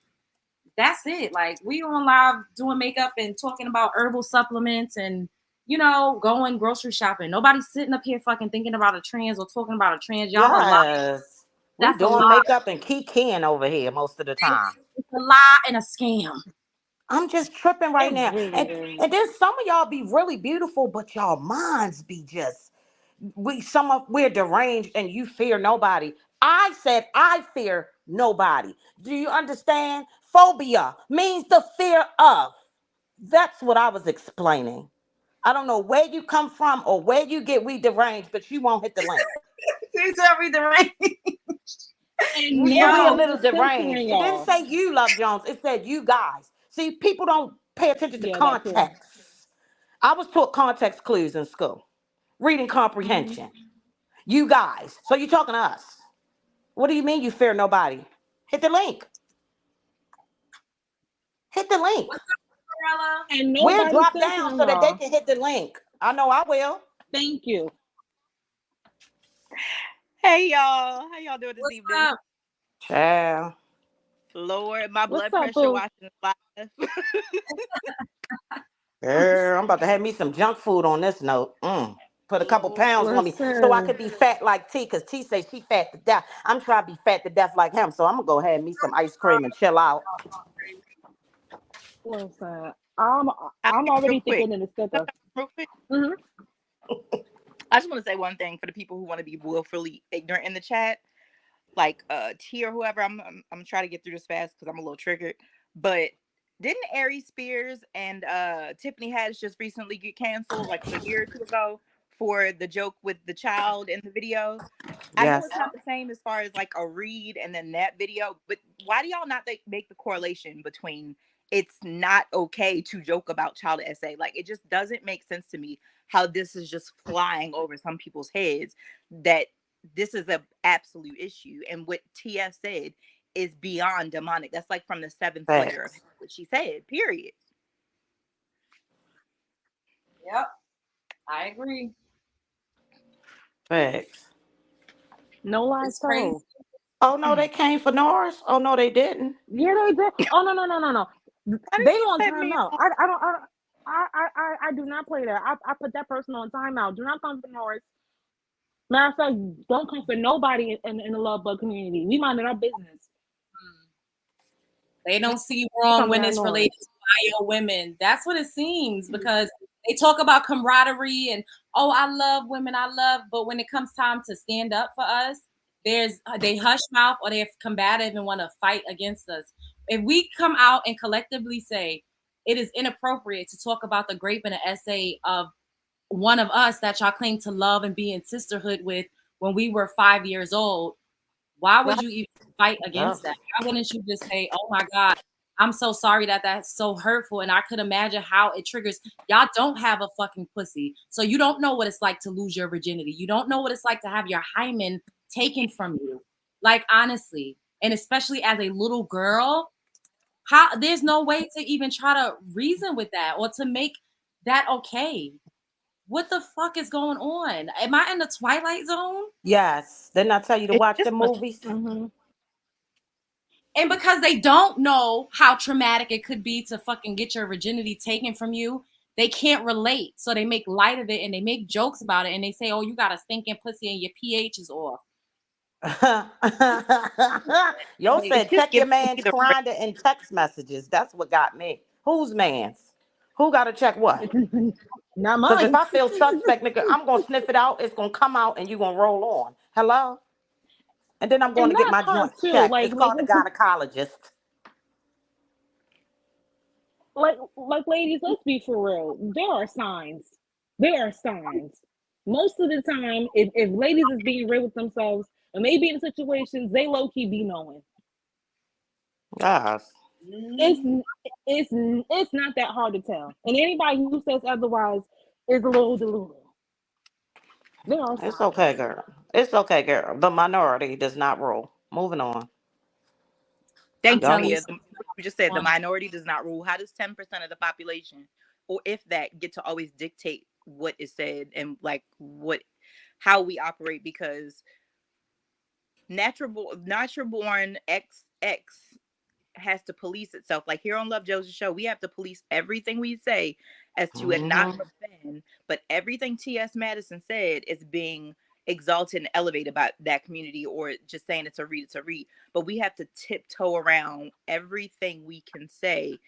that's it. Like, we on live doing makeup and talking about herbal supplements and, you know, going grocery shopping. Nobody's sitting up here fucking thinking about a trans or talking about a trans. Y'all a lie. yes. We That's a doing lie. makeup and kikiing over here most of the time. It's a lie and a scam. I'm just tripping right it now. really And is. and then some of y'all be really beautiful, but y'all minds be just we're deranged and you fear nobody. I said I fear nobody. Do you understand? Phobia means the fear of. That's what I was explaining. I don't know where you come from or where you get we deranged, but you won't hit the link. Please tell me the right. And We a nobody's little just censoring deranged. It didn't y'all. say you, Love Jones. It said you guys. See, people don't pay attention to Yeah, that too. context. I was taught context clues in school, reading Hmm. comprehension. You guys. So you talking to us. What do you mean you fear nobody? Hit the link. Hit the link. Umbrella. And We'll nobody's drop down censoring so that they y'all. can hit the link. I know I will. Thank you. Hey y'all, how y'all doing this What's evening? up? Child. Lord, my What's blood up, pressure boo? watching live. Girl, I'm about to have me some junk food on this note. Put a couple pounds on me so I Listen, could be fat like T, because T says she fat to death. I'm trying to be fat to death like him, so I'm gonna go ahead and me some ice cream and chill out. listen. I'm I I'm real already quick, thinking in the sticker. real quick. Hmm. I just want to say one thing for the people who want to be willfully ignorant in the chat, like T or whoever. I'm trying to get through this fast because I'm a little triggered. But didn't Ari Spears and Tiffany Haddish just recently get canceled like a year or two ago for the joke with the child in the video? I know Yes. it's not the same as far as like a read and then that video, but why do y'all not make the correlation between it's not okay to joke about child essay? Like, it just doesn't make sense to me how this is just flying over some people's heads, that this is an absolute issue. And what TF said is beyond demonic. That's like from the seventh layer of Facts. what she said, period. Yep, I agree. Facts. No lies It's crazy. told. Oh no, they came for Norris. Oh no, they didn't. Yeah, they did. Oh no. Why They did you on set me timeout. on? I do not play that. I put that person on timeout. Do not come for Norris. Matter of fact, don't come for nobody in the love bug community. We minded our business. They don't see Don't wrong come for when that it's Norris. related to bio women. That's what it seems, because they talk about camaraderie and, oh, I love women, but when it comes time to stand up for us, they hush mouth or they're combative and want to fight against us. If we come out and collectively say it is inappropriate to talk about the grape in an essay of one of us that y'all claim to love and be in sisterhood with when we were 5 years old, why would Right. you even fight Yeah. against that? Why wouldn't you just say, oh my God, I'm so sorry that that's so hurtful. And I could imagine how it triggers. Y'all don't have a fucking pussy. So you don't know what it's like to lose your virginity. You don't know what it's like to have your hymen taken from you. Like, honestly. And especially as a little girl, there's no way to even try to reason with that or to make that okay. What the fuck is going on? Am I in the Twilight Zone? Yes. Didn't I tell you to It's watch the just movies? Mm-hmm. And because they don't know how traumatic it could be to fucking get your virginity taken from you, they can't relate. So they make light of it and they make jokes about it. And they say, oh, you got a stinking pussy and your pH is off. Yo Like, it's said just check your giving man's me the right. grinder and text messages. That's what got me. Whose man's? Who gotta check what? Not Because if mine. I feel suspect, nigga, I'm gonna sniff it out. It's gonna come out and you gonna roll on. Hello? And then I'm going And to get that my part joints too. checked. It's called the gynecologist. Ladies, let's be for real. There are signs. There are signs. Most of the time, if ladies is being real with themselves, and maybe in situations they low key be knowing. Yes. It's it's not that hard to tell. And anybody who says otherwise, is a little delulu. There are It's some. okay, girl. It's okay, girl. The minority does not rule. Moving on. I'm Thank you, telling Y'all, you, Kia. You just said the um, minority does not rule. How does 10% of the population, or if that, get to always dictate what is said and like how we operate? Because natural born XX has to police itself. Like here on Love Joe's show, we have to police everything we say as to and not mm-hmm. offend. But everything T.S. Madison said is being exalted and elevated by that community, or just saying it's a read, it's a read. But we have to tiptoe around everything we can say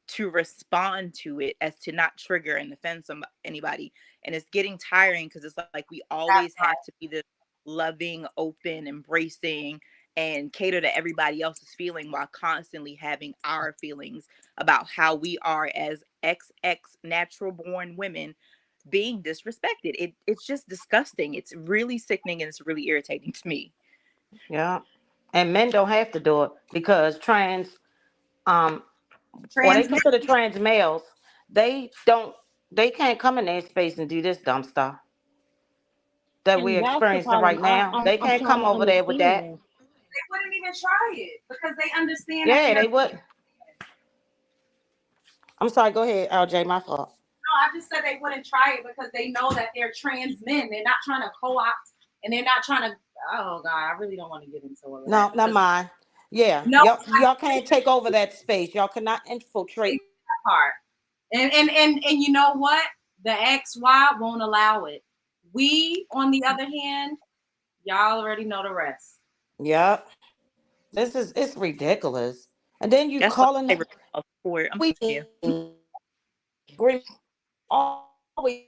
to respond to it as to not trigger and offend anybody. And it's getting tiring because it's like we always have to be this loving, open, embracing, and cater to everybody else's feeling while constantly having our feelings about how we are as XX natural born women being disrespected. It's just disgusting. It's really sickening and it's really irritating to me. Yeah. And men don't have to do it because um or they trans men. consider trans males, they don't they can't come in their space and do this dumb stuff that we're And that's the experiencing problem right now. They I'm can't trying come to over there with that. understand. They wouldn't even try it because they understand that Yeah, they're. they would. I'm sorry, go ahead, LJ, my fault. No, I just said they wouldn't try it because they know that they're trans men. They're not trying to co-opt, and they're not trying to. Oh God, I really don't want to get into all of No, that. not mine. Yeah, No, y'all can't take over that space. Y'all cannot infiltrate. that part. And you know what? The XY won't allow it. We, on the other hand, y'all already know the rest. Yep. It's ridiculous. And then you That's what calling I it for. I'm we sorry. agree always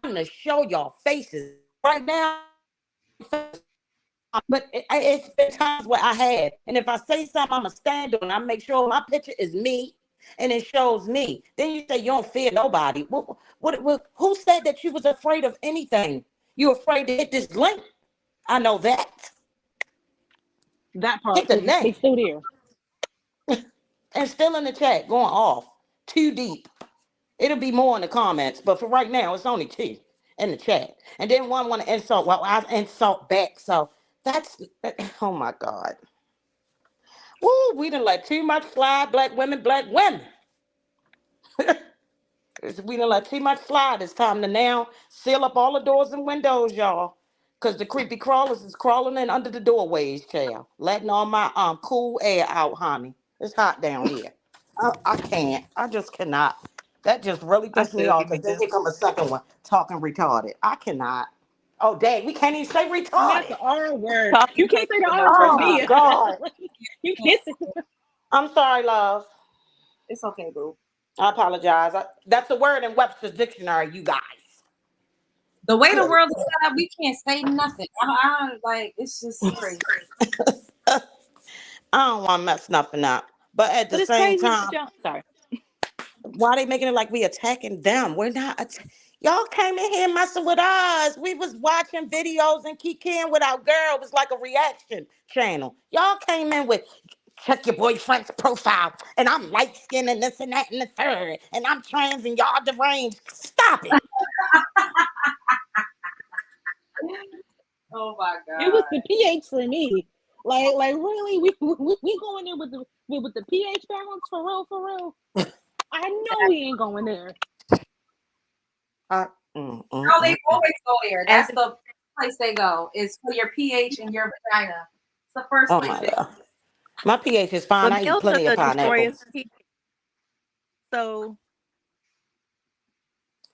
trying to show y'all faces right now. But it's been times where I had, and if I say something, I'm gonna stand on it. I make sure my picture is me, and it shows me. Then you say you don't fear nobody. Who said that you was afraid of anything? You afraid to hit this link? I know that. That Hit part, the because they link still there. and still in the chat going off too deep. It'll be more in the comments, but for right now, it's only two in the chat. And then one want to insult. Well, I insult back. So that's oh my God. Woo, we done let too much slide, black women, black women. We done let too much slide. It's time to now seal up all the doors and windows, y'all. Cause the creepy crawlers is crawling in under the doorways, child. Letting all my cool air out, honey. It's hot down here. I can't. I just cannot. That just really I pissed me feel off. you, Cause then Mena. here come a second one talking retarded. I cannot. Oh dang, we can't even say Not retarded. the R word. Talking You can't crazy say the with R no word, Oh my Mia. profanity. God. You can't say. I'm sorry, love. It's okay, boo. I apologize. That's a word in Webster's dictionary, you guys. The way the world is set up, we can't say nothing. I don't like. It's just crazy. I don't want to mess nothing up. But at the But it's same crazy that time, sorry. why they making it like we attacking them? We're not. Y'all came in here messing with us. We was watching videos and kicking with our girl. It was like a reaction channel. Y'all came in with check your boyfriend's profile, and I'm light skinned and this and that and the third, and I'm trans and y'all deranged. Stop it. Oh my It was God. the pH for me. Like really, we going there with the pH balance for real, for real. I know we ain't going there. Uh, mm, mm, No, they mm. always go there. As That's the place they go. Is for your pH and your vagina. It's the first Oh place my they go. God. My pH is fine. but I eat males are plenty of the pineapple. destroyers. So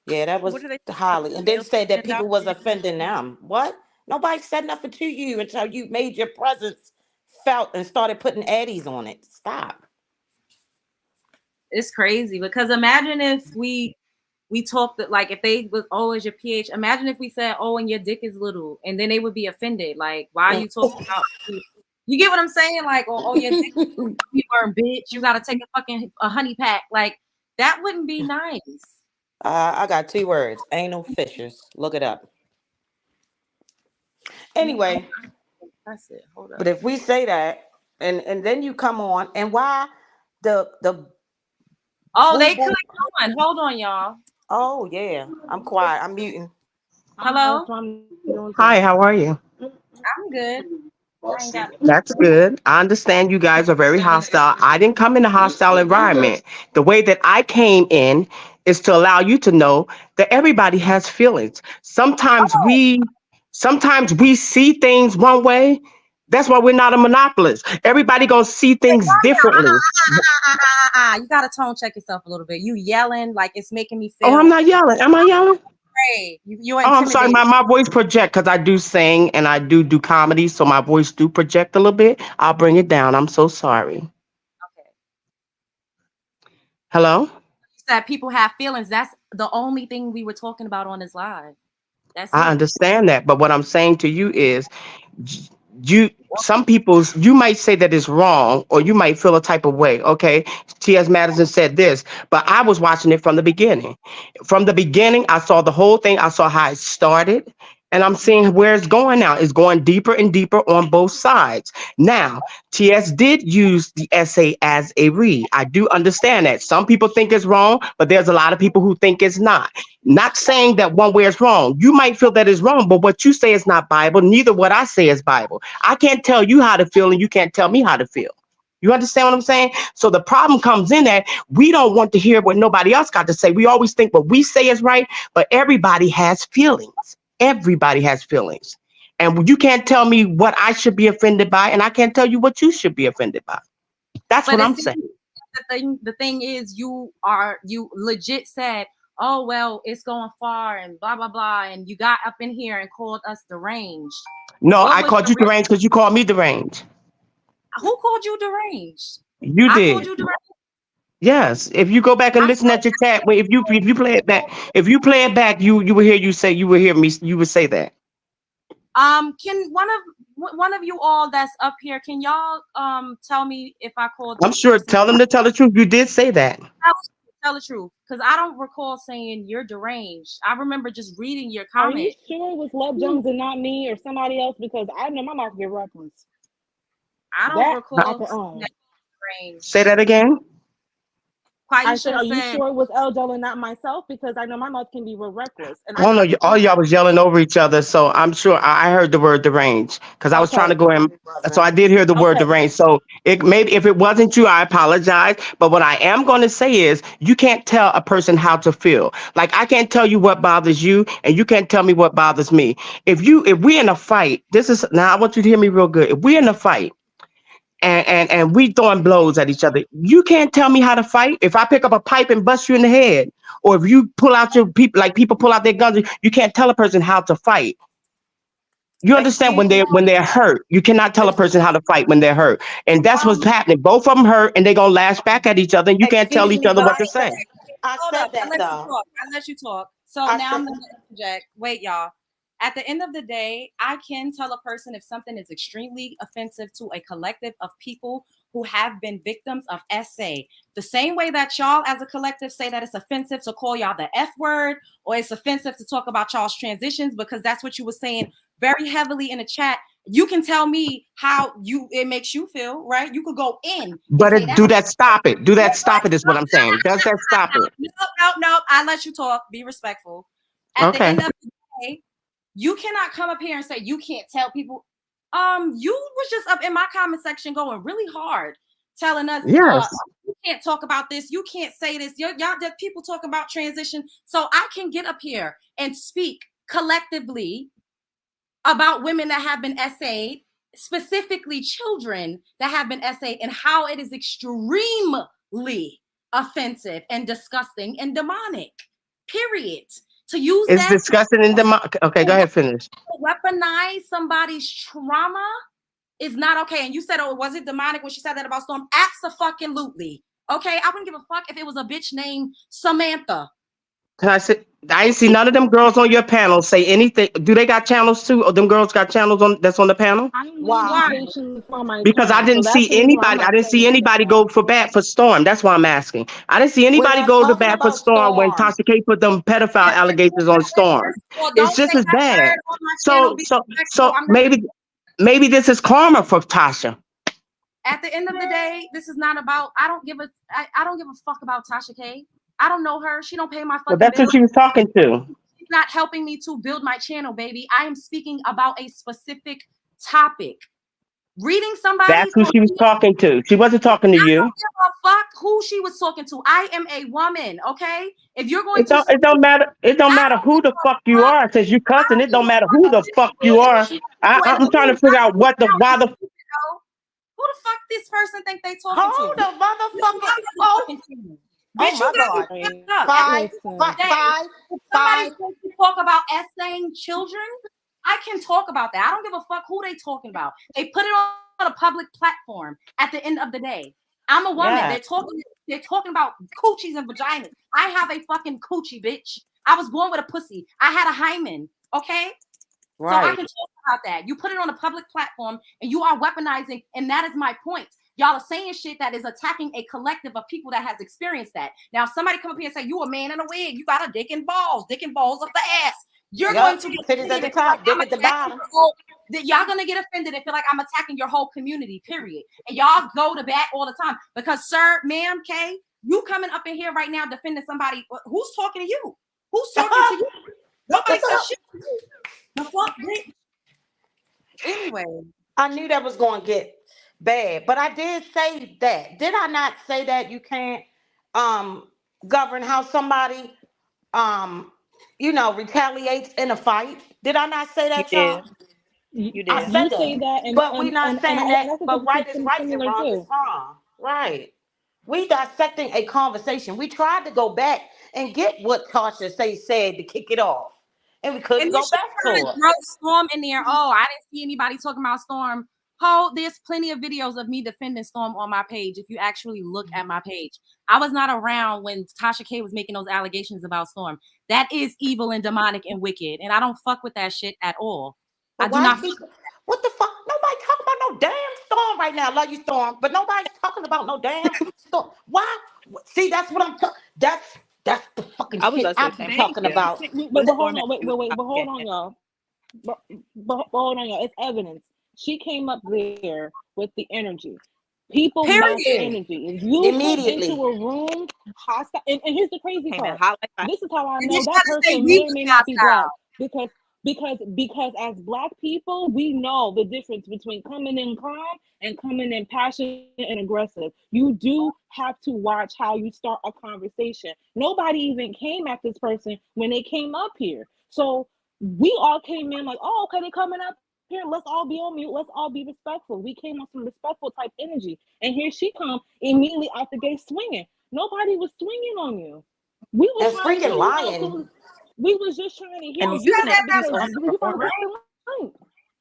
Yeah, that what was are they highly. And then males said that stand people out? was offending them. What? Nobody said nothing to you until you made your presence felt and started putting addies on it. Stop. It's crazy because imagine if we talked that like if they was is your pH. Imagine if we said and your dick is little, and then they would be offended. Like why are you talking about? You get what I'm saying? Like your dick you burn, bitch. You got to take a honey pack. Like that wouldn't be nice. I got two words. Anal fissures. Look it up. Anyway, That's it. Hold but up. if we say that and then you come on and why the Oh, boo they boo clicked on. Hold on, y'all. Oh yeah, I'm quiet. I'm muting. Hello? Hi, how are you? I'm good. I ain't got That's good. I understand you guys are very hostile. I didn't come in a hostile environment. The way that I came in is to allow you to know that everybody has feelings. Sometimes we see things one way. That's why we're not a monopolist. Everybody gonna see things differently. You gotta tone check yourself a little bit. You yelling like it's making me Oh, I'm feel not yelling. Am I yelling? afraid. You're Oh, I'm sorry. intimidating. My voice project because I do sing and I do comedy, so my voice do project a little bit. I'll bring it down. I'm so sorry. Okay. Hello? You said people have feelings. That's the only thing we were talking about on this live. That's I it. understand that, but what I'm saying to you is you some people's you might say that it's wrong or you might feel a type of way. Okay, T.S. Madison said this, but I was watching it from the beginning. From the beginning, I saw the whole thing. I saw how it started, and I'm seeing where it's going now. It's going deeper and deeper on both sides. Now, T.S. did use the essay as a read. I do understand that. Some people think it's wrong, but there's a lot of people who think it's not. Not saying that one way is wrong. You might feel that is wrong, but what you say is not Bible. Neither what I say is Bible. I can't tell you how to feel, and you can't tell me how to feel. You understand what I'm saying? So the problem comes in that we don't want to hear what nobody else got to say. We always think what we say is right, but everybody has feelings. Everybody has feelings. And you can't tell me what I should be offended by, and I can't tell you what you should be offended by. That's But what I'm it's saying. the thing is you legit said, oh well, it's going far and blah blah blah, and you got up in here and called us deranged. No, What I was called the you deranged because you called me deranged. who called you deranged? You I called did. you deranged. Yes. If you go back and listen at your chat, if you play it back, you will hear me. You would say that. Can one of you all that's up here, can y'all tell me if I called I'm this sure. person Tell them to tell the truth. You did say that. tell the truth, because I don't recall saying you're deranged. I remember just reading your Are you comment. sure it was Love Jones and not me or somebody else? Because I know my mouth get reckless. I don't That I recall can saying own. that deranged. Say that again. I said, Quaisha are you said, sure it was L. and not myself? Because I know my mouth can be real reckless. And I don't know. All y'all was yelling over each other, so I'm sure I heard the word deranged because I was trying to Okay. go in. So I did hear the word Okay. deranged. So it maybe if it wasn't you, I apologize. But what I am going to say is, you can't tell a person how to feel. Like I can't tell you what bothers you, and you can't tell me what bothers me. If we're in a fight, now I want you to hear me real good. If we're in a fight, and we throwing blows at each other. You can't tell me how to fight. If I pick up a pipe and bust you in the head, or if you pull out your people, like people pull out their guns, you can't tell a person how to fight. You understand when they're hurt. You cannot tell a person how to fight when they're hurt. And that's what's happening. Both of them hurt and they're gonna lash back at each other, and you can't tell Excuse each me, other but what I to said say. hold up, I that let you though. talk. I let you talk. So I now said I'm gonna interject. Wait, y'all. At the end of the day, I can tell a person if something is extremely offensive to a collective of people who have been victims of SA. The same way that y'all as a collective say that it's offensive to call y'all the F word, or it's offensive to talk about y'all's transitions, because that's what you were saying very heavily in the chat. You can tell me how it makes you feel, right? You could go in and say that. Do that stop it. Do that stop it is what I'm saying. Does that stop it? No. I let you talk. Be respectful. At the Okay. end of the day, you cannot come up here and say you can't tell people. You was just up in my comment section going really hard, telling us, Yes. you can't talk about this, you can't say this. Y'all just people talking about transition. So I can get up here and speak collectively about women that have been SA'd, specifically children that have been SA'd, and how it is extremely offensive and disgusting and demonic. Period. To use It's that disgusting and okay, go ahead, finish. weaponize somebody's trauma is not okay. And you said, oh, was it demonic when she said that about Storm? Absolutely. Okay, I wouldn't give a fuck if it was a bitch named Samantha. I ain't see none of them girls on your panel say anything. Do they got channels too? Or them girls got channels that's on the panel? I'm Why? waiting patiently for my Because I turn. So didn't that's see the reason why I'm anybody. I not didn't see saying anybody anything. go for bat for Storm. That's why I'm asking. I didn't see we're anybody not go to talking bat for about Storm when Storm. Tasha K put them pedophile allegations on Storm. Well, It's don't just say as that bad. word on my channel. So maybe this is karma for Tasha. At the end of the day, this is not about. I don't give a fuck about Tasha K. I don't know her. She don't pay my Well, fucking that's who bills. she was talking to. She's not helping me to build my channel, baby. I am speaking about a specific topic. Reading somebody That's who for she was talking to. She wasn't talking to I you. don't give a fuck who she was talking to. I am a woman, okay? If you're going It to don't. speak, It don't matter. It don't I matter don't who give the a fuck you fuck. are. Since you I cussing, don't it give don't a matter fuck. who the fuck you are. Wait, I'm trying to figure out what the why the. Who the fuck this person think they talking to? Hold the motherfucking. Bitch, Oh, bitch, you my got me God. fucked up. At the Five, end of the day, if five. somebody's going to talk about essaying children, I can talk about that. I don't give a fuck who they talking about. They put it on a public platform at the end of the day. I'm a woman. Yeah. They're talking about coochies and vaginas. I have a fucking coochie, bitch. I was born with a pussy. I had a hymen, okay? So I Right. can talk about that. You put it on a public platform and you are weaponizing, and that is my point. Y'all are saying shit that is attacking a collective of people that has experienced that. Now, if somebody come up here and say, you a man in a wig, you got a dick and balls up the ass. You're going to get Titties at the offended top, dick at the bottom. y'all gonna get offended and feel like I'm attacking your whole community, period. And y'all go to bat all the time. Because, sir, ma'am, Kay, you coming up in here right now defending somebody. Who's talking to you? Who's talking to you? Nobody said shit to you. The fuck, bitch. Anyway. I knew that was going to get bad, but I did say that. Did I not say that you can't govern how somebody retaliates in a fight? Did I not say that, y'all? You I did. said You say that, but we're not saying that. that's But right is right and similar wrong is too. wrong. Right. We dissecting a conversation. We tried to go back and get what Tasha said to kick it off, and we couldn't And then go she back trying to to it. throw Storm in there. Oh, I didn't see anybody talking about Storm. Oh, there's plenty of videos of me defending Storm on my page. If you actually look at my page, I was not around when Tasha K was making those allegations about Storm. That is evil and demonic and wicked, and I don't fuck with that shit at all. But I do not. what the fuck? Nobody talking about no damn Storm right now. Love you, Storm, but nobody's talking about no damn Storm. Why? See, that's what I'm talking. That's the fucking I was shit about to say I'm the same thing. talking about. But hold on, wait, but hold on, y'all. But hold on, y'all. It's evidence. She came up there with the energy. People match energy. If you come into a room hostile, and here's the crazy part. This is how I know that person may or may not be black. Because as black people, we know the difference between coming in calm and coming in passionate and aggressive. You do have to watch how you start a conversation. Nobody even came at this person when they came up here. So we all came in like, oh, okay, they coming up here. Let's all be on mute. Let's all be respectful. We came on some respectful type energy. And here she come immediately out the gate swinging. Nobody was swinging on you. We was trying to freaking hear lying. we was just trying to hear And you using that because excuse you on want to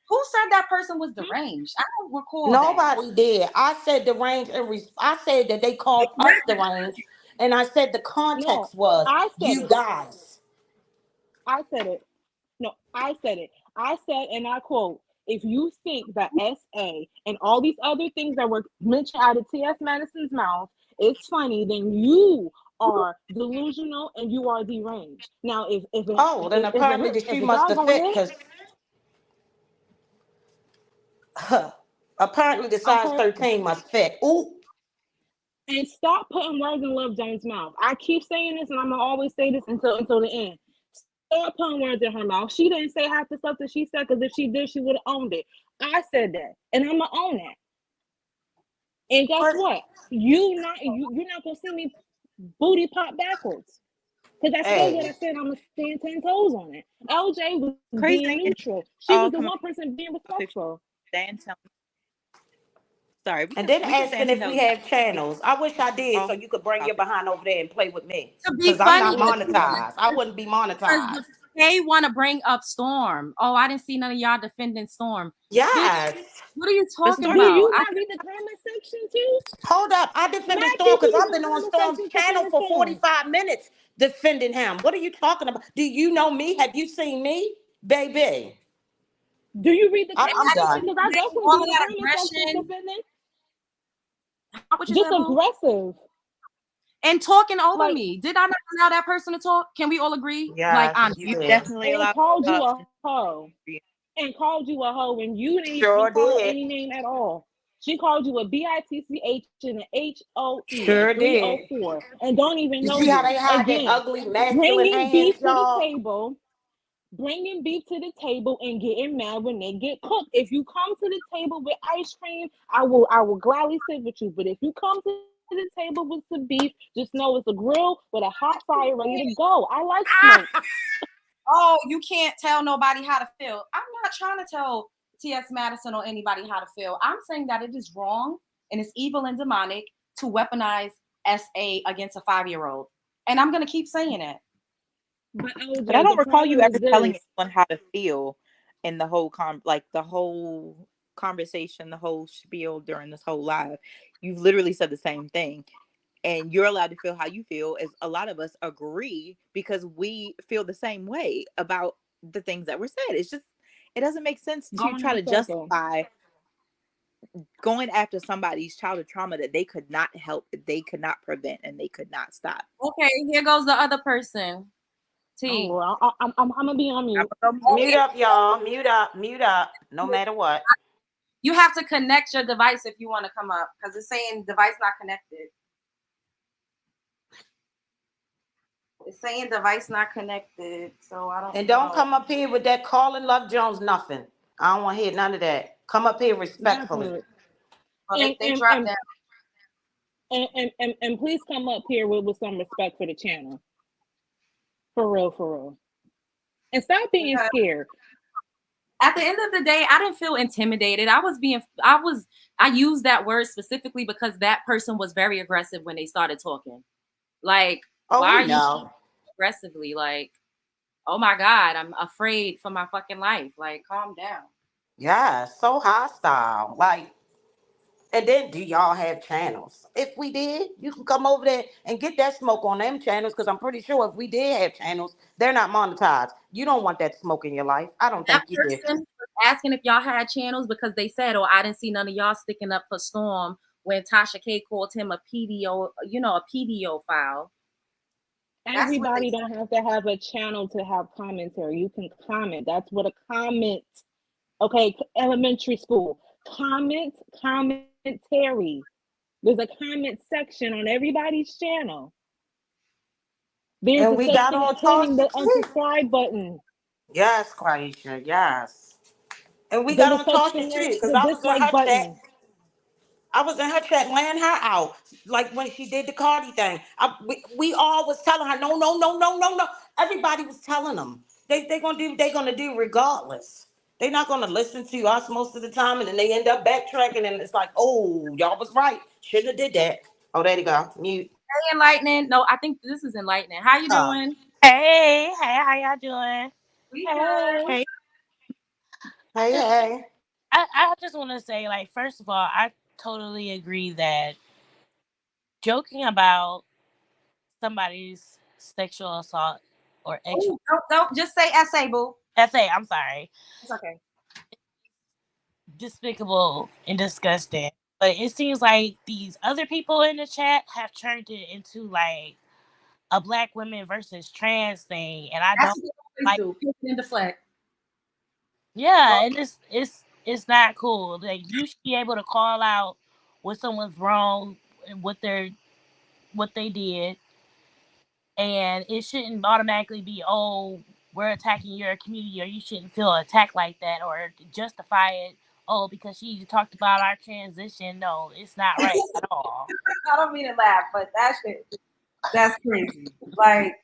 Who said that person was deranged? I don't recall Nobody did. I said deranged, and I said that they called us deranged, and I said the context was I said you it. guys. I said it. No, I said it. I said, and I quote, if you think that SA and all these other things that were mentioned out of T.S. Madison's mouth is funny, then you are delusional and you are deranged. Now, if then apparently the shoe must have fit because apparently the size 13 must fit. Ooh. And stop putting words in Love Jones' mouth. I keep saying this, and I'm gonna always say this until the end. Stop putting words in her mouth. She didn't say half the stuff that she said, because if she did, she would have owned it. I said that, and I'm gonna own that. And guess what? You're not gonna see me booty pop backwards. Because I said what I said, I'm gonna stand 10 toes on it. LJ was being neutral. She was the one person being respectful. Sorry. And then asking if we have channels. I wish I did, so you could bring your behind over there and play with me. Because I'm not monetized. I wouldn't be monetized. They want to bring up Storm. Oh, I didn't see none of y'all defending Storm. Yes. What are you talking about? Do you not read the comment section too? Hold up. I defended Storm because I've been on Storm's channel for 45 minutes defending him. What are you talking about? Do you know me? Have you seen me? Baby. Do you read the comment section? Because I definitely all read that the comment section aggression. Just aggressive. And talking over me. Did I not allow that person to talk? Can we all agree? Yeah, you definitely allowed. Called you a hoe. And called you a hoe, and you didn't even call any name at all. She called you a bitch and an HOE, Sure a did. 304, and don't even You know see how you. they hide their Again, ugly, masculine bringing beef hands, to the y'all? table, bringing beef to the table and getting mad when they get cooked. If you come to the table with ice cream, I will gladly sit with you. But if you come to the table with some beef, just know it's a grill with a hot fire ready to go. I like smoke. Oh, you can't tell nobody how to feel. I'm not trying to tell T.S. Madison or anybody how to feel. I'm saying that it is wrong and it's evil and demonic to weaponize SA against a 5-year-old. And I'm going to keep saying it. But But I OJ, don't the recall you problem ever is telling this. anyone how to feel in the whole the whole conversation, the whole spiel during this whole live. You've literally said the same thing. And you're allowed to feel how you feel, as a lot of us agree, because we feel the same way about the things that were said. It's just, it doesn't make sense to Going try in to a circle. justify going after somebody's childhood trauma that they could not help, they could not prevent, and they could not stop. Okay, here goes the other person. Oh, T. well, I'm gonna be on mute. Mute up, y'all. Mute up. No matter what. You have to connect your device if you want to come up because it's saying device not connected. It's saying device not connected, so I don't And know. don't come up here with that calling Love Jones nothing. I don't want to hear none of that. Come up here respectfully. Oh, they And, dropped down. and please come up here with some respect for the channel. For real. And stop being scared. At the end of the day, I didn't feel intimidated. I used that word specifically because that person was very aggressive when they started talking. Like, why are you aggressively? Like, oh my God, I'm afraid for my fucking life. Like, calm down. Yeah, so hostile. Like, and then do y'all have channels? If we did, you can come over there and get that smoke on them channels, because I'm pretty sure if we did have channels, they're not monetized. You don't want that smoke in your life. I don't think you did. Person was asking if y'all had channels because they said, oh, I didn't see none of y'all sticking up for Storm when Tasha K called him a PDO, a PDO file. Everybody don't have to have a channel to have commentary. You can comment. That's what a comment. Okay, elementary school. Commentary. There's a comment section on everybody's channel. There's And a we such got thing on as hitting the Tasha. unsubscribe button. Yes, Quaisha, yes. And we got There's a on such Tasha thing as too, because the I was in dislike her chat. button. I was in her chat laying her out, like when she did the Cardi thing. We all was telling her, no. Everybody was telling them they gonna do regardless. They're not gonna listen to us most of the time, and then they end up backtracking, and it's like, oh, y'all was right, shouldn't have did that. Oh, there you go, mute. Hey, Enlightening. No, I think this is Enlightening. How you doing? Hey, how y'all doing? We good. Hey. Hey. I just want to say, like, first of all, I totally agree that joking about somebody's sexual assault or Oh, don't just say SA, boo. SA, I'm sorry. It's okay. Despicable and disgusting. But it seems like these other people in the chat have turned it into like a black women versus trans thing, and I That's don't what they do. Pick and deflect. Yeah, and it's not cool. Like, you should be able to call out when someone's wrong and what they did, and it shouldn't automatically be, oh, we're attacking your community, or you shouldn't feel attacked like that, or justify it. Oh, because she talked about our transition. No, it's not right at all. I don't mean to laugh, but that's crazy. Like,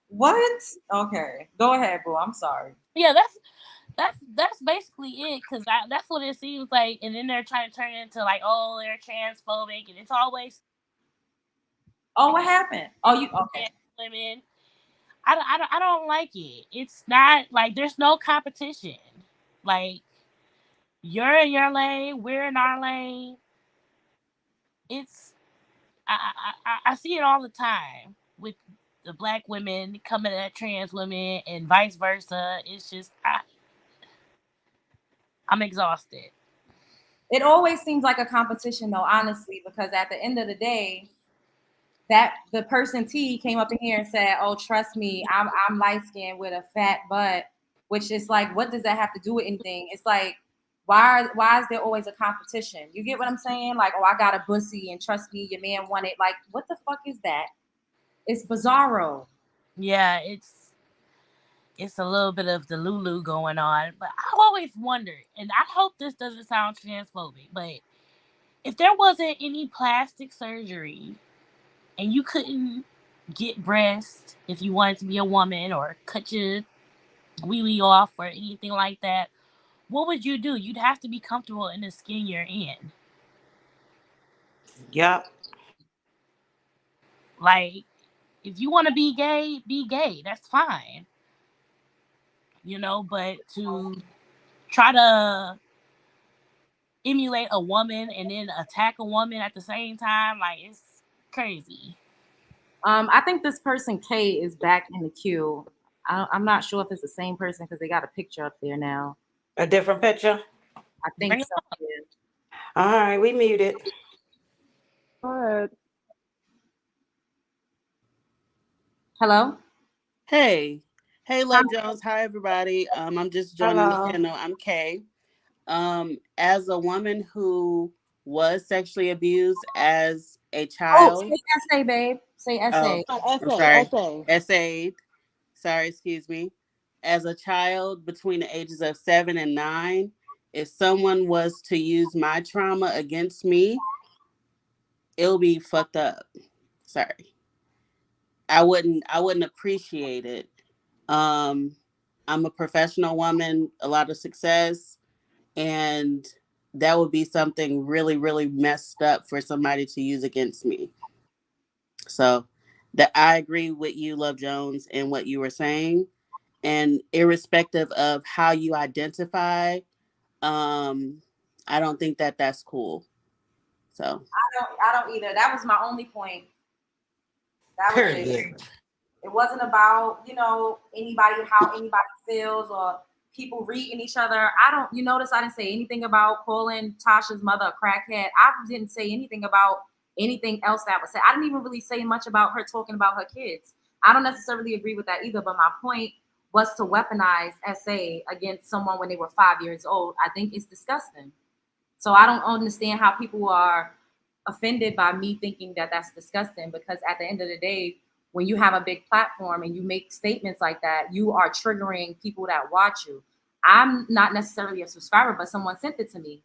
what? Okay, go ahead, boo. I'm sorry. Yeah, that's basically it, because that's what it seems like. And then they're trying to turn it into like, oh, they're transphobic, and it's always, oh, what happened? Oh, you okay? Women. I don't like it. It's not like there's no competition. Like, you're in your lane, we're in our lane. It's I see it all the time with the black women coming at trans women and vice versa. It's just I'm exhausted. It always seems like a competition, though, honestly, because at the end of the day, that the person T came up in here and said, "Oh, trust me, I'm light skinned with a fat butt," which is like, what does that have to do with anything? It's like Why is there always a competition? You get what I'm saying? Like, oh, I got a bussy and trust me, your man won it. Like, what the fuck is that? It's bizarro. Yeah, it's a little bit of the Lulu going on. But I've always wondered, and I hope this doesn't sound transphobic, but if there wasn't any plastic surgery and you couldn't get breasts if you wanted to be a woman or cut your wee wee off or anything like that, what would you do? You'd have to be comfortable in the skin you're in. Yep. Like, if you want to be gay, that's fine. But to try to emulate a woman and then attack a woman at the same time, like, it's crazy. I think this person K is back in the queue. I'm not sure if it's the same person because they got a picture up there now. A different picture? I think so. Yeah. All right, we muted. But Hello. Hey, Love Jones. Hi, everybody. I'm just joining the channel. I'm Kay. As a woman who was sexually abused as a child. Oh, say essay, babe. Say essay. I'm sorry. Essayed. Sorry, excuse me. As a child between the ages of 7 and 9, if someone was to use my trauma against me, it'll be fucked up. Sorry. I wouldn't appreciate it. I'm a professional woman, a lot of success, and that would be something really, really messed up for somebody to use against me. So that I agree with you, Love Jones, and what you were saying. And irrespective of how you identify, I don't think that that's cool. So I don't either. That was my only point. That was it. It wasn't about, anybody, how anybody feels or people reading each other. You notice I didn't say anything about calling Tasha's mother a crackhead. I didn't say anything about anything else that was said. I didn't even really say much about her talking about her kids. I don't necessarily agree with that either, but my point was to weaponize SA against someone when they were 5 years old. I think it's disgusting. So I don't understand how people are offended by me thinking that that's disgusting, because at the end of the day, when you have a big platform and you make statements like that, you are triggering people that watch you. I'm not necessarily a subscriber, but someone sent it to me.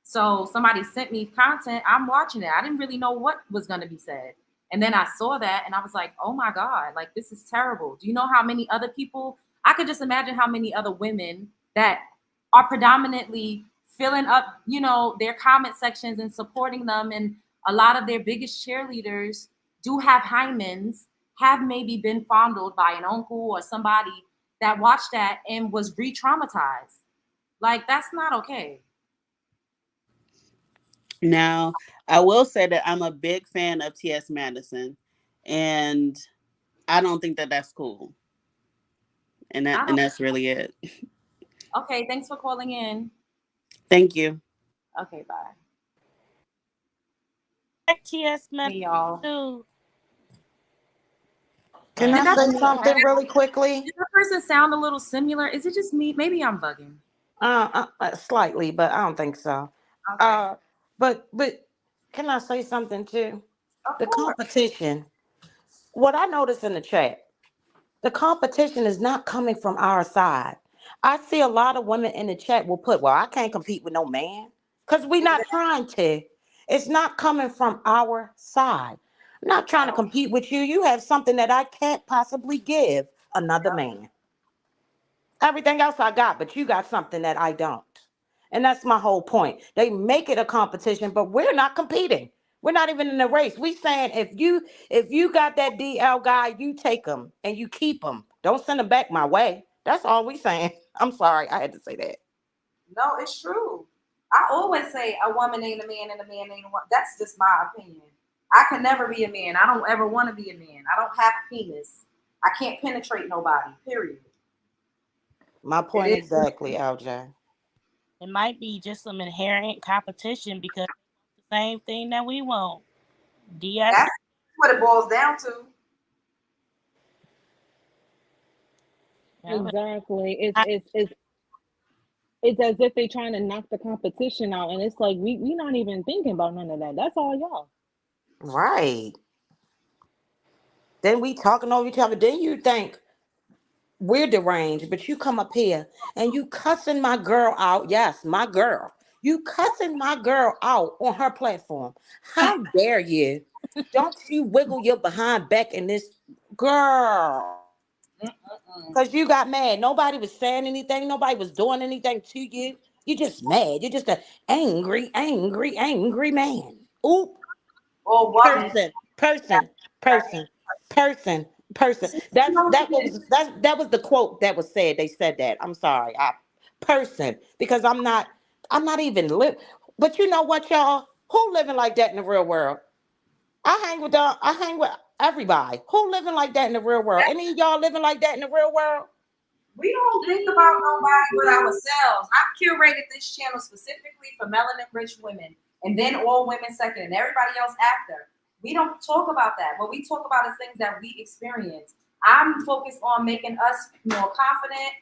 So somebody sent me content. I'm watching it. I didn't really know what was going to be said. And then I saw that and I was like, oh my God, like, this is terrible. Do you know how many other people, I could just imagine how many other women that are predominantly filling up, their comment sections and supporting them. And a lot of their biggest cheerleaders do have hymens, have maybe been fondled by an uncle or somebody that watched that and was re-traumatized. Like, that's not okay. now I will say that I'm a big fan of T.S. Madison, and I don't think that that's cool. And that's really it. Okay, thanks for calling in. Thank you. Okay, bye. T.S. Hey, y'all. Too. Can I say something really quickly? Did that person sound a little similar? Is it just me? Maybe I'm bugging. Slightly, but I don't think so. Okay. But can I say something too? Of course. Competition. What I noticed in the chat, the competition is not coming from our side. I see a lot of women in the chat will put, well, I can't compete with no man, because we're not trying to. It's not coming from our side. I'm not trying to compete with you. You have something that I can't possibly give another man. Everything else I got, but you got something that I don't. And that's my whole point. They make it a competition, but we're not competing. We're not even in the race. We saying if you got that DL guy, you take him and you keep him. Don't send him back my way. That's all we saying. I'm sorry, I had to say that. No, it's true. I always say a woman ain't a man and a man ain't a woman. That's just my opinion. I can never be a man. I don't ever want to be a man. I don't have a penis. I can't penetrate nobody, period. My point exactly, LJ. It might be just some inherent competition because it's the same thing that we want. That's what it boils down to. Exactly. It's It's as if they trying to knock the competition out, and it's like we not even thinking about none of that. That's all y'all. Right. Then we talking over each other. Then you think we're deranged, but you come up here and you cussing my girl out. Yes, my girl. You cussing my girl out on her platform. How dare you? Don't you wiggle your behind back in this girl. Because you got mad. Nobody was saying anything. Nobody was doing anything to you. You just mad. You're just an angry, angry, angry man. Oop. Or woman. Person. That was the quote that was said. They said that. I'm sorry. Person. Because I'm not even but you know what, y'all? Who living like that in the real world? I hang with everybody. Who living like that in the real world? Any of y'all living like that in the real world? We don't think about nobody but ourselves. I've curated this channel specifically for melanin-rich women, and then all women second, and everybody else after. We don't talk about that. What we talk about is things that we experience. I'm focused on making us more confident,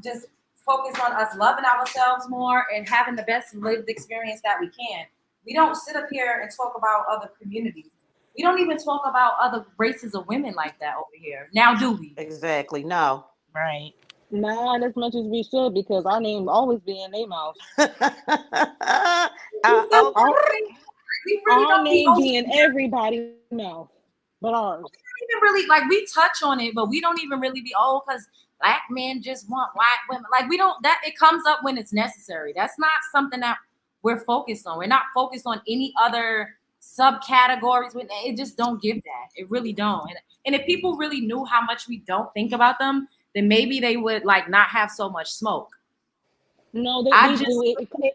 just focus on us loving ourselves more and having the best lived experience that we can. We don't sit up here and talk about other communities. We don't even talk about other races of women like that over here. Now, do we? Exactly. No. Right. Not as much as we should, because our name always be in their mouth. Oh, We really Our don't be name over be in here. everybody's mouth, but ours. We don't even really we touch on it, but we don't even really be because black men just want white women. Like we don't that it comes up when it's necessary. That's not something that we're focused on. We're not focused on any other subcategories. It just don't give that. It really don't. And if people really knew how much we don't think about them, then maybe they would not have so much smoke. No, they I do. just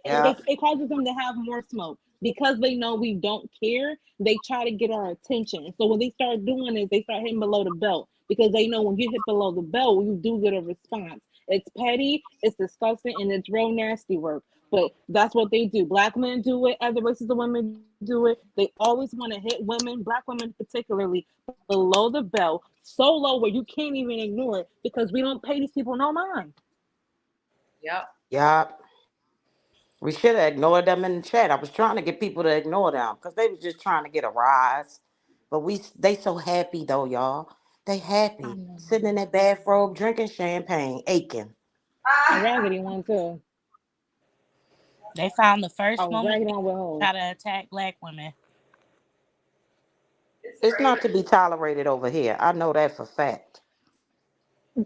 yeah. It causes them to have more smoke because they know we don't care. They try to get our attention. So when they start doing it, they start hitting below the belt because they know when you hit below the belt, you do get a response. It's petty, it's disgusting, and it's real nasty work. But that's what they do. Black men do it. Other races of women do it. They always want to hit women, black women particularly, below the belt, so low where you can't even ignore it because we don't pay these people no mind. Yep. Yep. We should have ignored them in the chat. I was trying to get people to ignore them because they was just trying to get a rise. But they so happy though, y'all. They I happy. know. Sitting in that bathrobe, drinking champagne, aching. A raggedy one too. They found the A first moment raggedy they one with hoes. try to attack black women. It's not to be tolerated over here. I know that for fact.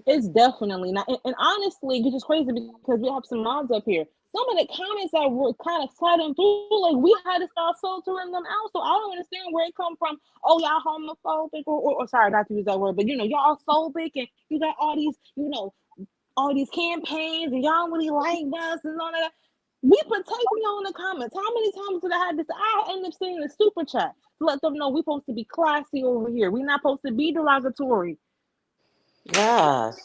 It's definitely not. And honestly, it's just crazy because we have some mods up here. Some of the comments that were kind of sliding through, like we had to start filtering them out. So I don't understand where it come from. Oh, y'all homophobic, or sorry, not to use that word, but y'all phobic, and you got all these, all these campaigns, and y'all really like us and all that. We protect me on the comments. How many times did I have this? I end up sending a super chat to let them know we're supposed to be classy over here. We're not supposed to be derogatory. Yes.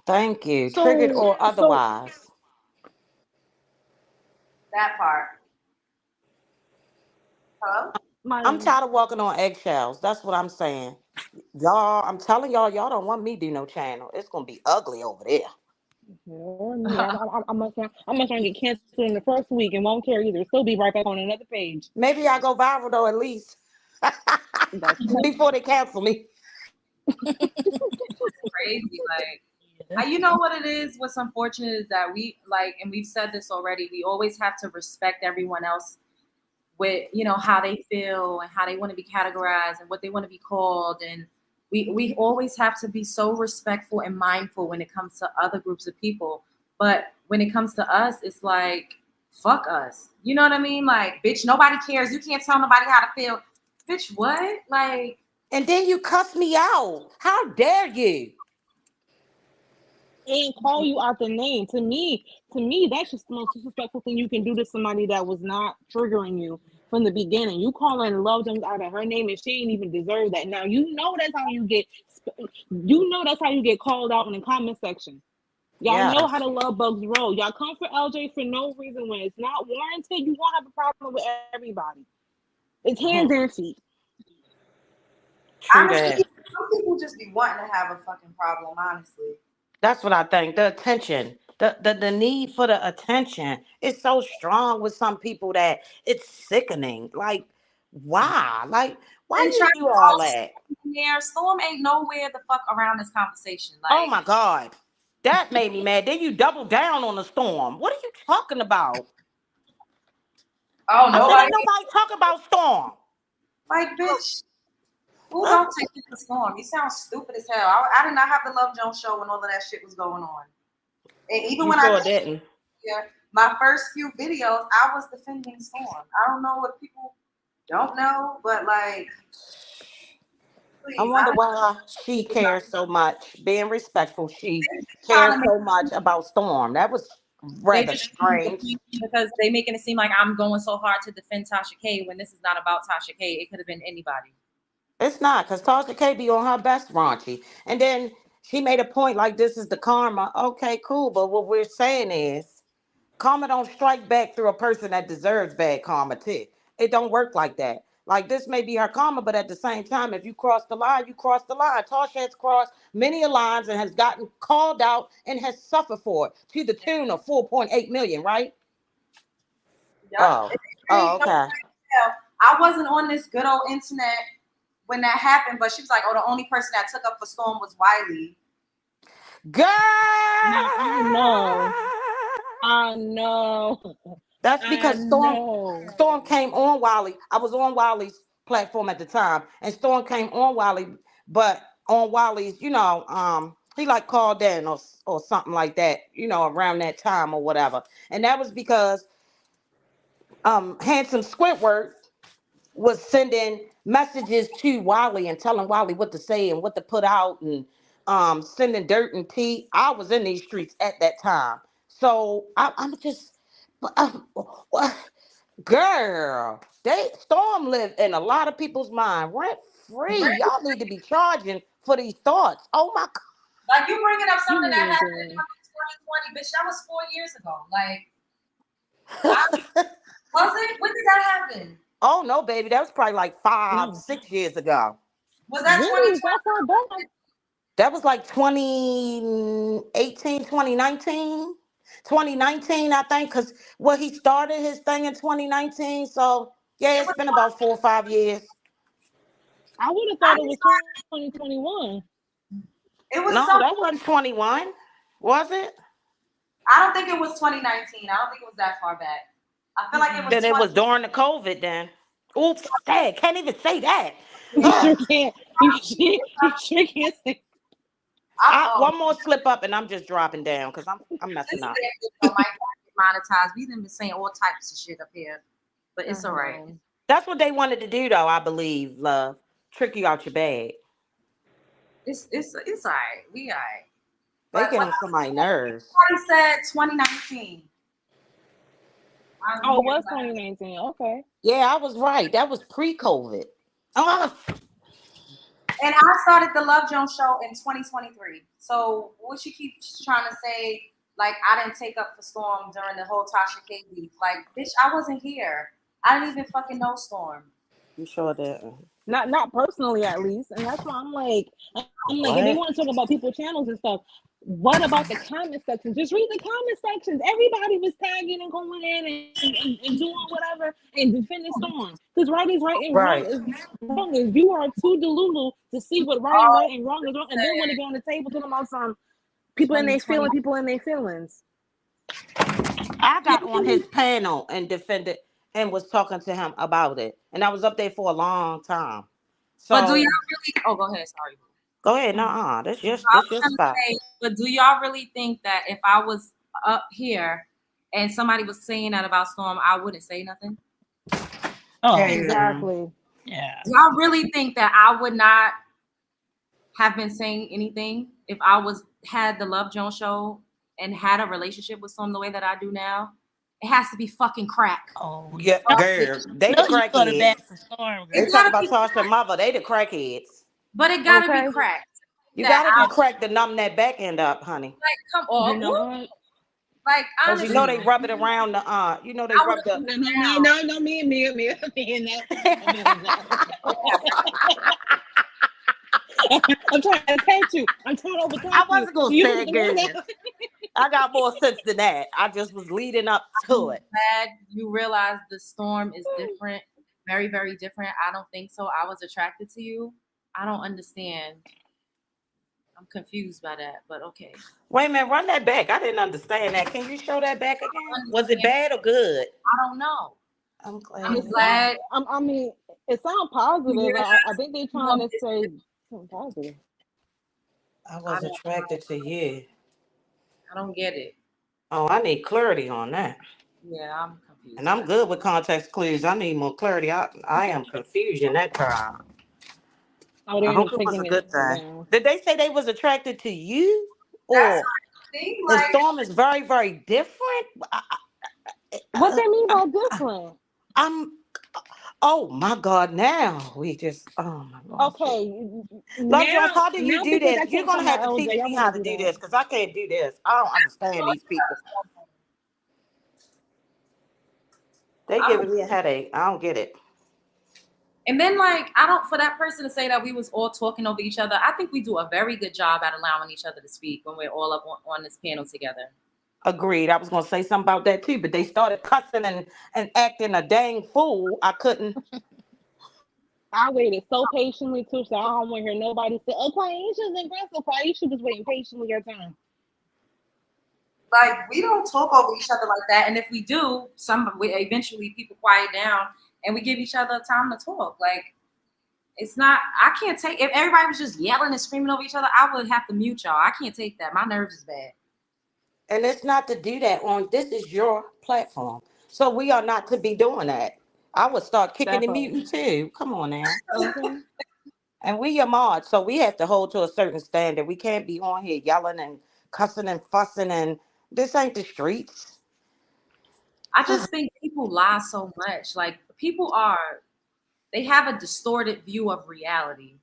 Thank you. Triggered So, or so otherwise. that part. Huh? I'm my tired of walking on eggshells. That's what I'm saying. Y'all, I'm telling y'all don't want me to do no channel. It's gonna be ugly over there. Lord, me, I must get canceled in the first week and won't care either. Still be right back on another page. Maybe I go viral though, at least That's before they cancel me. Crazy. You know what it is? What's unfortunate is that we and we've said this already, we always have to respect everyone else with, how they feel and how they want to be categorized and what they want to be called. And we always have to be so respectful and mindful when it comes to other groups of people. But when it comes to us, it's like, fuck us. You know what I mean? Like, bitch, nobody cares. You can't tell nobody how to feel. Bitch, what? And then you cuss me out. How dare you? and call you out the name. To me, that's just the most disrespectful thing you can do to somebody that was not triggering you from the beginning. You calling Love Jones out of her name, and she ain't even deserve that. Now that's how you get. That's how you get called out in the comment section. Y'all know how Yes. the love bugs roll. Y'all come for LJ for no reason when it's not warranted. You won't have a problem with everybody. It's hands and feet. True Honestly, that. some people just be wanting to have a fucking problem, honestly. That's what I think. The attention. The need for the attention is so strong with some people that it's sickening. Like, why? Like, why And do you trying do to all talk that? in there. Storm ain't nowhere the fuck around this conversation. Oh Like, my God. That made me mad. Then you double down on the Storm. What are you talking about? oh, I said, nobody. ain't nobody talk about Storm. Like, bitch, who don't take you to Storm? You sound stupid as hell. I did not have the Love Jones show when all of that shit was going on. And even You when I sure did didn't. my first few videos, I was defending Storm. I don't know if people don't know, but like, I please, wonder why she cares so much. Being respectful, she cares so much about Storm. That was They rather just strange. because they making it seem like I'm going so hard to defend Tasha K when this is not about Tasha K. It could have been anybody. It's not, because Tasha K be on her best raunchy. And then she made a point like this is the karma. Okay, cool. But what we're saying is karma don't strike back through a person that deserves bad karma too. It don't work like that. Like this may be her karma, but at the same time, if you cross the line, you cross the line. Tasha has crossed many a lines and has gotten called out and has suffered for it to the tune of 4.8 million, right? Yep. Oh. Oh, okay. I wasn't on this good old internet when that happened, but she was like, "Oh, the only person that took up for Storm was Wiley." Girl, I know. I know. that's I because know. Storm came on Wiley. I was on Wiley's platform at the time, and Storm came on Wiley, but on Wiley's, he like called in or something like that, around that time or whatever. And that was because Handsome Squidward was sending messages to Wiley and telling Wiley what to say and what to put out and sending dirt and tea. I was in these streets at that time. So I'm just, girl, Storm lived in a lot of people's mind rent free. Y'all need to be charging for these thoughts. Oh my God. Like you bringing up something that happened in 2020, bitch. That was 4 years ago. Like, was it? When did that happen? Oh no, baby, that was probably like 6 years ago. Was that 2020? That was like 2018, 2019. 2019, I think, because he started his thing in 2019. So yeah, it's been about 4 or 5 years. I would have thought it was 2021. It was no, that wasn't 21, was it? I don't think it was 2019. I don't think it was that far back. I feel like it was. Then it was during the COVID. Then, oops, dang, can't even say that. You sure can't. You sure can't say. One more slip up, and I'm just dropping down because I'm messing up. Monetized. We done been saying all types of shit up here, but it's all right. That's what they wanted to do, though. I believe, love, trick you out your bag. It's all right. We all right. They getting on somebody's nerves. Somebody said 2019. Oh, it was 2019. Okay. Yeah, I was right. That was pre-COVID. And I started the Love Jones show in 2023. So what she keeps trying to say, like I didn't take up for Storm during the whole Tasha K beef. Like, bitch, I wasn't here. I didn't even fucking know Storm. You sure did. Not personally, at least, and that's why I'm like, if they want to talk about people's channels and stuff, what about the comment section? Just read the comment sections. Everybody was tagging and going in and doing whatever and defending Storm. Because right is right and wrong is wrong. If you are too delulu to see what right and wrong is wrong, and then want to go on the table talking about some people in their feelings. I got on his panel and defended and was talking to him about it, and I was up there for a long time. So, but do y'all really? Oh, go ahead. Sorry. Go ahead. Nuh-uh. That's your spot. But do y'all really think that if I was up here and somebody was saying that about Storm, I wouldn't say nothing? Oh, exactly. Yeah. Do y'all really think that I would not have been saying anything if I had the Love Jones show and had a relationship with Storm the way that I do now? It has to be fucking crack. Oh, yeah, girl. They the crackheads. They talk about Tasha mother. They the crackheads. But it gotta be cracked. You gotta be cracked to numb that back end up, honey. Like, come on. You know what? Like, honestly, you know they rub it around the they rub the no, me and that. I'm trying to catch you. I'm trying to overcome you. I wasn't gonna say it, girl. I got more sense than that. I just was leading up to I'm it. glad you realize the storm is different, very, very different. I don't think so. I was attracted to you. I don't understand. I'm confused by that, but okay. Wait a minute, run that back. I didn't understand that. Can you show that back I again? don't Was it understand. bad or good? I don't know. I'm I'm glad. glad I mean, it sounds you positive. realize I think they're the trying storm to is say different. something positive. I I was don't attracted to you. I don't get it. Oh, I need clarity on that. Yeah, I'm And confused by I'm that. good with context clues. I need more clarity. I am confusion that time. Oh, I they end hope up it was a taking it good thing. down. Did they say they was attracted to you? That's Or what it seemed the like. storm is very, very different? What they mean by different? I'm, oh my God, now we just, oh my God. Okay, Love Jones, now how do you now do because I this? You're can't going find to my have to LJ, teach I me want how to to do do that. this because I can't do this. I don't understand these people. They I don't, giving me a headache. I don't get it. and then like I don't for that person to say that we was all talking over each other. I think we do a very good job at allowing each other to speak when we're all up on this panel together. Agreed. I was going to say something about that too, but they started cussing and acting a dang fool. I couldn't. I waited so patiently too, so I don't want to hear nobody say, "Oh, Quaisha's aggressive." Quaisha was waiting patiently your turn. Like we don't talk over each other like that, and if we do, eventually people quiet down and we give each other time to talk. Like it's not. I can't take if everybody was just yelling and screaming over each other. I would have to mute y'all. I can't take that. My nerves is bad. And it's not to do that on this is your platform. So we are not to be doing that. I would start kicking That and part. muting too. Come on now. Okay. And we your mods, so we have to hold to a certain standard. We can't be on here yelling and cussing and fussing and this ain't the streets. I just think people lie so much. Like they have a distorted view of reality.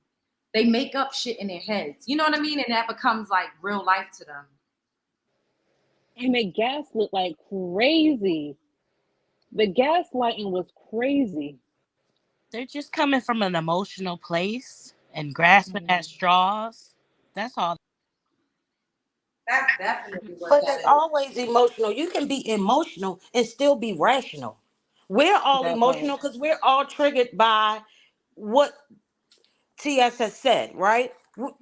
They make up shit in their heads. You know what I mean? And that becomes like real life to them. And the gas looked like crazy. The gaslighting was crazy. They're just coming from an emotional place and grasping at straws. That's all. That's definitely what But that it's is. always emotional. You can be emotional and still be rational. We're all That part. emotional because we're all triggered by what TS has said, right?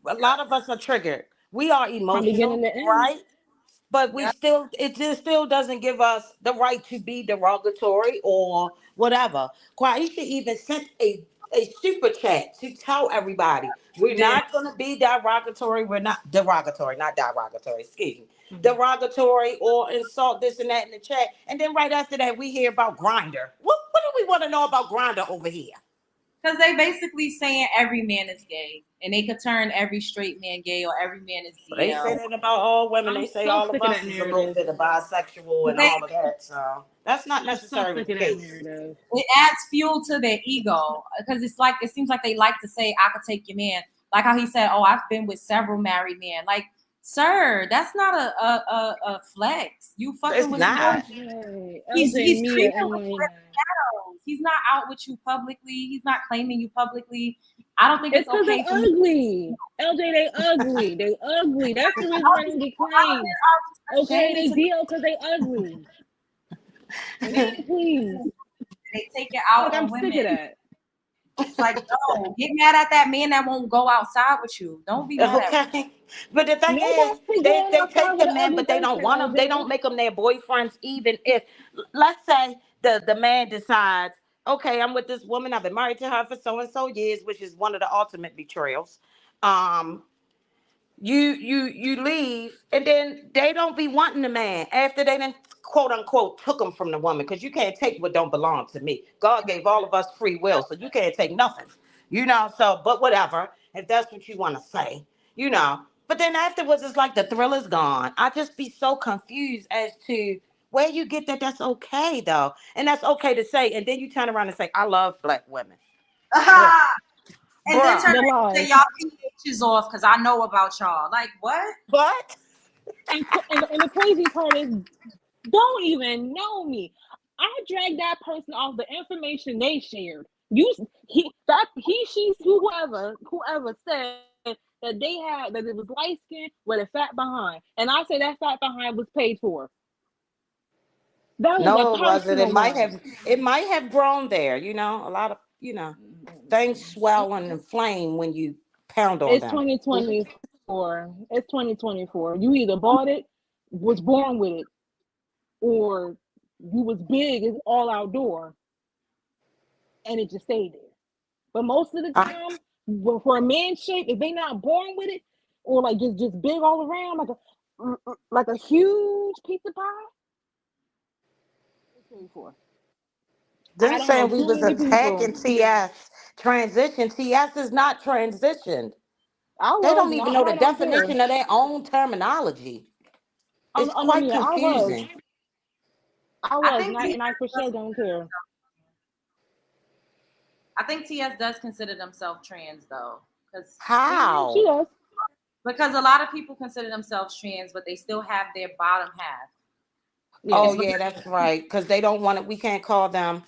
A lot of us are triggered. We are From beginning emotional, to end. right? But we Yeah. still, it just still doesn't give us the right to be derogatory or whatever. Quaisha even sent a super chat to tell everybody You we're did. not going to be derogatory. We're not derogatory, not derogatory, excuse me. Mhm. Derogatory or insult this and that in the chat. And then right after that, we hear about Grinder. What do we want to know about Grinder over here? Because they basically saying every man is gay. And they could turn every straight man gay or every man is They say DL. that about all women. I'm They say so all of sick of us that is a little narrative. bit of bisexual But and all of that. So that's not I'm so necessarily sick the of that case. narrative. it adds fuel to their ego. Because it's like it seems like they like to say, I could take your man. Like how he said, oh, I've been with several married men. Like, sir, that's not a flex. You fucking It's with more. not. LJ, He's LJ, Mia, creeping and with Lena. shadows. He's not out with you publicly. He's not claiming you publicly. I don't think It's it's because they okay for me. ugly. LJ, they ugly. They ugly. That's the reason why they don't get claimed. Okay, Ashamed they to deal because they ugly. Man, please. they take it out Like, I'm on sick women. of that. It's like, no, get mad at that man that won't go outside with you. Don't be mad at me. Okay. But the thing is, Nobody they, going they outside take with the an men, ugly but they don't person, want them. They don't LJ. make them their boyfriends, even if, let's say, the man decides, okay, I'm with this woman. I've been married to her for so and so years, which is one of the ultimate betrayals. Um, you leave and then they don't be wanting the man after they done quote unquote took him from the woman because you can't take what don't belong to me. God gave all of us free will, so you can't take nothing, so but whatever, if that's what you want to say, but then afterwards it's like the thrill is gone. I just be so confused as to where you get that that's okay though, and that's okay to say, and then you turn around and say I love black women. Bruh. And then Bruh. turn The around and say, lies. y'all PHs off because I know about y'all. Like, what? But And the crazy part is, don't even know me. I dragged that person off the information they shared. She, whoever said that they had, that it was light skin with a fat behind. And I say that fat behind was paid for. That was a No, it wasn't. personal one. It might have grown there, a lot of, things swell and inflame when you pound on It's them. 2024. It's 2024. You either bought it, was born with it, or you was big, it's all outdoor, and it just stayed there. But most of the time, for a man's shape, if they not born with it, or like just big all around, like a huge pizza pie, it's paid for. I Then don't know saying we too was many people. attacking TS transition. TS is not transitioned. They don't even know the I don't care. definition of their own terminology. It's Oh no, quite yeah, confusing. I I was, think and I for sure don't care. I think TS does consider themselves trans though, because She How? does. because a lot of people consider themselves trans, but they still have their bottom half. Oh It's Yeah. yeah, because that's right. Because they don't want it. We can't call them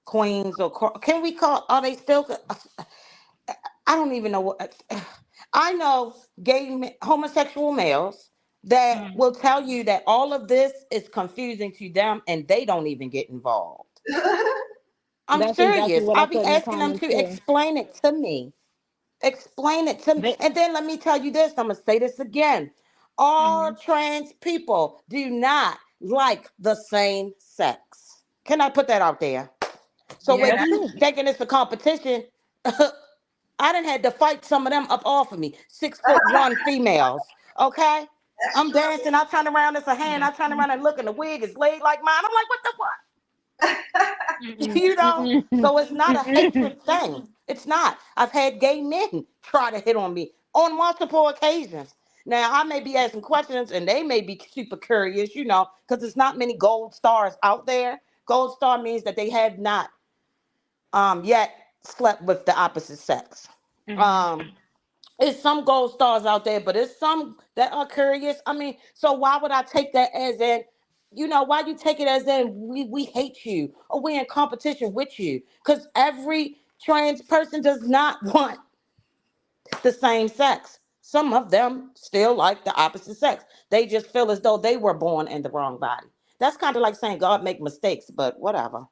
queens or can we call? Are they still? I don't even know what. I know homosexual males that Mm. will tell you that all of this is confusing to them and they don't even get involved. I'm That's exactly serious. what I I'll be put in the asking them comments to too. explain it to me. Explain it to me. They, And then let me tell you this. I'm going to say this again. All mm-hmm. trans people do not like the same sex. Can I put that out there? So with That's yeah. you true. thinking it's a competition, I done had to fight some of them up off of me. 6'1" females. Okay? That's I'm true. dancing. I turn around, it's a hand. I turn around and look, and the wig is laid like mine. I'm like, what the what? Mm-mm. You know? Mm-mm. So it's not a hatred thing. It's not. I've had gay men try to hit on me on multiple occasions. Now, I may be asking questions and they may be super curious, because there's not many gold stars out there. Gold star means that they have not yet slept with the opposite sex. Mm-hmm. Um, it's some gold stars out there, but it's some that are curious. I mean, so why would I take that as in, why you take it as in we hate you or we're in competition with you? Because every trans person does not want the same sex. Some of them still like the opposite sex. They just feel as though they were born in the wrong body. That's kind of like saying God make mistakes, but whatever.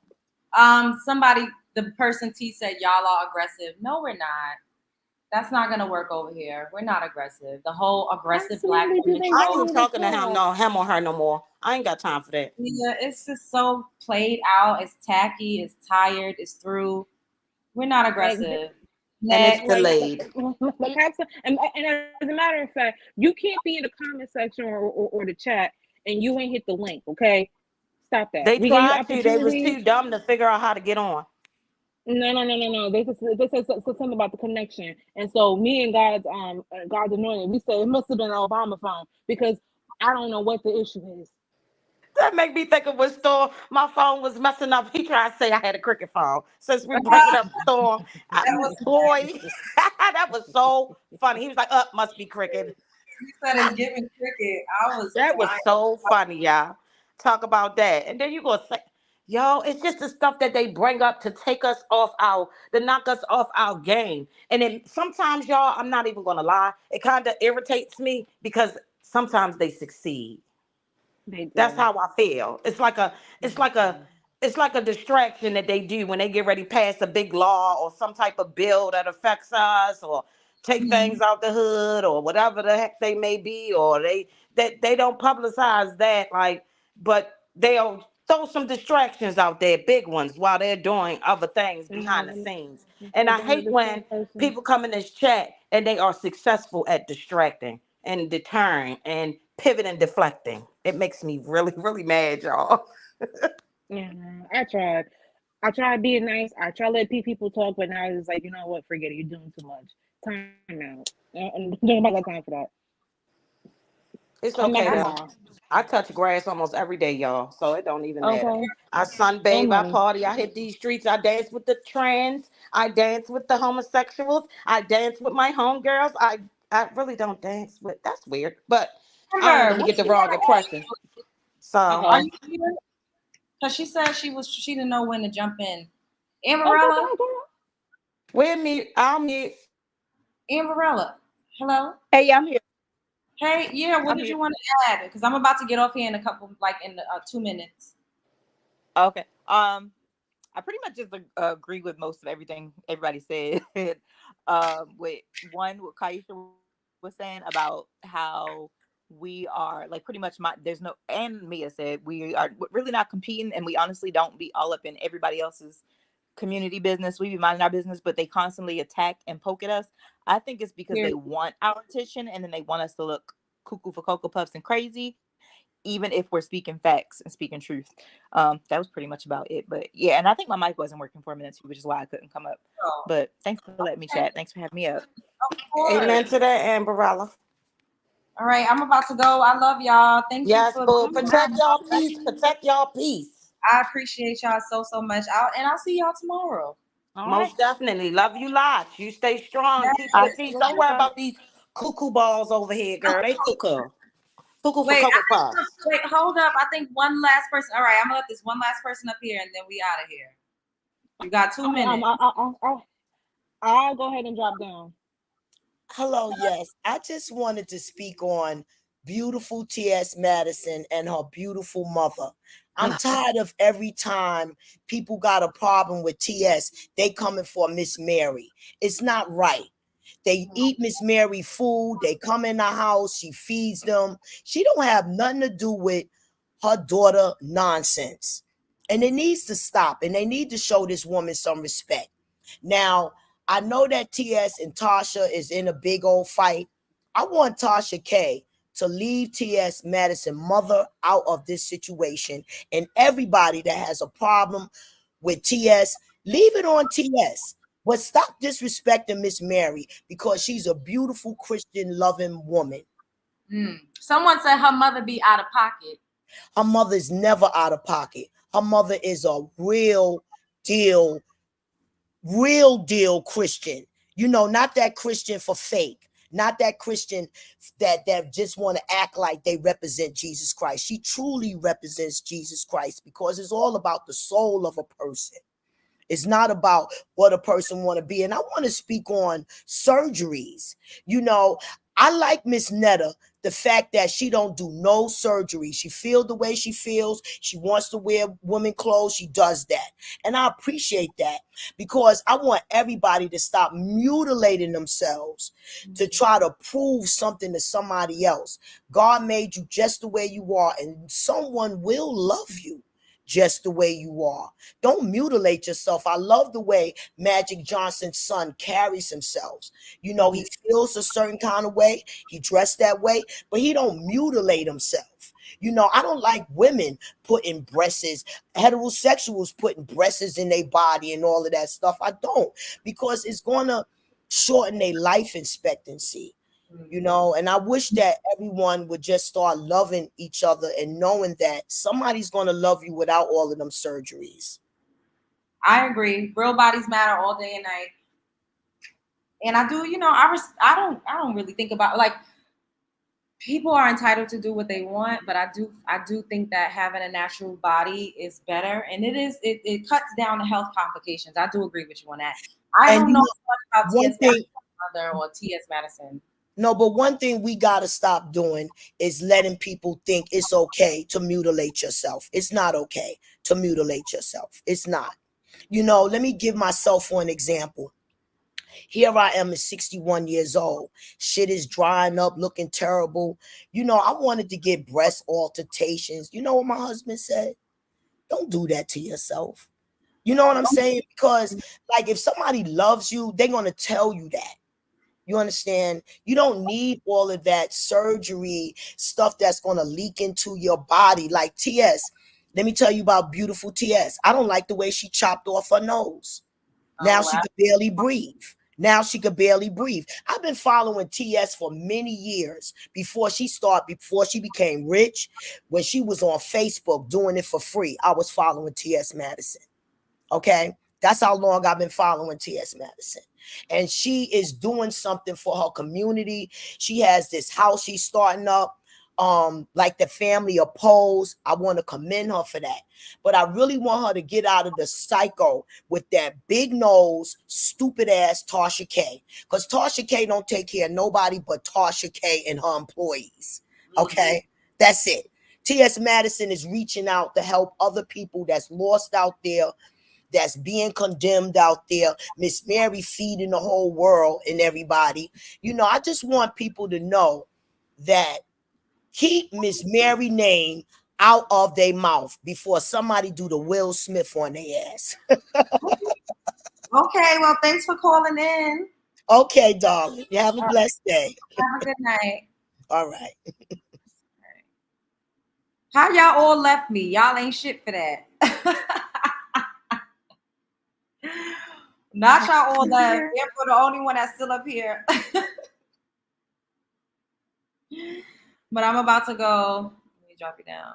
Somebody, the person T said, y'all are aggressive. No, we're not. That's not gonna work over here. We're not aggressive. The whole aggressive black Absolutely, because woman they I ain't want trope. even you to talking to talk. him or her no more. I ain't got time for that. Yeah, it's just so played out. It's tacky. It's tired. It's through. We're not Like, aggressive. And it's Next. delayed. and as a matter of fact, you can't be in the comment section or the chat and you ain't hit the link. Okay, stop that. They We gave you tried to. They was opportunity. too dumb to figure out how to get on. No. They said something about the connection, and so me and God's anointed. We said it must have been an Obama phone because I don't know what the issue is. That make me think of when Storm, my phone was messing up. He tried to say I had a cricket phone. Since we bring it up, Storm, That was boy, that was so funny. He was like, must be cricket. you said it's giving cricket. I was That was dying. so funny, y'all. Talk about that. And then you gonna say, yo, it's just the stuff that they bring up to take us off to knock us off our game. And then sometimes, y'all, I'm not even gonna lie, it kind of irritates me because sometimes they succeed. They That's do. how I feel. It's like a it's like a distraction that they do when they get ready to pass a big law or some type of bill that affects us or take things out the hood or whatever the heck they may be, or they don't publicize that, like, but they'll throw some distractions out there, big ones, while they're doing other things behind the No, scenes. And they I doing it hate the same when person. people come in this chat and they are successful at distracting and deterring and pivoting, deflecting. It makes me really, really mad, y'all. Yeah, I tried. I tried being nice. I tried to let people talk, but now it's like, you know what? Forget it. You're doing too much. Time out. Nobody got time for that. It's Come back okay though. tomorrow. I touch grass almost every day, y'all, so it don't even matter. Okay. I sunbathe, I Amen. party, I hit these streets, I dance with the trans, I dance with the homosexuals, I dance with my homegirls. I really don't dance with. That's weird, but I don't want them Amber, to what get the she wrong gotta ask impression. you? So Are Uh-oh. you here? Because she said she didn't know when to jump in. Okay, Amberella, go, go. we're mute. I'll mute. Amberella. Hello. Hey, I'm here. Hey, yeah. What I'm did here. you want to add? Because I'm about to get off here in a couple, like in 2 minutes. Okay. I pretty much just agree with most of everything everybody said. With what Kaisha was saying about how we are like pretty much there's no, and Mia said we are really not competing, and we honestly don't be all up in everybody else's community business. We be minding our business, but they constantly attack and poke at us. I think it's because they want our attention, and then they want us to look cuckoo for Cocoa Puffs and crazy, even if we're speaking facts and speaking truth. That was pretty much about it. But yeah, and I think my mic wasn't working for a minute too, which is why I couldn't come up. Oh, But thanks for letting me chat. Thanks for having me up. of course. Amen to that, Amberella. All right, I'm about to go. I love y'all. Thank you Yes, for boo. Protect y'all peace. Protect y'all peace. I appreciate y'all so much. I'll see y'all tomorrow. Most definitely. Love you lots. You stay strong. Yes, Keep your peace. love Don't you worry guys. about these cuckoo balls over here, girl. They cuckoo. Cuckoo for Wait, Cocoa Puffs. wait, hold up. I think one last person. All right, I'm gonna let this one last person up here, and then we out of here. You got 2 minutes. I'll go ahead and drop down. Hello, yes. I just wanted to speak on beautiful T.S. Madison and her beautiful mother. I'm tired of every time people got a problem with T.S., they coming for Miss Mary. It's not right. They eat Miss Mary food. They come in the house. She feeds them. She don't have nothing to do with her daughter nonsense. And it needs to stop. And they need to show this woman some respect. Now, I know that TS and Tasha is in a big old fight. I want Tasha K to leave TS Madison mother out of this situation, and everybody that has a problem with TS, leave it on TS. But stop disrespecting Miss Mary because she's a beautiful Christian loving woman. Someone said her mother be out of pocket. Her mother is never out of pocket. Her mother is a real deal Christian. You know, not that Christian for fake. Not that Christian that just want to act like they represent Jesus Christ. She truly represents Jesus Christ because it's all about the soul of a person. It's not about what a person want to be. And I want to speak on surgeries. You know, I like Miss Netta, the fact that she don't do no surgery. She feels the way she feels. She wants to wear women clothes. She does that. And I appreciate that because I want everybody to stop mutilating themselves to try to prove something to somebody else. God made you just the way you are, and someone will love you just the way you are. Don't mutilate yourself. I love the way Magic Johnson's son carries himself. You know, he feels a certain kind of way. He dressed that way, but he don't mutilate himself. You know, I don't like women putting breasts, heterosexuals putting breasts in their body and all of that stuff. I don't, because it's going to shorten their life expectancy. You know, and I wish that everyone would just start loving each other and knowing that somebody's going to love you without all of them surgeries. I agree. Real bodies matter all day and night. And I do, you know, I don't really think about, like, people are entitled to do what they want, but I do think that having a natural body is better, and it cuts down the health complications. I do agree with you on that. I don't know much about T.S. Madison mother or T.S. Madison. No, but one thing we got to stop doing is letting people think it's okay to mutilate yourself. It's not okay to mutilate yourself. It's not. You know, let me give myself for an example. Here I am at 61 years old. Shit is drying up, looking terrible. You know, I wanted to get breast augmentations. You know what my husband said? Don't do that to yourself. You know what I'm saying? Because, like, if somebody loves you, they're going to tell you that. You understand? You don't need all of that surgery stuff that's going to leak into your body. Like TS, let me tell you about beautiful TS. I don't like the way she chopped off her nose. Now she could barely breathe. I've been following TS for many years before she became rich. When she was on Facebook doing it for free, I was following TS Madison. Okay? That's how long I've been following T.S. Madison. And she is doing something for her community. She has this house she's starting up. like the family opposed. I want to commend her for that. But I really want her to get out of the cycle with that big nose, stupid ass Tasha K. Because Tasha K don't take care of nobody but Tasha K and her employees. Okay? That's it. T.S. Madison is reaching out to help other people that's lost out there, that's being condemned out there. Miss Mary feeding the whole world and everybody. You know, I just want people to know that keep Miss Mary name out of their mouth before somebody do the Will Smith on their ass. Okay, well, thanks for calling in. Okay, darling. You have a blessed day. Have a good night. All right. How y'all all left me? Y'all ain't shit for that. Not y'all all left. Therefore, the only one that's still up here. But I'm about to go. Let me drop you down.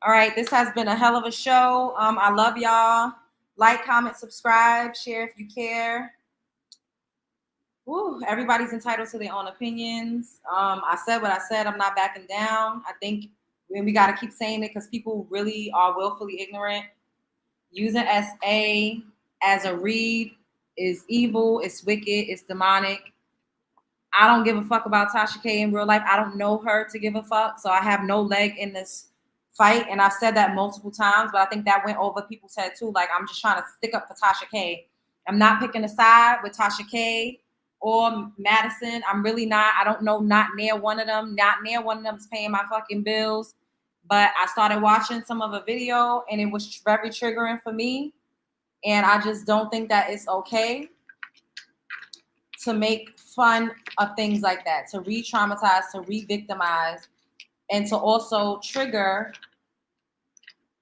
All right, this has been a hell of a show. I love y'all. Like, comment, subscribe, share if you care. Woo, everybody's entitled to their own opinions. I said what I said. I'm not backing down. I think we got to keep saying it because people really are willfully ignorant. Using SA as a read is evil. It's wicked. It's demonic. I don't give a fuck about Tasha K in real life. I don't know her to give a fuck. So I have no leg in this fight. And I've said that multiple times, but I think that went over people's head too. Like, I'm just trying to stick up for Tasha K. I'm not picking a side with Tasha K or Madison. I'm really not. I don't know, not near one of them. Not near one of them is paying my fucking bills. But I started watching some of a video and it was very triggering for me. And I just don't think that it's okay to make fun of things like that, to re-traumatize, to re-victimize, and to also trigger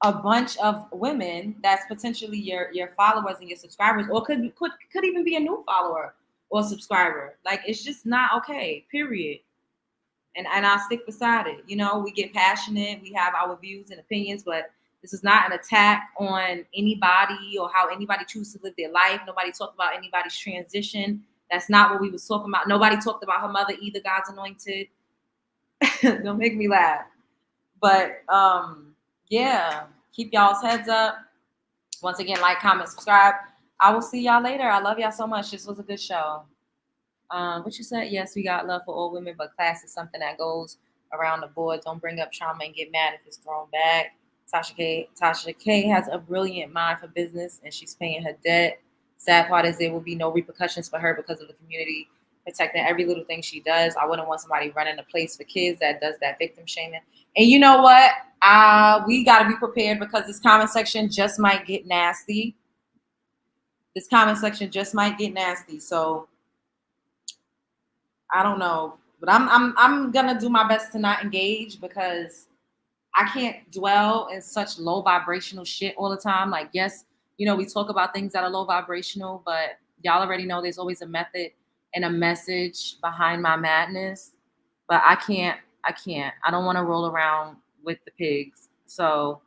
a bunch of women that's potentially your followers and your subscribers, or could even be a new follower or subscriber. Like, it's just not okay, period. And I'll stick beside it. You know, we get passionate, we have our views and opinions, but this is not an attack on anybody or how anybody chooses to live their life. Nobody talked about anybody's transition. That's not what we was talking about. Nobody talked about her mother either, God's anointed. Don't make me laugh. But yeah, keep y'all's heads up. Once again, like, comment, subscribe. I will see y'all later. I love y'all so much. This was a good show. What you said? Yes, we got love for all women, but class is something that goes around the board. Don't bring up trauma and get mad if it's thrown back. Tasha K has a brilliant mind for business, and she's paying her debt. Sad part is there will be no repercussions for her because of the community protecting every little thing she does. I wouldn't want somebody running a place for kids that does that victim shaming. And you know what? We got to be prepared because this comment section just might get nasty. This comment section just might get nasty. So I don't know, but I'm gonna do my best to not engage because I can't dwell in such low vibrational shit all the time. Like, yes, you know, we talk about things that are low vibrational, but y'all already know there's always a method and a message behind my madness. But I can't. I don't want to roll around with the pigs. So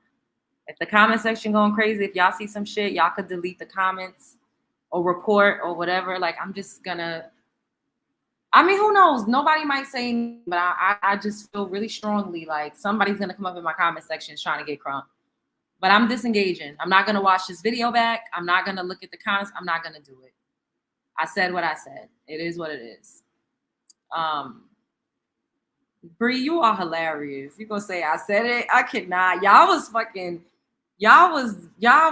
if the comment section going crazy, if y'all see some shit, y'all could delete the comments or report or whatever. Like, I'm just gonna. I mean, who knows? Nobody might say anything, but I just feel really strongly like somebody's going to come up in my comment section trying to get crunk. But I'm disengaging. I'm not going to watch this video back. I'm not going to look at the comments. I'm not going to do it. I said what I said. It is what it is. Bree, you are hilarious. You going to say I said it? I cannot. Y'all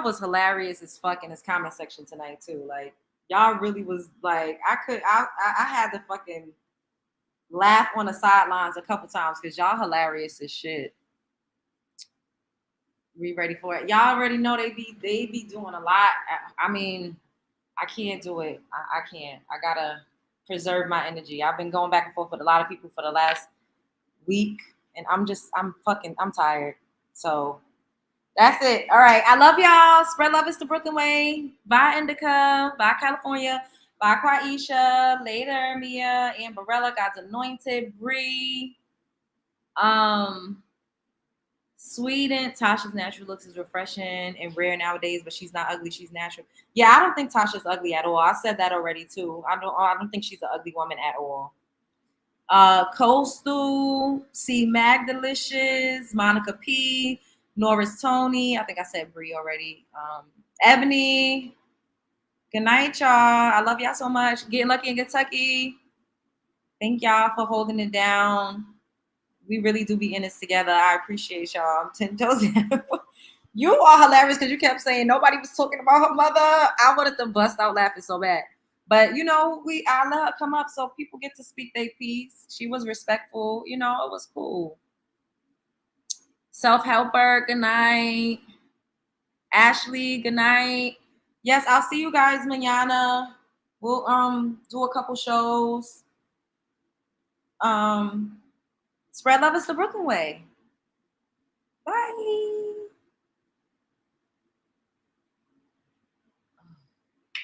was hilarious as fuck in this comment section tonight too. Like, y'all really was like, I had to fucking laugh on the sidelines a couple times because y'all hilarious as shit. We ready for it? Y'all already know they be doing a lot. I mean, I can't do it. I can't. I gotta preserve my energy. I've been going back and forth with a lot of people for the last week, and I'm tired. So that's it. All right. I love y'all. Spread love is the Brooklyn way. Bye, Indica. Bye, California. Bye, Quaisha. Later, Mia. Amberella. God's anointed. Bree. Sweden. Tasha's natural looks is refreshing and rare nowadays, but she's not ugly. She's natural. Yeah, I don't think Tasha's ugly at all. I said that already too. I don't think she's an ugly woman at all. Coastal, C Magdalicious, Monica P, Norris Tony. I think I said Bree already. Ebony. Good night, y'all. I love y'all so much. Getting lucky in Kentucky. Thank y'all for holding it down. We really do be in this together. I appreciate y'all. I'm 10 toes down. You are hilarious because you kept saying nobody was talking about her mother. I wanted to bust out laughing so bad. But, you know, I let her come up so people get to speak their piece. She was respectful. You know, it was cool. Self-helper, good night. Ashley, good night. Yes, I'll see you guys mañana. We'll do a couple shows. Spread love is the Brooklyn way. Bye.